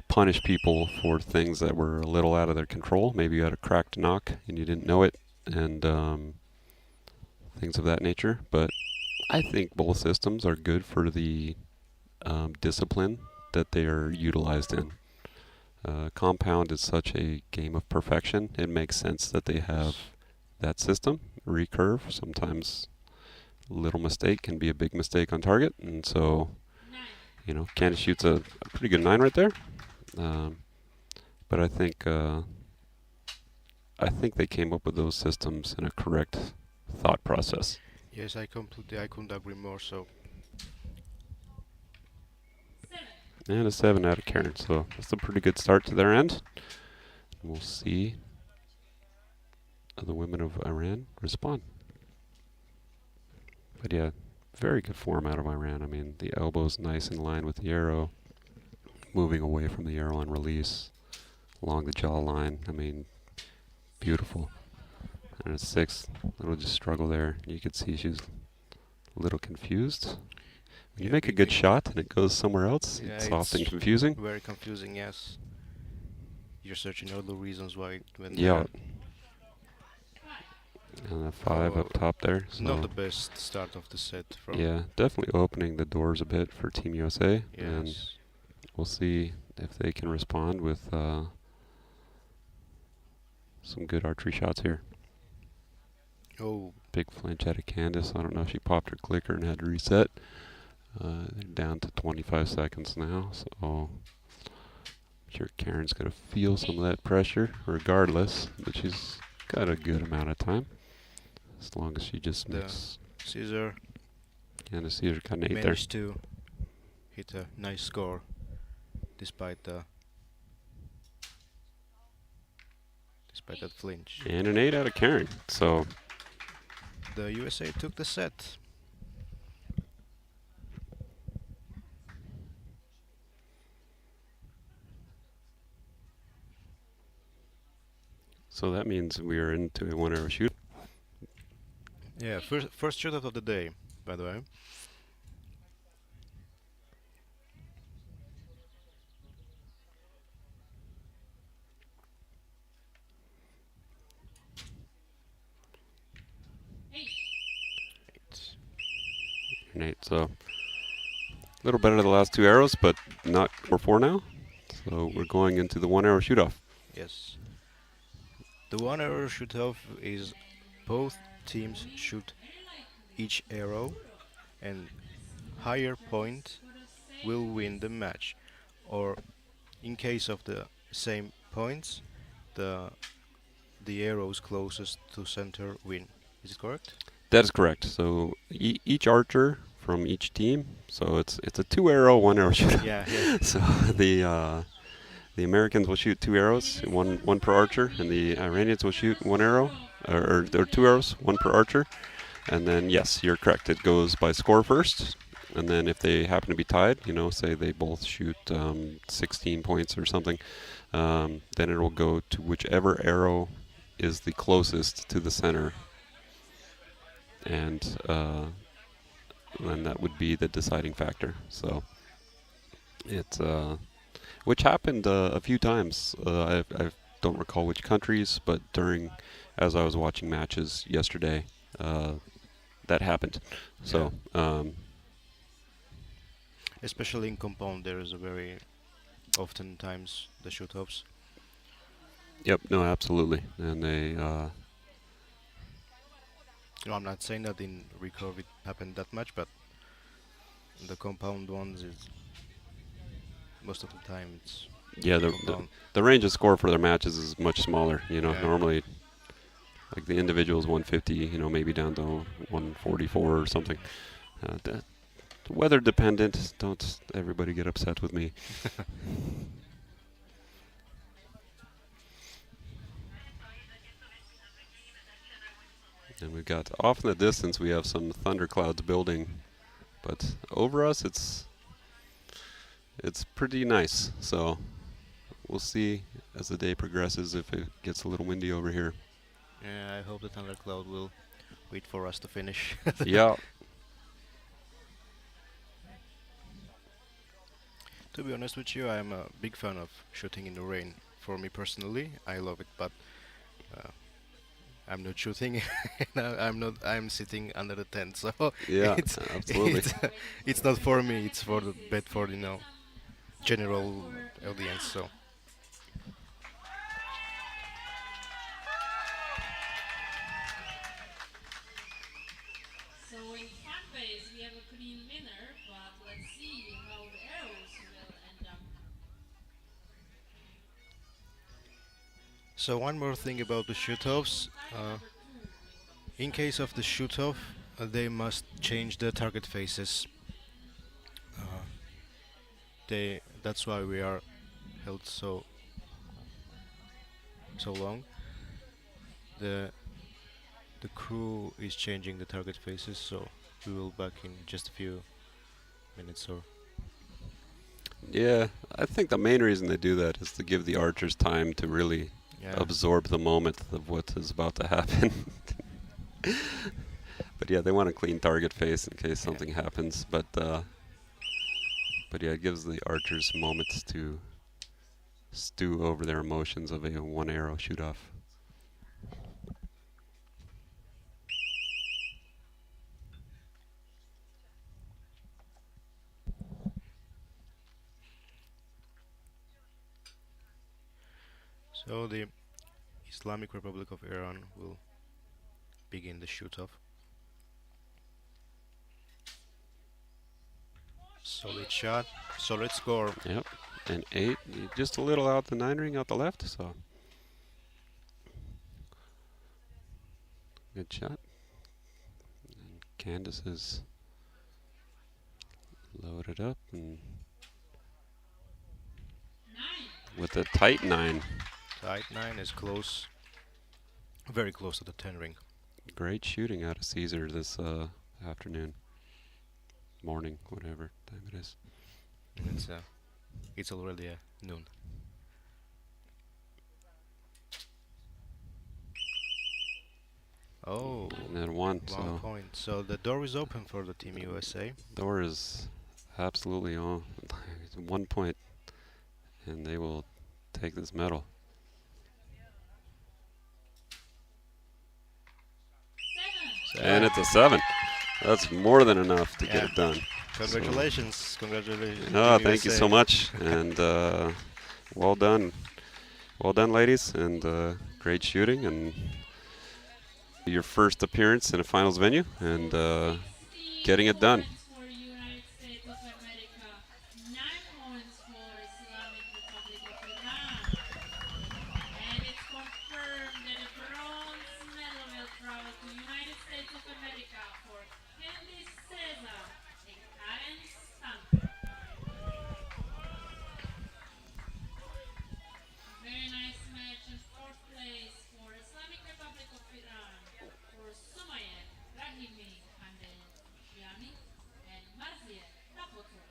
punish people for things that were a little out of their control. Maybe you had a cracked knock and you didn't know it, and things of that nature. But I think both systems are good for the discipline that they are utilized in. Compound is such a game of perfection. It makes sense that they have that system. Recurve, sometimes a little mistake can be a big mistake on target, and so, you know, Candice shoots a pretty good 9 right there. But I think they came up with those systems in a correct thought process. Yes, I couldn't agree more. So And a 7 out of Karen, so that's a pretty good start to their end. We'll see the women of Iran respond. But yeah, very good form out of Iran. I mean, the elbow's nice in line with the arrow, moving away from the arrow on release, along the jawline. I mean, beautiful. And a 6, little just struggle there. You could see she's a little confused. When you make a good shot and it goes somewhere else, yeah, it's often confusing. Very confusing, yes. You're searching all the reasons why it went Yeah. there. And a 5 up top there. It's So not the best start of the set. yeah, definitely opening the doors a bit for Team USA. And Yes. we'll see if they can respond with some good archery shots here. Oh, Big flinch out of Candice. I don't know if she popped her clicker and had to reset. They're down to 25 seconds now, so I'm sure Karen's going to feel some of that pressure regardless, but she's got a good amount of time as long as she just the makes. Caesar And the Caesar got an 8 there. managed to hit a nice score despite that flinch. And an 8 out of Karen. So the USA took the set. So that means we are into a one-arrow shoot. Yeah, first shootout of the day, by the way. Eight. And 8. So a little better the last 2 arrows, but not for 4 now. So we're going into the one-arrow shoot-off. Yes. The one arrow shoot off is both teams shoot each arrow, and higher point will win the match. Or in case of the same points, the arrows closest to center win. Is it correct? That is correct. So each archer from each team. So it's a 2-arrow, 1-arrow shoot-off. Yeah, yeah. So the Americans will shoot 2 arrows, one per archer, and the Iranians will shoot 1 arrow, or 2 arrows, 1 per archer. And then, yes, you're correct. It goes by score first, and then if they happen to be tied, say they both shoot 16 points or something, then it will go to whichever arrow is the closest to the center, and then that would be the deciding factor. So it's which happened a few times. I don't recall which countries, but as I was watching matches yesterday, that happened. So, especially in compound, there is a very often times the shoot-offs. Yep. No, absolutely. And they. I'm not saying that in Recurve it happened that much, but the compound ones is most of the time it's the range of score for their matches is much smaller. Yeah. Normally, like the individuals 150, maybe down to 144 or something. Weather dependent. Don't everybody get upset with me. And we've got off in the distance, we have some thunderclouds building, but over us it's pretty nice. So we'll see as the day progresses if it gets a little windy over here. Yeah, I hope the thundercloud will wait for us to finish. Yeah. To be honest with you, I'm a big fan of shooting in the rain. For me personally, I love it, but I'm not shooting. I'm sitting under the tent, so Yeah, absolutely. It's not for me. It's for the Bedford, general audience. So. So in front base we have a clean winner, but let's see how the arrows will end up. So one more thing about the shoot-offs. In case of the shoot-off, they must change the target faces. That's why we are held so long. The crew is changing the target faces, so we will back in just a few minutes or. Yeah, I think the main reason they do that is to give the archers time to really absorb the moment of what is about to happen. But yeah, they want a clean target face in case something happens. But yeah, it gives the archers moments to stew over their emotions of a 1-arrow shoot-off. So the Islamic Republic of Iran will begin the shoot-off. Solid shot, solid score. Yep, and 8, just a little out the 9 ring out the left, so good shot. And Candace is loaded up and with a tight 9. Tight 9 is close, very close to the 10 ring. Great shooting out of Caesar this afternoon, morning, whatever time it is. It's already noon. Oh, And then one, 1 so point. So the door is open for the Team USA. door is absolutely on. 1 point, and they will take this medal. And it's a 7. That's more than enough to get it done. Congratulations. So, Congratulations. oh, Team thank you USA. so much, and well done. Well done, ladies, and great shooting, and your first appearance in a finals venue, and getting it done. For United States of America, 9 points for Islamic Republic of Iran. And it's confirmed that a bronze medal will travel to United States of America for Candice Cesar and Karen Stanton. Very nice match in 4th place for Islamic Republic of Iran for Sumayed Rahimi and Shiami and Marzieh Rapoport.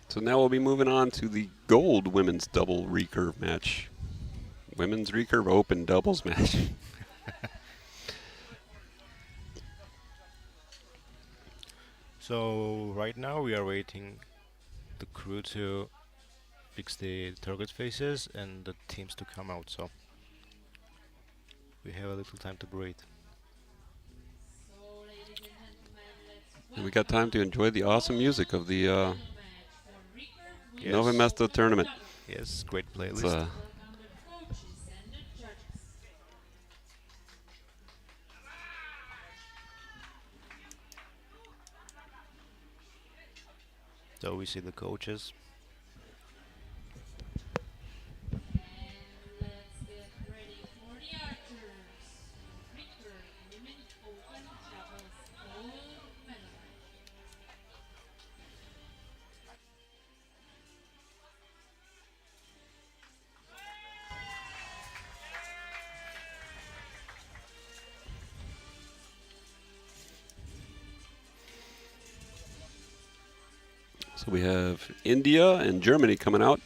So now we'll be moving on to the gold women's double recurve match. Women's recurve open doubles match. So right now we are waiting the crew to fix the target faces and the teams to come out. So we have a little time to breathe. So, ladies and gentlemen, let's And we got time to enjoy the awesome music of the match for Recurve Yes. Nove Mesto tournament. Yes, great It's playlist. Welcome the coaches and the judges. So we see the coaches. And let's get ready for the archers. Recurve Women Open Doubles Gold Medal match. So we have India and Germany coming out.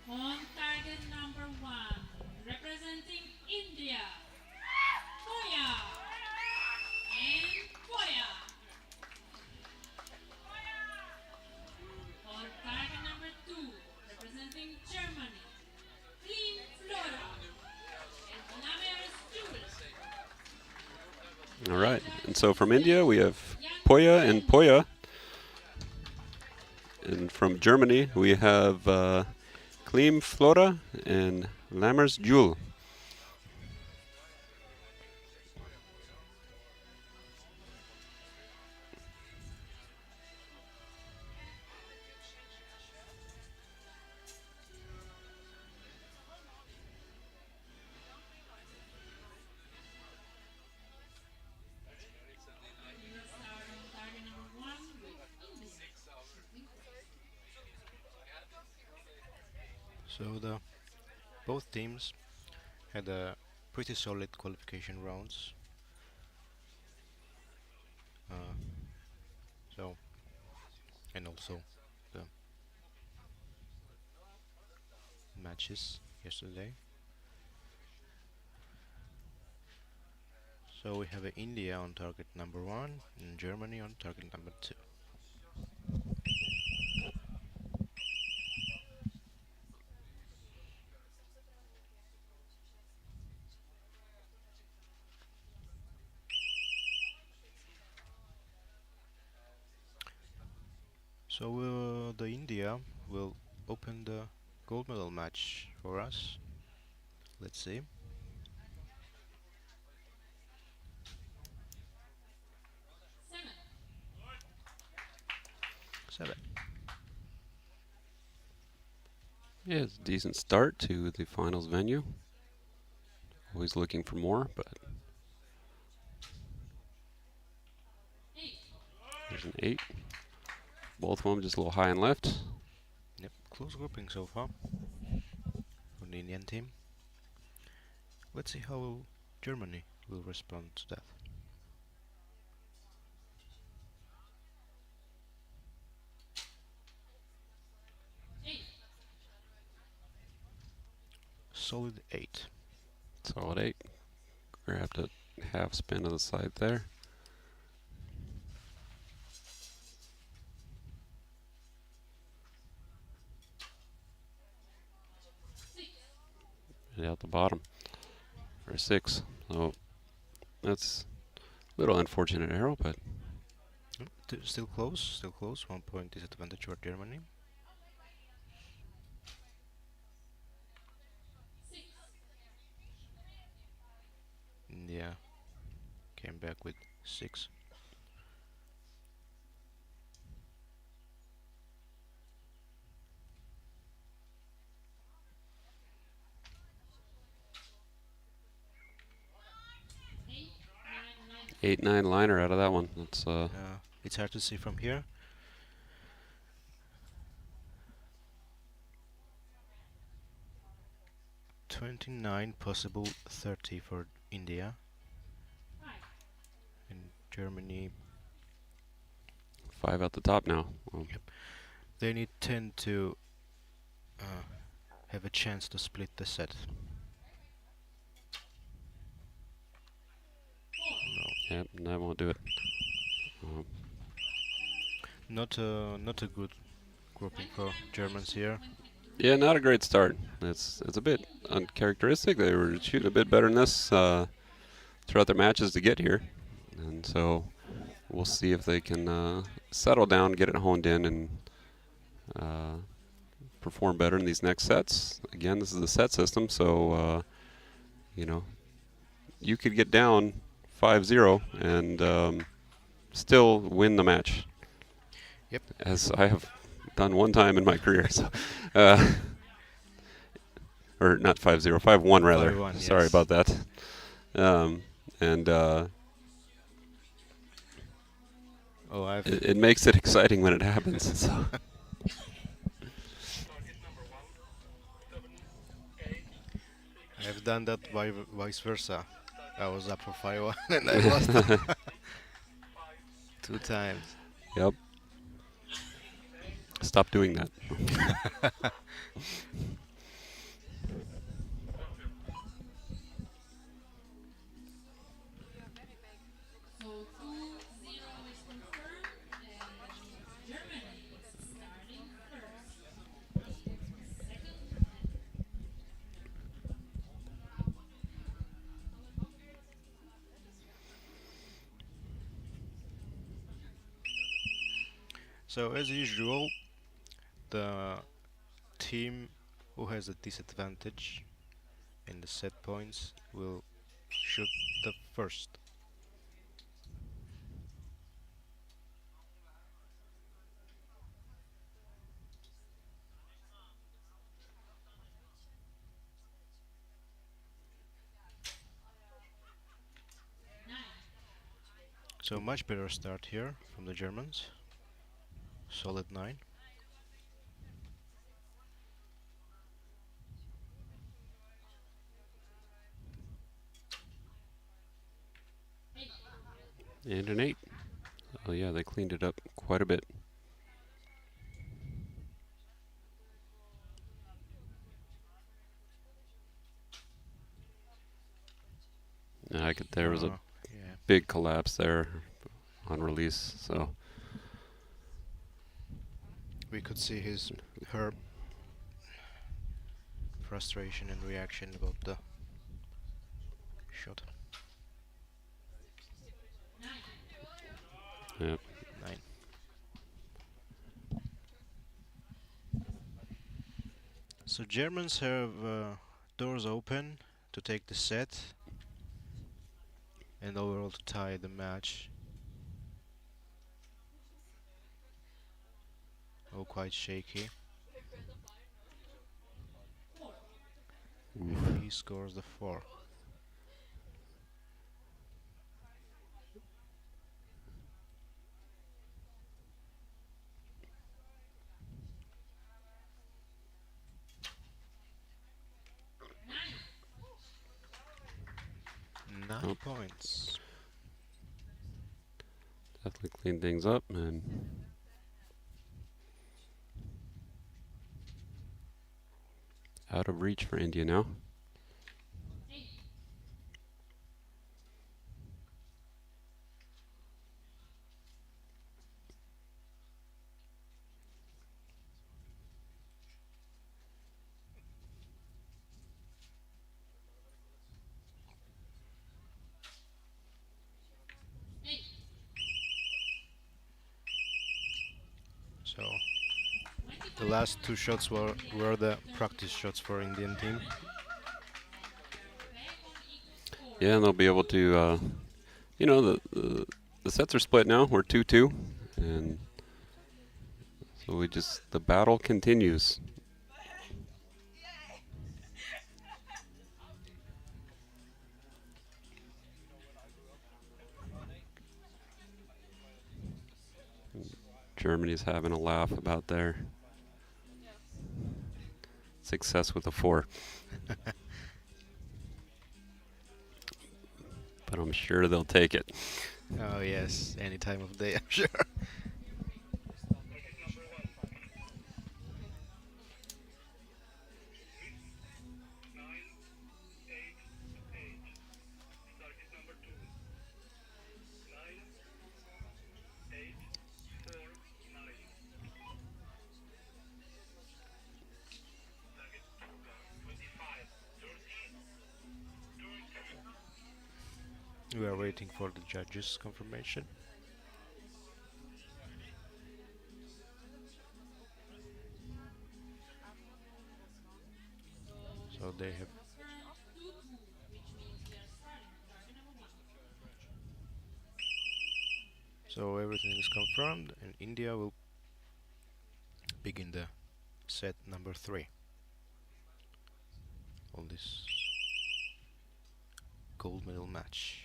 On target number 1, representing India, Poya and Poya. On target number 2, representing Germany, Clean Flora and Lamer's Jewel. All right. And so from India we have Poya and Poya. And from Germany we have Klim Flora and Lammers Jewel. So the both teams had a pretty solid qualification rounds. Uh, so and also the matches yesterday. So we have India on target number 1 and Germany on target number 2. So the India will open the gold medal match for us. Let's see. Seven. Yeah, it's a decent start to the finals venue. Always looking for more, but there's an 8. Both of them just a little high and left. Yep, close grouping so far from the Indian team. Let's see how Germany will respond to that. Solid 8. Solid 8. Grabbed a half spin to the side there. And out the bottom for a 6. So that's a little unfortunate arrow, but Still close, still close. 1 point disadvantage for Germany. India came back with 6. Eight, 9 liner out of that one. That's it's hard to see from here. $29 possible 30 for India and Germany. 5 out the top now. Yep. They need 10 to have a chance to split the set. No. Yep, that won't do it. Not a good grouping for Germans here. Yeah, not a great start. It's a bit uncharacteristic. They were shooting a bit better than this throughout their matches to get here, and so we'll see if they can settle down, get it honed in, and perform better in these next sets. Again, this is a set system, so you know, you could get down 5-0 and still win the match. Yep. As I have done one time in my career. So, or not 5-0, 5-1 rather. 5-1, Sorry yes. about that. And it makes it exciting when it happens. So. I've done that vice versa. I was up for 5-1 and I lost 2 times. Yep. Stop doing that. So 2-0 is confirmed and Germany is starting first. Second. So as usual, the team who has a disadvantage in the set points will shoot the first. So much better start here from the Germans. Solid 9. And an 8. Oh yeah, they cleaned it up quite a bit. There was a Yeah. big collapse there on release, so We could see her frustration and reaction about the shot. yep. 9. So Germans have doors open to take the set and overall to tie the match. Oh, quite shaky. And he scores the 4. Nine points. Definitely cleaned things up and out of reach for India now. So the last 2 shots were the practice shots for Indian team. Yeah, and they'll be able to, you know, the sets are split now. We're 2-2, and so the battle continues. Germany's having a laugh about their success with a 4. But I'm sure they'll take it. Oh yes, any time of day, I'm sure. We are waiting for the judges' confirmation. So they have. So everything is confirmed, and India will begin the set number 3 on this gold medal match.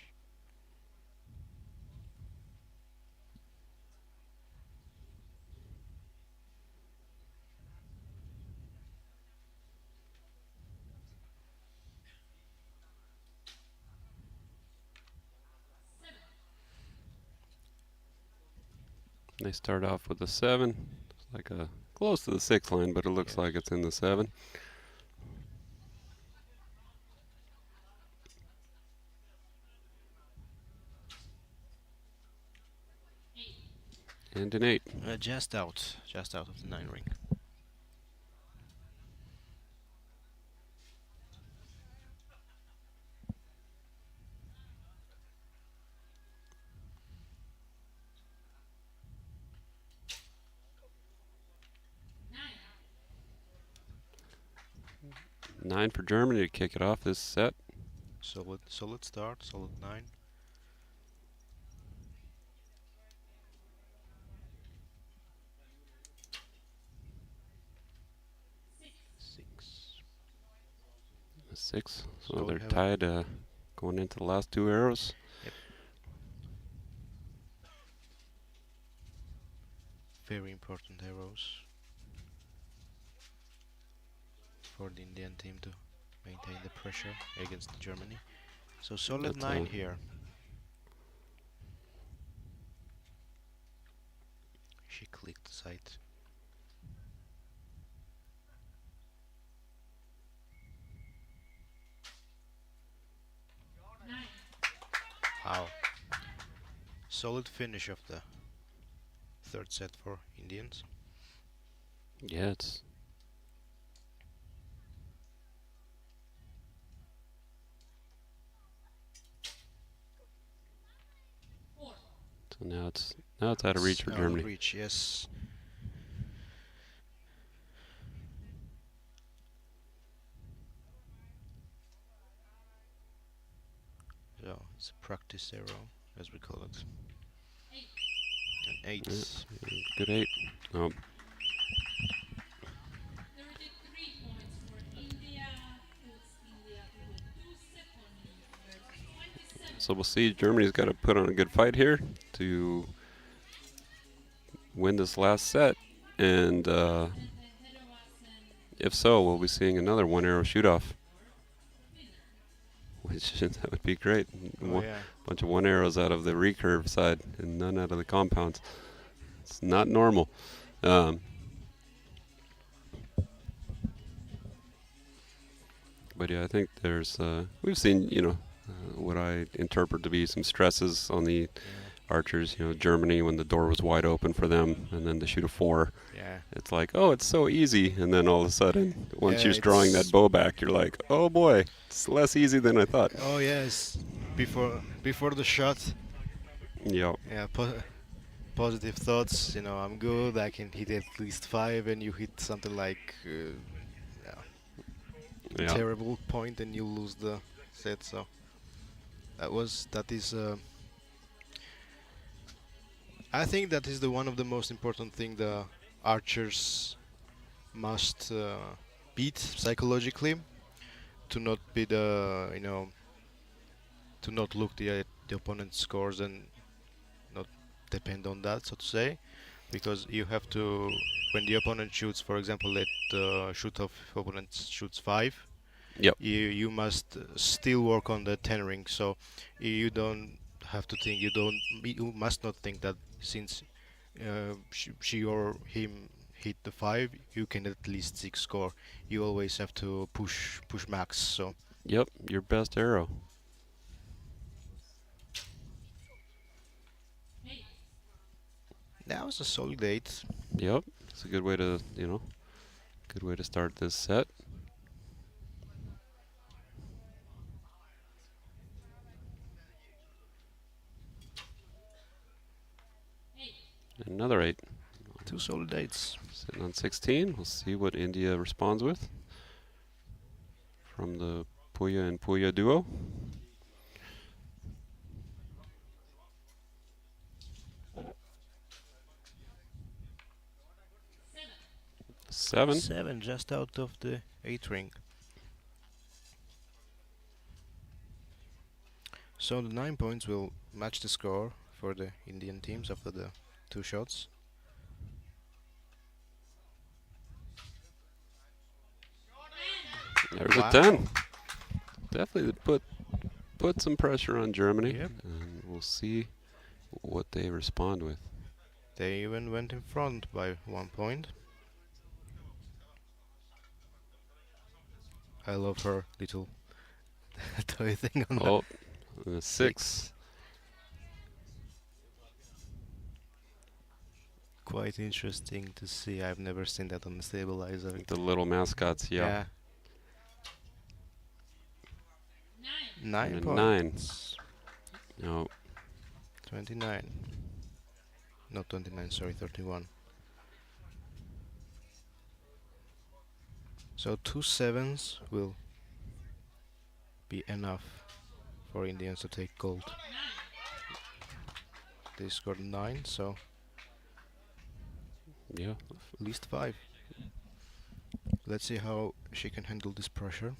They start off with a 7. It's like a close to the 6 line, but it looks like it's in the 7. And an 8. Just out of the 9 ring. Nine for Germany to kick it off this set. Solid start, solid 9. A 6. So they're tied going into the last 2 arrows. Yep. Very important arrows for the Indian team to maintain the pressure against Germany. So solid That's 9 here. She clicked the site. Wow. Solid finish of the third set for Indians. Yeah, it's so now it's out of reach for Out Germany. of reach, yes. So it's a practice arrow, as we call it. An 8. Yeah, good 8. Oh, 33 points for India, puts India to a 2-set lead versus 27. so we'll see. Germany's got to put on a good fight here to win this last set, and if so, we'll be seeing another one-arrow shoot-off, which that would be great. Oh, yeah. Bunch of one arrows out of the recurve side and none out of the compounds. It's not normal. But yeah, I think there's we've seen what I interpret to be some stresses on the archers. Germany, when the door was wide open for them, and then to shoot a 4. Yeah. It's like, oh, it's so easy, and then all of a sudden, once Yeah, you're drawing that it's- bow back, you're like, oh boy, it's less easy than I thought. Oh yes. Before the shot, Yeah. yeah, positive thoughts. I'm good. I can hit at least 5, and you hit something like Yeah. terrible point, and you lose the set. So that is. I think that is the one of the most important thing the archers must beat psychologically, to not be to not look the opponent's scores and not depend on that, so to say, because you have to, when the opponent shoots, for example, let the shoot-off opponent shoots 5. Yep. You must still work on the 10 ring, so you don't have to think, you must not think that since she or him hit the 5, you can at least 6 score. You always have to push max. So Yep, your best arrow. that was a solid 8. Yep, it's a good way to start this set. Another 8. 2 solid 8s. Sitting on 16. We'll see what India responds with from the Puya and Puya duo. Seven. 7, just out of the 8 ring. So the 9 points will match the score for the Indian teams after the 2 shots. There's Wow. a 10. Definitely put some pressure on Germany, Yep. and we'll see what they respond with. They even went in front by 1 point. I love her little toy thing on Oh, and a 6. Quite interesting to see. I've never seen that on the stabilizer. The little mascots, yeah. 9 And a points. 9. No, 29. Not 29, sorry, 31. So 2 sevens will be enough for Indians to take gold. They scored 9, so yeah. at least 5. Let's see how she can handle this pressure.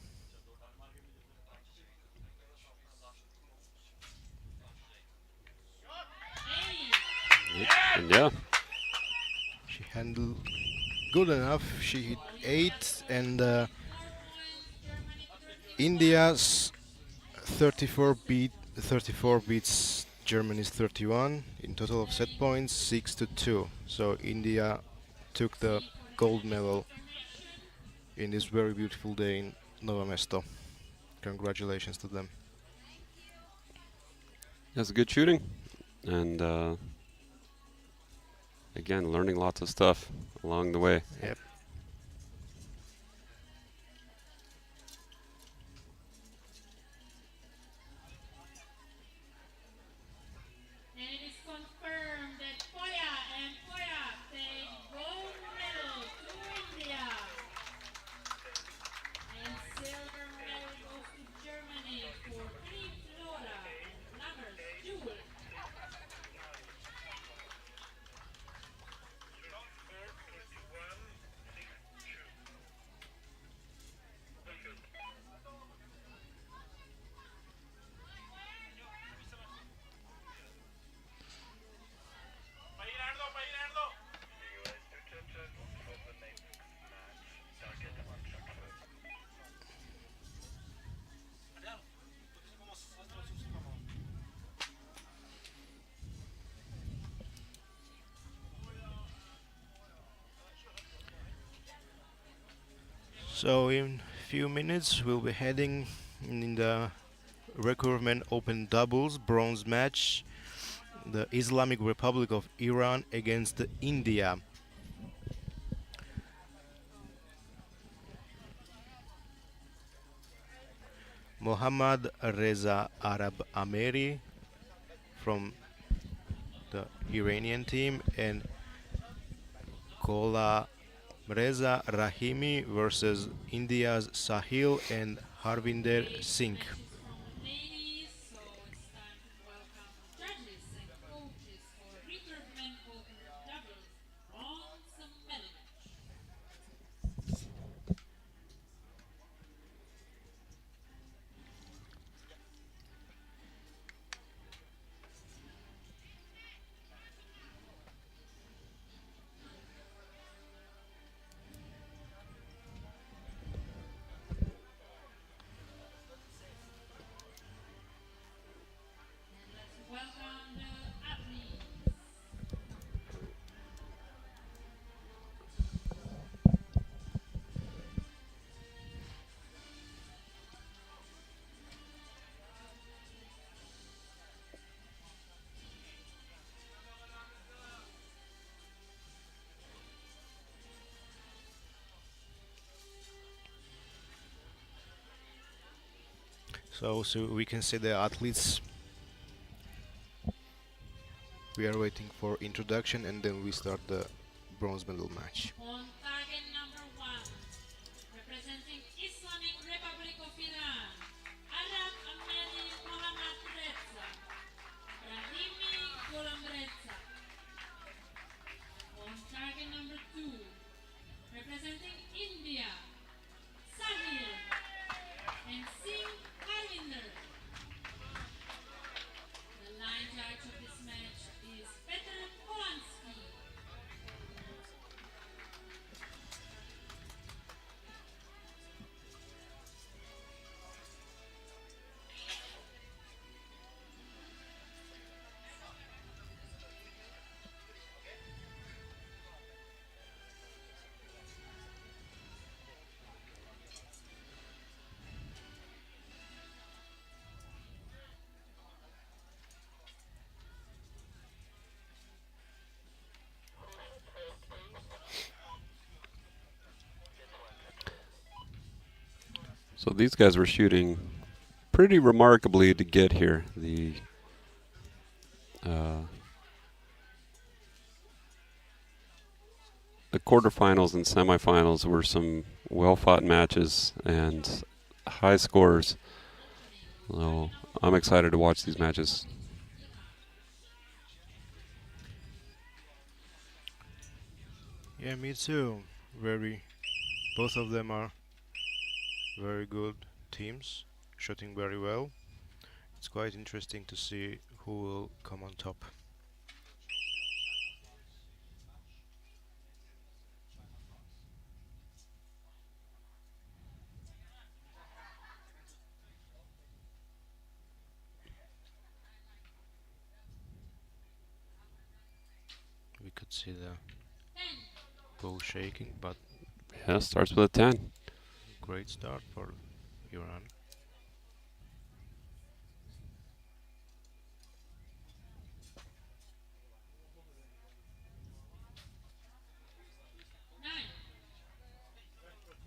And yeah, She handled good enough. She hit 8, and India's 34 beats Germany's 31. In total of set points, 6-2. So India took the gold medal in this very beautiful day in Nove Mesto. Congratulations to them. That's good shooting, and again, learning lots of stuff along the way. Yep. And it is confirmed that Poya and Poya take gold medal to India. And silver medal goes to Germany for Three Flora and Lovers Jewel. So in few minutes we'll be heading in the Recurve Open doubles bronze match, the Islamic Republic of Iran against India. Mohammad Reza Arab Ameri from the Iranian team and Kola Reza Rahimi versus India's Sahil and Harvinder Singh. Ladies, so it's time to welcome judges and coaches for Recurve Open doubles bronze medal match. And let's welcome the athletes. So we can see the athletes. We are waiting for introduction and then we start the bronze medal match. On target number 1, representing Islamic Republic of Iran, Arab Ameri Mohammad Reza, Rahimi Ghulam Reza. On target number 2, representing India, Sahil and Singh Harvinder. The line judge of this match is Petr Polanski. So these guys were shooting pretty remarkably to get here. The quarterfinals and semifinals were some well-fought matches and high scores. So I'm excited to watch these matches. Yeah, me too. Both of them are very good teams, shooting very well. It's quite interesting to see who will come on top. could see the ball shaking, but Yeah, starts with a 10. great start for Iran.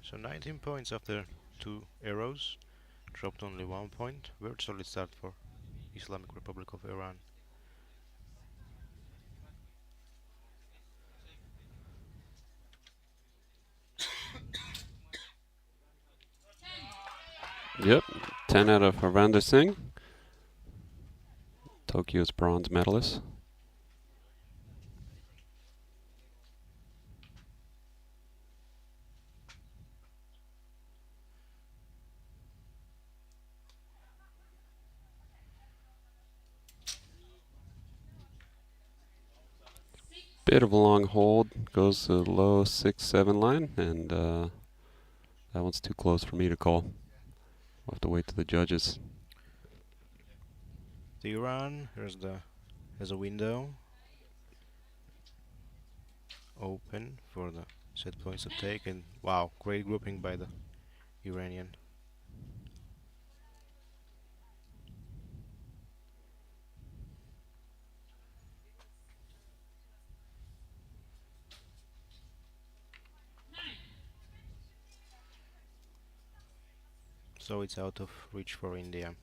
So 19 points after 2 arrows, dropped only 1 point. Very solid start for Islamic Republic of Iran. Yep, 10 out of Harvinder Singh, Tokyo's bronze medalist. Bit of a long hold, goes to the low 6-7 line, and that one's too close for me to call. We'll have to wait to the judges. The Iran, there's a window open for the set points to take, and wow, great grouping by the Iranian. So it's out of reach for India.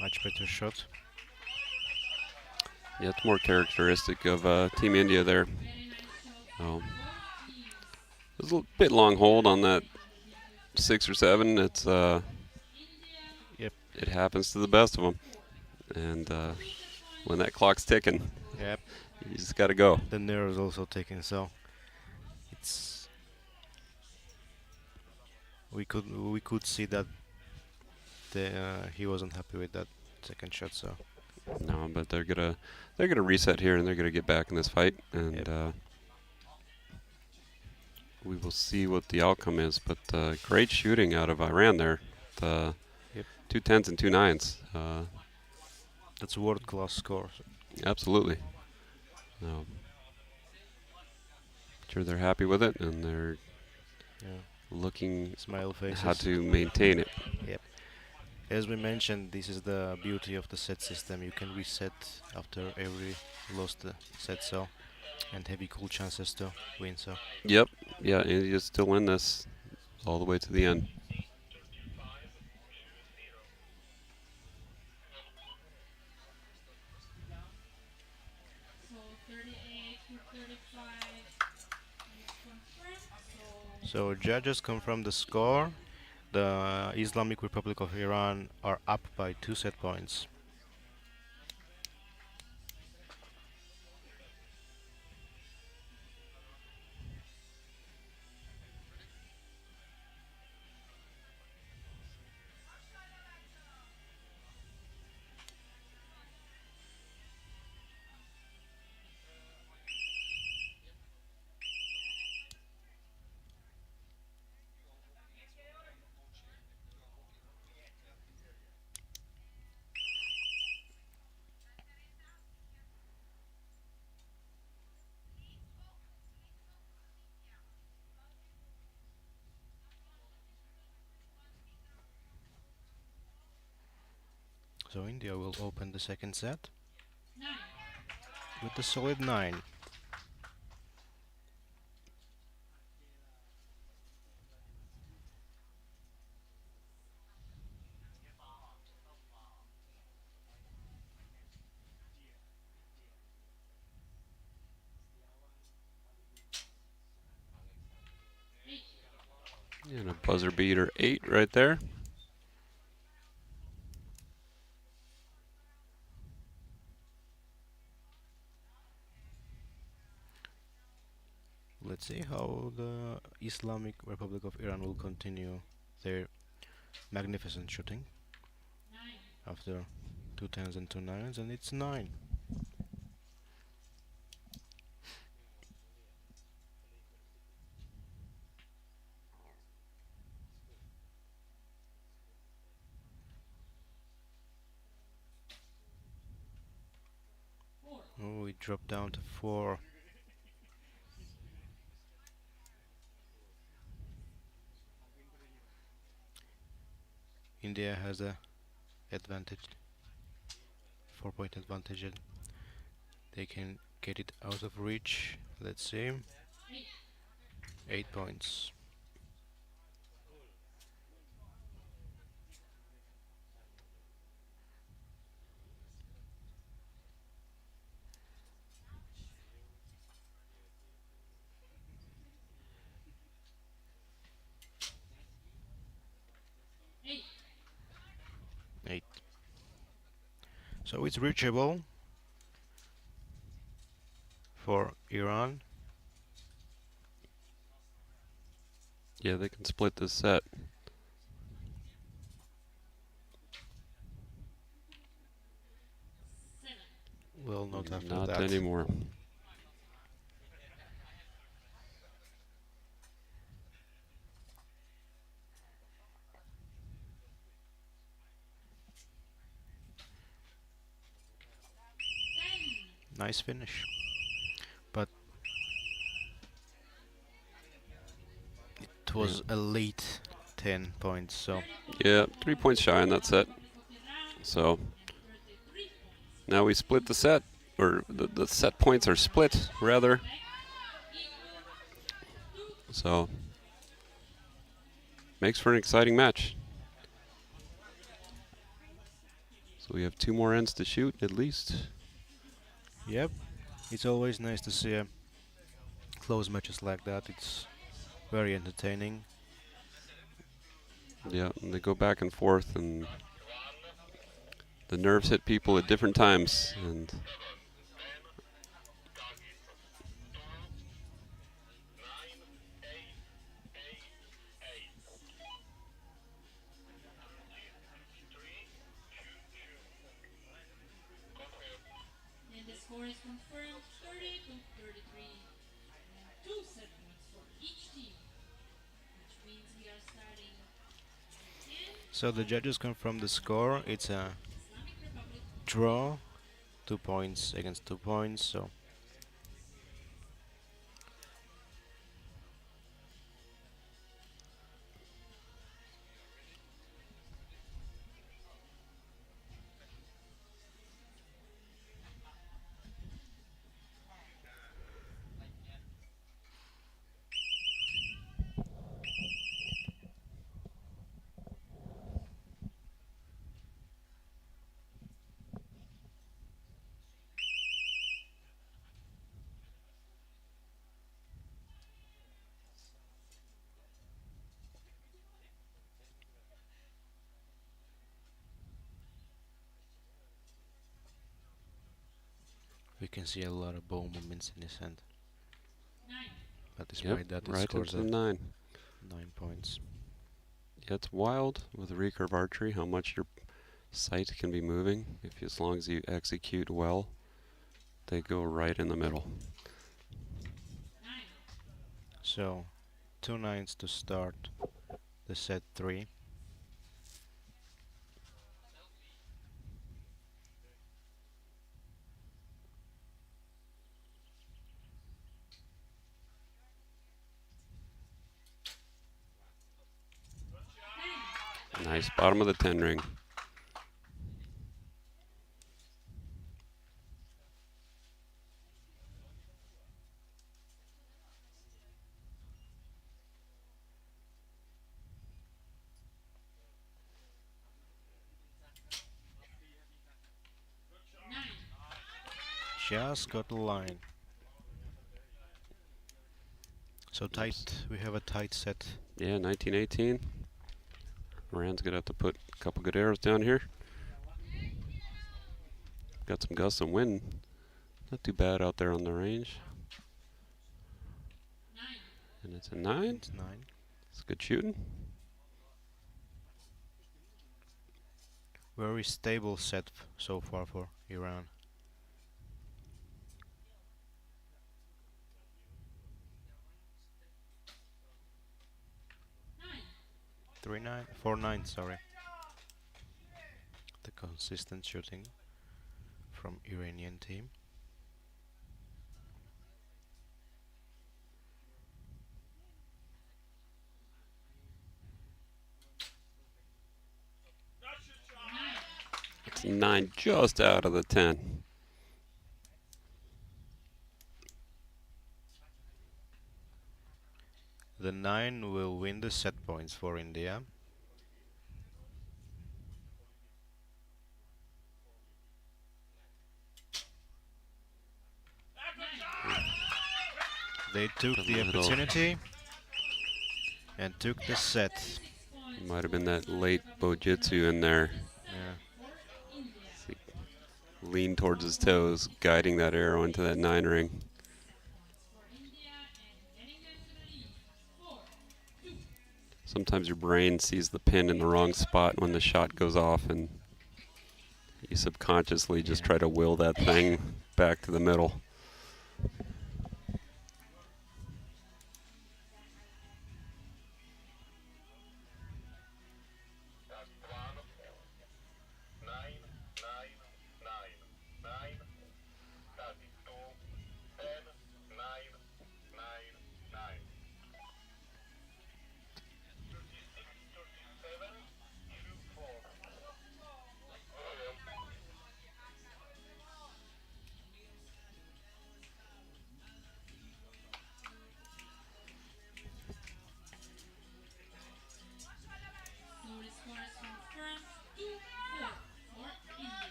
Much better shot. Yeah, it's more characteristic of Team India there. Oh. There's a bit long hold on that 6 or 7. It's Yep. It happens to the best of them, and when that clock's ticking, Yep. you just got to go. The nerves also taken, so it's we could see that he wasn't happy with that second shot. So No, but they're gonna reset here, and they're gonna get back in this fight, and Yep. We will see what the outcome is. But great shooting out of Iran there. Yep. 2 10s and 2 9s. That's a world-class score. Absolutely. No. Sure, they're happy with it, and they're looking Smile faces. how to maintain it. Yep. As we mentioned, this is the beauty of the set system. You can reset after every lost set, so and have equal chances to win. So Yep. Yeah, India's still in this all the way to the end. So judges confirm the score. The Islamic Republic of Iran are up by 2 set points. So India will open the second set with a solid 9. And a buzzer beater 8 right there. let's see how the Islamic Republic of Iran will continue their magnificent shooting after 2 10s and 2 9s, and it's 9. Oh, it dropped down to 4. India has a advantage, 4-point advantage, and they can get it out of reach. Let's see. 8 points. Eight. So it's reachable for Iran. Yeah, they can split this set. Well, not after Not that. anymore. Nice finish. But it was a late 10 points, so Yeah, 3 points shy on that set. So now we split the set, or the set points are split, rather. So makes for an exciting match. So we have 2 more ends to shoot, at least. yep. It's always nice to see close matches like that. It's very entertaining. Yeah, and they go back and forth, and the nerves hit people at different times. And And the score is confirmed 30 to 33. And 2 set points for each team, which means we are starting again. So the judges confirm the score. It's a Islamic Republic. draw, 2 points against 2 points. So we can see a lot of ball movements in his hand. 9. But despite that, it right scores into the at 9. 9 points. Yeah, it's wild with recurve archery how much your sight can be moving. If as long as you execute well, they go right in the middle. 9. So 2 9s to start the set 3. Nice, bottom of the 10 ring. Just got the line. So tight, we have a tight set. Yeah, 1918. Moran's gonna have to put a couple good arrows down here. Got some gusts and wind. Not too bad out there on the range. 9. And it's a 9. It's 9. It's good shooting. Very stable set so far for Iran. Nine. 3-9, 4-9, sorry. The consistent shooting from Iranian team. It's 9, just out of the 10. The 9 will win the set points for India. They took A the little- opportunity and took the set. Might have been that late Bojitsu in there. Yeah. Lean towards his toes, guiding that arrow into that 9 ring. Sometimes your brain sees the pin in the wrong spot when the shot goes off, and you subconsciously just try to will that thing back to the middle.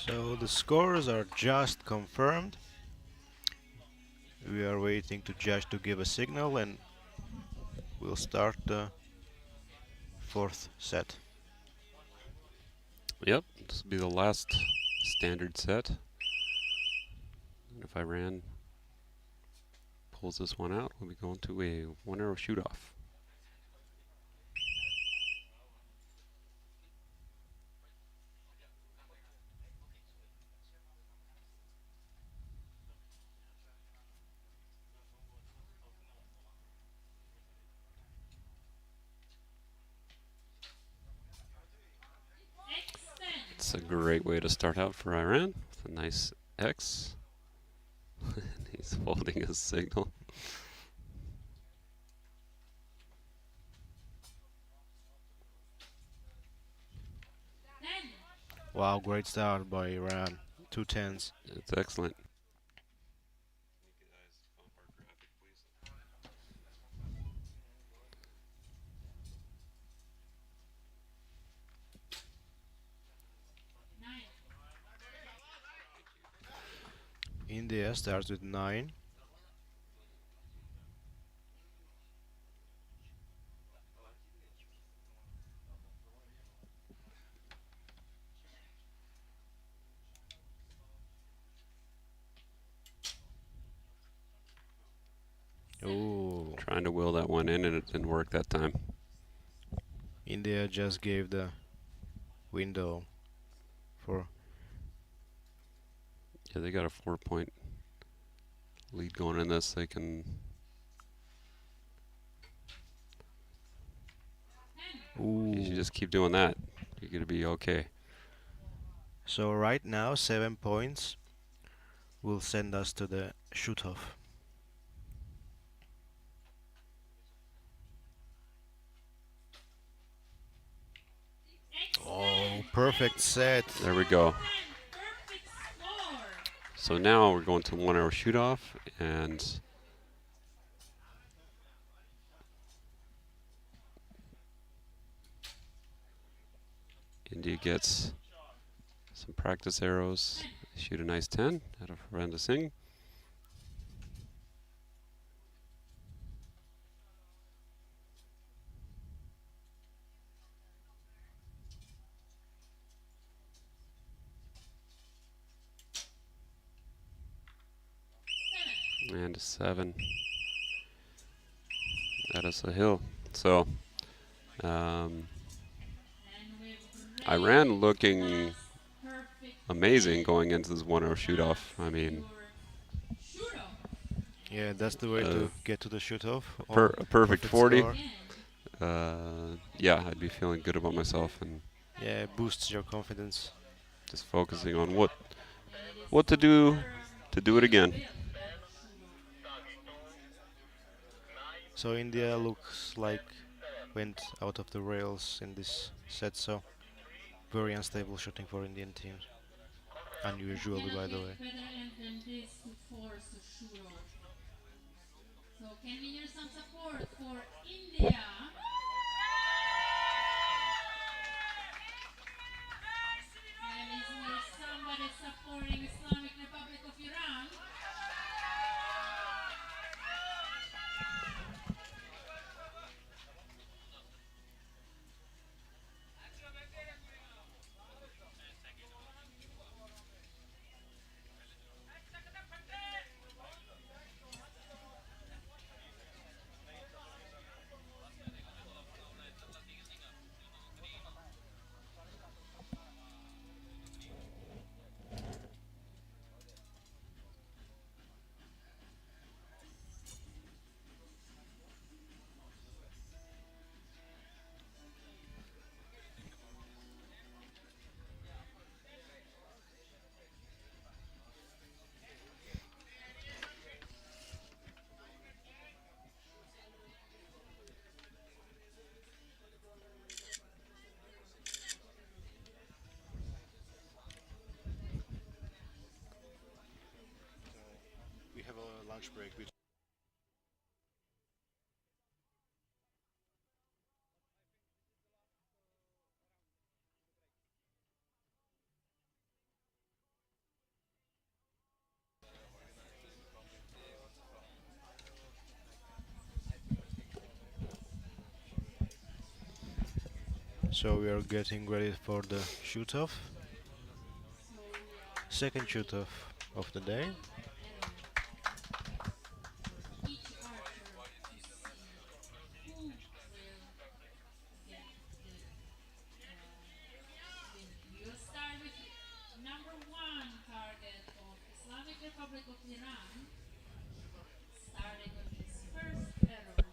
So the scores are just confirmed. We are waiting to judge to give a signal, and we'll start the 4th set. Yep, this will be the last standard set. And if Iran pulls this one out, we'll be going to a 1 arrow shoot off. It's a great way to start out for Iran with a nice X. He's holding his signal. Wow, great start by Iran. 2 10s. It's excellent. India starts with 9. Ooh. Trying to will that one in, and it didn't work that time. India just gave the window for. Yeah, they got a 4-point lead going in this. They can. Ooh. You should just keep doing that. You're going to be okay. So right now 7 points will send us to the shoot-off. Oh, perfect set. There we go. So now we're going to 1 arrow shoot off, and India gets some practice arrows. Shoot a nice 10 out of Randa Singh. 9-7. That is a hill. So Iran looking amazing going into this 1-0 shoot-off. I mean, Yeah, that's the way to get to the shoot-off. a perfect 40. score. Yeah, I'd be feeling good about myself and Yeah, it boosts your confidence. just focusing on what to do it again. So India looks like went out of the rails in this set, so very unstable shooting for Indian teams. Unusually, by the way. So can we hear some support for India? And is there somebody supporting Islamic Republic of Iran? We have a lunch break. So we are getting ready for the shoot-off. Second shoot-off of the day. Each archer to see who will get the win. We'll start with number 1 target of Islamic Republic of Iran, starting with his first arrow.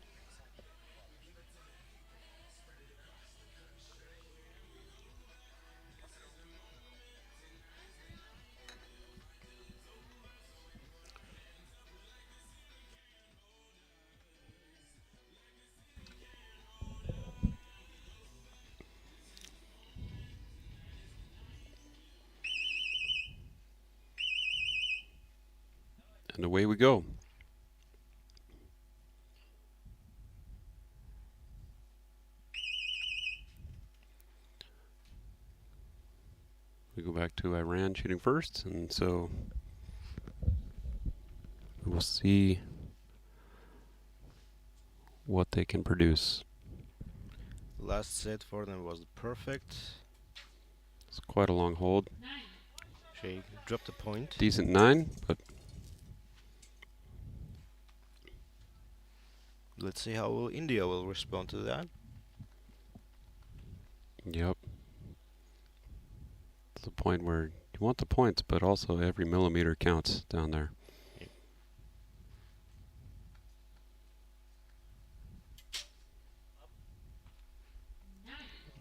And away we go. We go back to Iran shooting first, and so we will see what they can produce. Last set for them was perfect. It's quite a long hold. She dropped a point. Decent 9, but Let's see how India will respond to that. yep. It's a point where you want the points, but also every millimeter counts down there.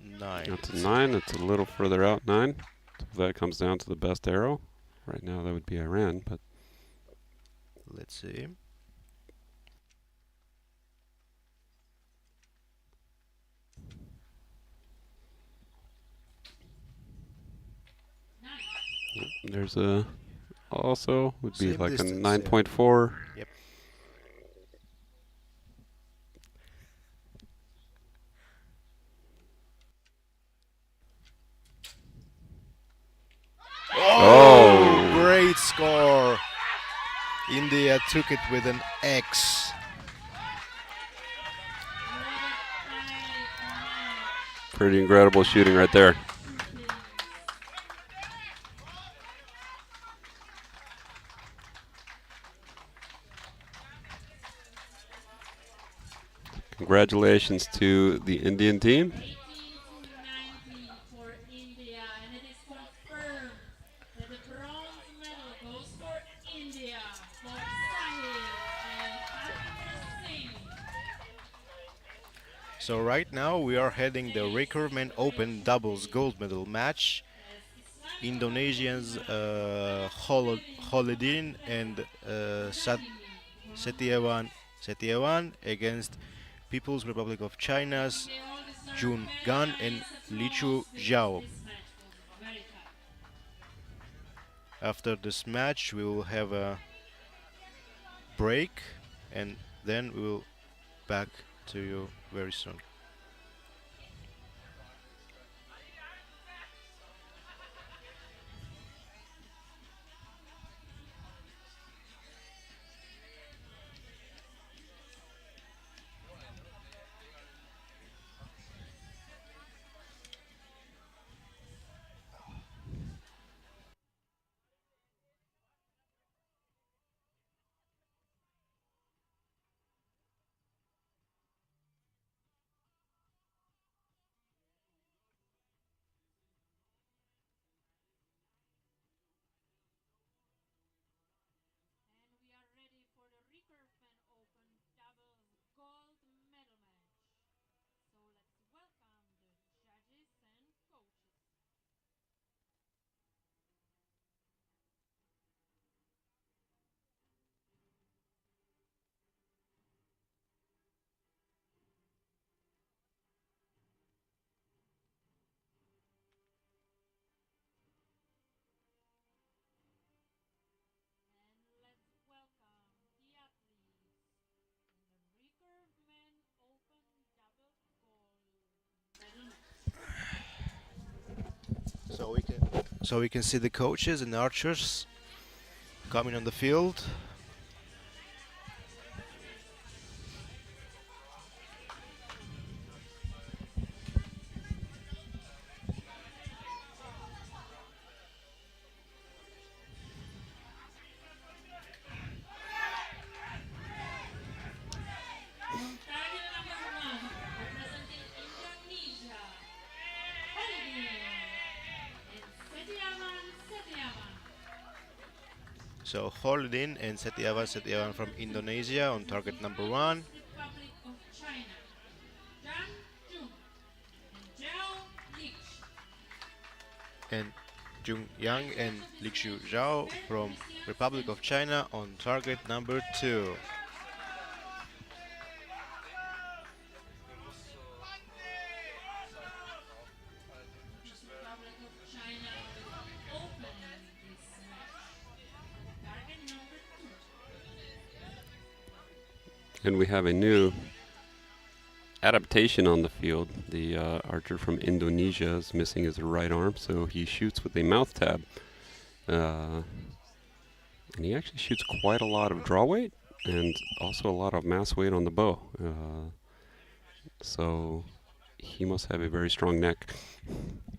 Nine. That's a 9. It's a little further out, 9. So if that comes down to the best arrow. Right now that would be Iran, but Let's see. there's a also would be Same like distance, a yeah. 9.4. Yep. Oh! Great score! India took it with an X. Pretty incredible shooting right there. Congratulations to the Indian team. 18 to 19 for India, and it is confirmed that the bronze medal goes for India, for Sahil and Harvinder Singh. So right now we are heading the Recurve Open doubles gold medal match. Indonesians Holidin and Setiawan against People's Republic of China's Jun Gan and Lichu Zhao. After this match we will have a break and then we will back to you very soon. And we are ready for the Recurve Open doubles gold medal match. So let's welcome the judges and coaches. And let's welcome the athletes in the Recurve Open double gold medal match. So we can see the coaches and archers coming on the field. On target number 1, representing Indonesia, Holidin and Setiawan. So Holidin and Setiawan from Indonesia on target number 1. Republic of China, Zhang Jun and Zhao Lich. And Jung Yang and Lixiu Zhao from Republic of China on target number 2. Republic of China opening this match. Target number 2. And we have a new adaptation on the field. The archer from Indonesia is missing his right arm, so he shoots with a mouth tab. And he actually shoots quite a lot of draw weight and also a lot of mass weight on the bow. So he must have a very strong neck.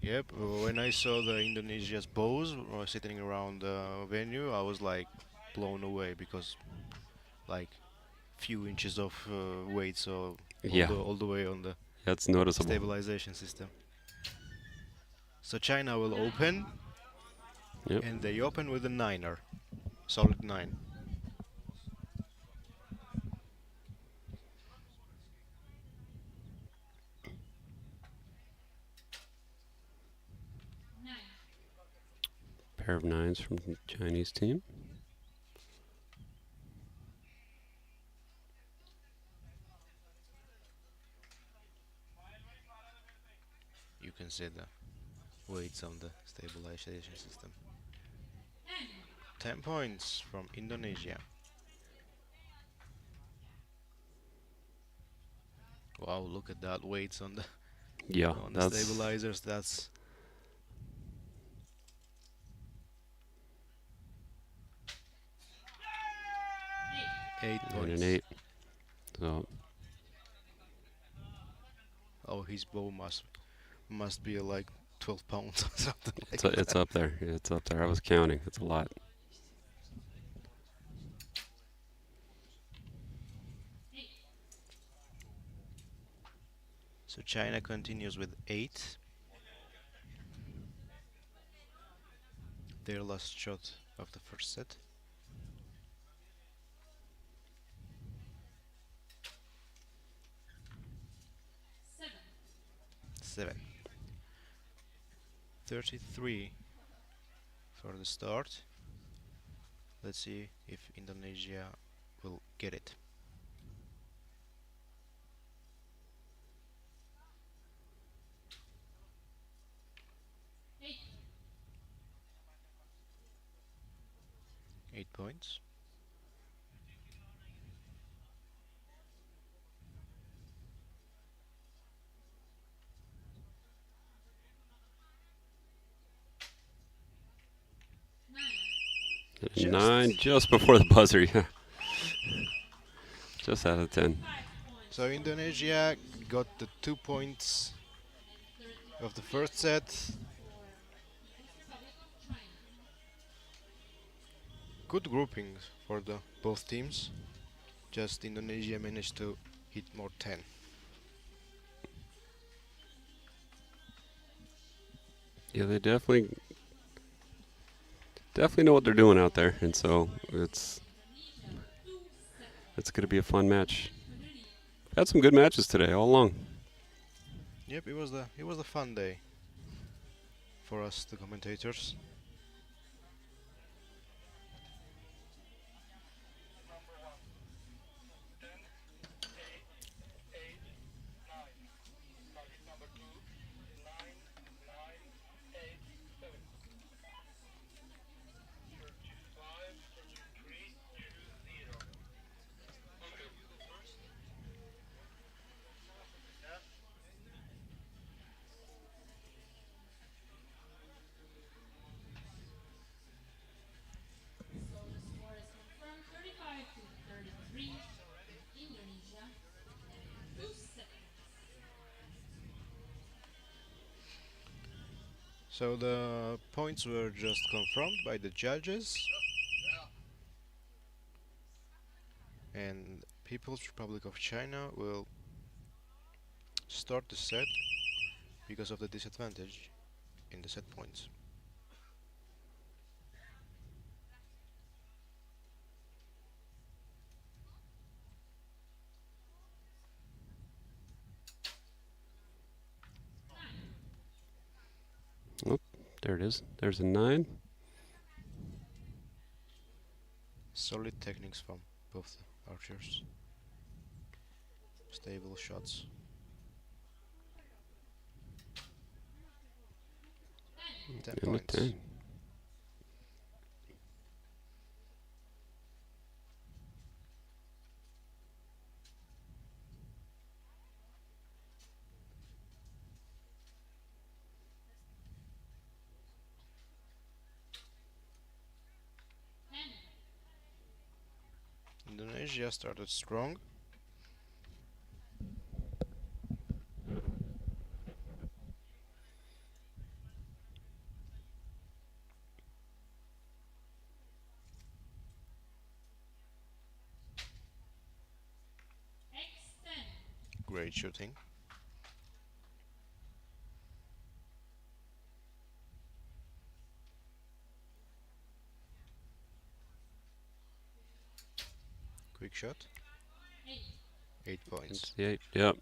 Yep, when I saw the Indonesia's bows sitting around the venue, I was like blown away because like few inches of weight, so Yeah. all the way on the That's noticeable. stabilization system. So China will open, Yep. and they open with a 9er, solid 9. Pair of 9s from the Chinese team. You can see the weights on the stabilization system. 10 points from Indonesia. Wow, look at that weights on the Yeah, on the that's stabilizers. That's 8 9 points. and 8. So Oh, his bow must be like 12 pounds or something like it's, that. it's up there. It's up there. I was counting. It's a lot. So China continues with 8. Their last shot of the first set. Seven. 33 for the start. Let's see if Indonesia will get it. Eight. 8 points. Nine. 9 just before the buzzer, yeah. Just out of 10. 5 points. So Indonesia got the 2 points of the first set. Republic of China. Good groupings for the both teams. Just Indonesia managed to hit more 10. Yeah, they definitely know what they're doing out there, and so it's going to be a fun match. Had some good matches today, all along. Yep, it was a fun day for us, the commentators. So the score is confirmed 35 to 33. Indonesia. 2 seconds. So the points were just confirmed by the judges. And People's Republic of China will start the set because of the disadvantage in the set points. Oh, there it is. There's a 9. Solid techniques from both the archers. Stable shots. 10 And a points. 10. Indonesia started strong. X10. Great shooting. Quick shot. 8. 8 It's points. the 8. Yep.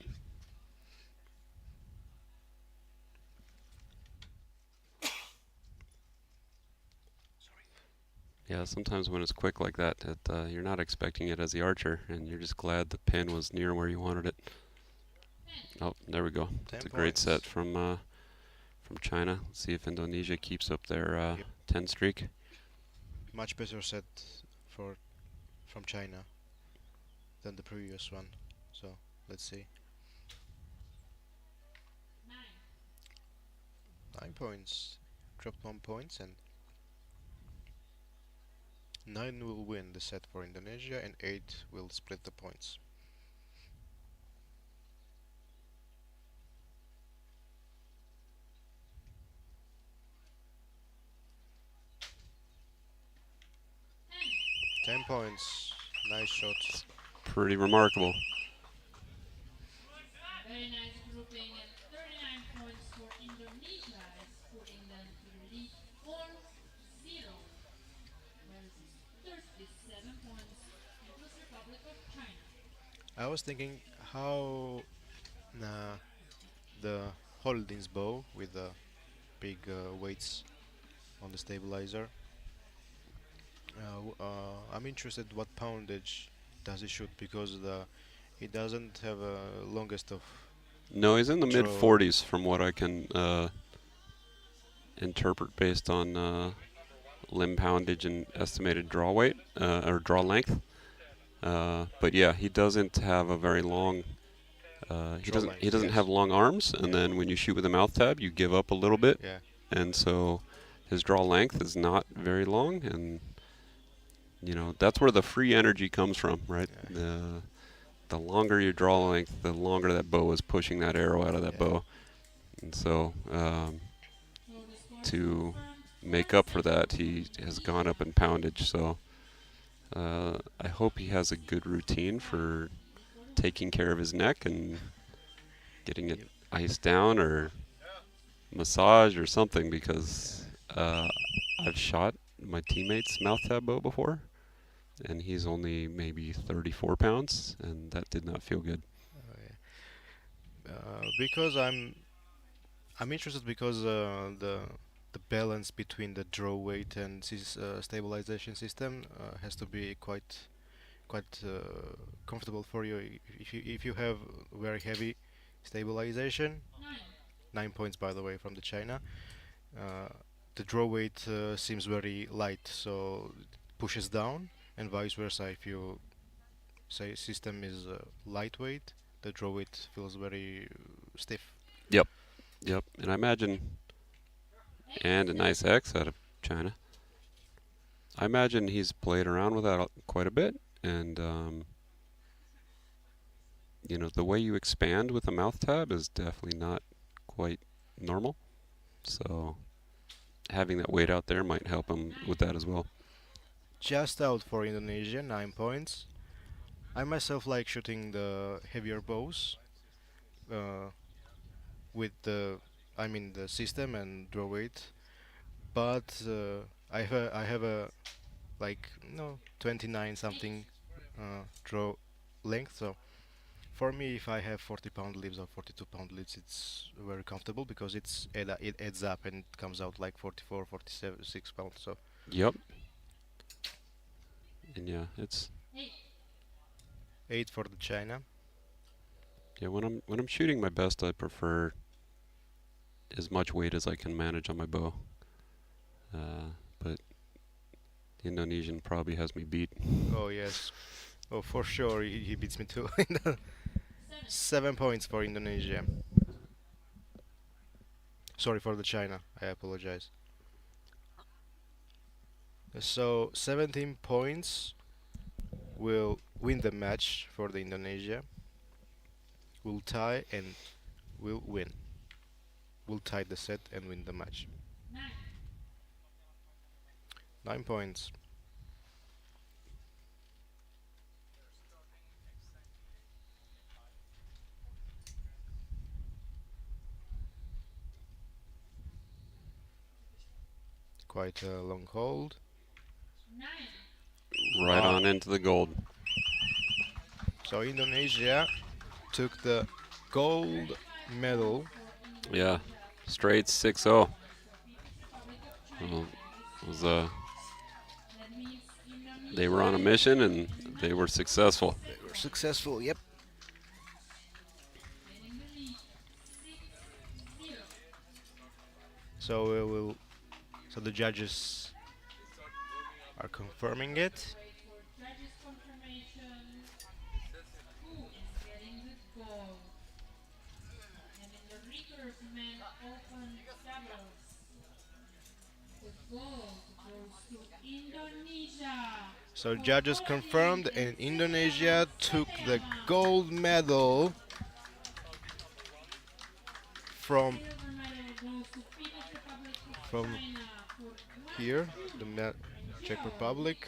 Yeah, sometimes when it's quick like that, you're not expecting it as the archer, and you're just glad the pin was near where you wanted it. Oh, there we go. 10 It's a great points. set from China. Let's see if Indonesia keeps up their Yep. 10 streak. Much better set from China than the previous one. So let's see. 9. 9 points. Dropped 1 point, and 9 will win the set for Indonesia and 8 will split the points. Ten. 10 points. Nice shot. Pretty remarkable. Very nice grouping I was thinking how uh, the holdings bow with the big weights on the stabilizer. I'm interested what poundage does he shoot because the he doesn't have a longest of No, he's in the mid draw. 40s from what I can interpret based on limb poundage and estimated draw weight or draw length. But yeah, he doesn't have a very long. He Draw doesn't. He length, doesn't yes. have long arms, and then when you shoot with a mouth tab, you give up a little bit, Yeah. and so his draw length is not very long, and that's where the free energy comes from, right? Yeah. The longer your draw length, the longer that bow is pushing that arrow out of that Yeah. bow, and so So the score is to confirmed. make up for that, he has gone up in poundage. So I hope he has a good routine for taking care of his neck and getting it Yep. iced down or massage or something, because I've shot my teammate's mouth tab bow before, and he's only maybe 34 pounds, and that did not feel good. Because I'm interested because the balance between the draw weight and stabilization system has to be quite comfortable for you. If you have very heavy stabilization, 9 points by the way from the China, uh, the draw weight seems very light, so it pushes down, and vice versa. If you say system is lightweight, the draw weight feels very stiff. Yep, yep. And I imagine, and a nice X out of China. I imagine he's played around with that quite a bit, and the way you expand with a mouth tab is definitely not quite normal. So having that weight out there might help him with that as well. Just out for Indonesia, 9 points. I myself like shooting the heavier bows with the system and draw weight, but I have a like 29 something draw length. So for me, if I have 40-pound leaves or 42-pound leaves, it's very comfortable because it adds up and it comes out like 44, 47, 6 pounds. So Yep. And yeah, it's 8 for the China. when I'm shooting my best, I prefer as much weight as I can manage on my bow. But the Indonesian probably has me beat. Oh yes, oh for sure he beats me too. 7 points for Indonesia. Sorry for the China. I apologize. So 17 points will win the match for the Indonesia. Will tie and will win. Will tie the set and win the match. 9 points. Quite a long hold. Right Wow. on into the gold. So Indonesia took the gold medal. Yeah, straight 6-0. Well, it was they were on a mission and they were successful. They were successful. Yep. So we will. So the judges are confirming it. Judges confirmation. Who is getting the gold? And in the Recurve Men Open doubles, the gold goes to Indonesia. So judges confirmed, and Indonesia took the gold medal from Silver medal goes to People's Republic of From China for here, the Czech Republic.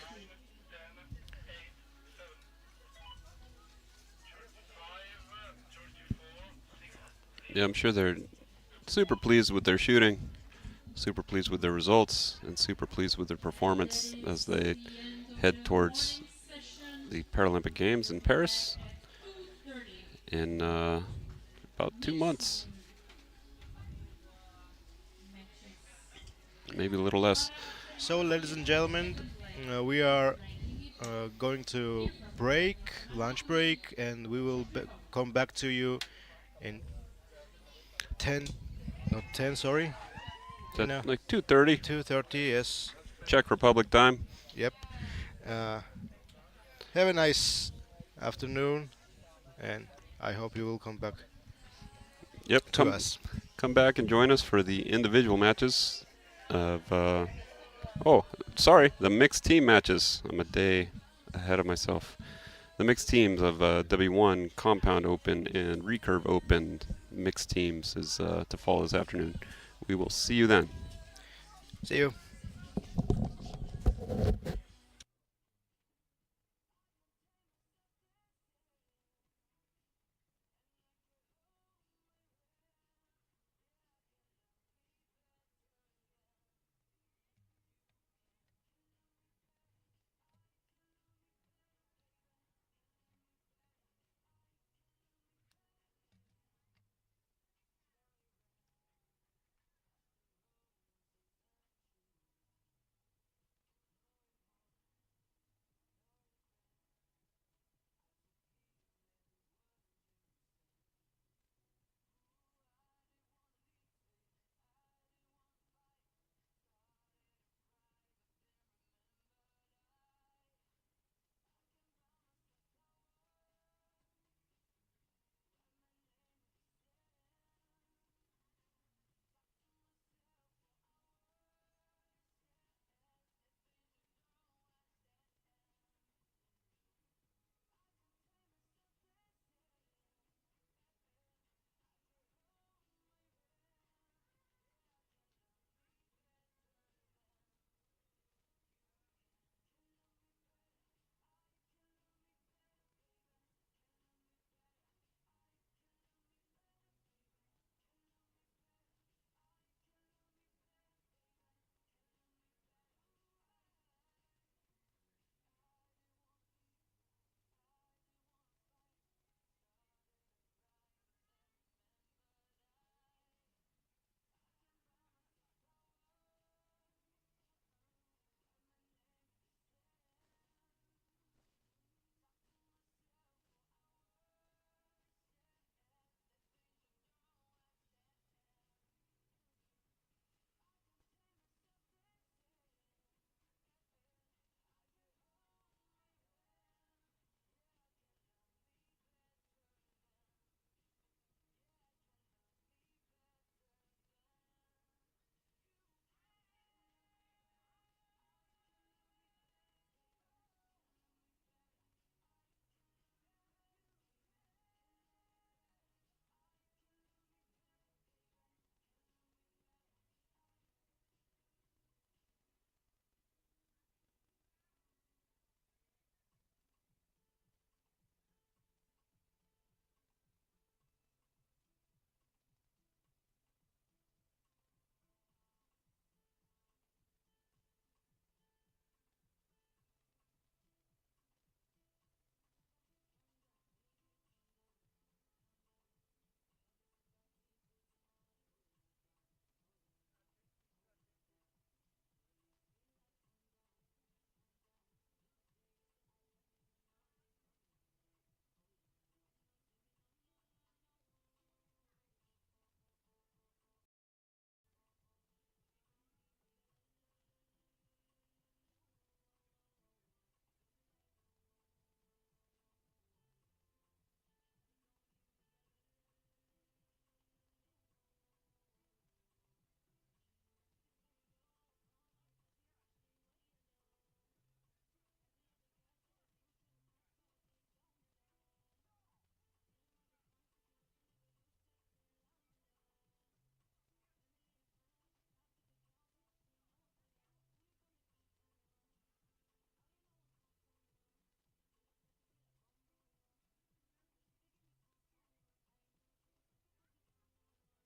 Yeah, I'm sure they're super pleased with their shooting, super pleased with their results, and super pleased with their performance as they head towards the Paralympic Games in Paris in about 2 months. Maybe a little less. So, ladies and gentlemen, we are going to break, lunch break, and we will come back to you in 10, not 10, sorry. Is that No. like 2:30 2:30, yes. Czech Republic time? Yep. Have a nice afternoon, and I hope you will come back Yep, to us. come back and join us for the individual matches of the mixed team matches. I'm a day ahead of myself. The mixed teams of W1 Compound Open and Recurve Open mixed teams is to follow this afternoon. We will see you then. See you.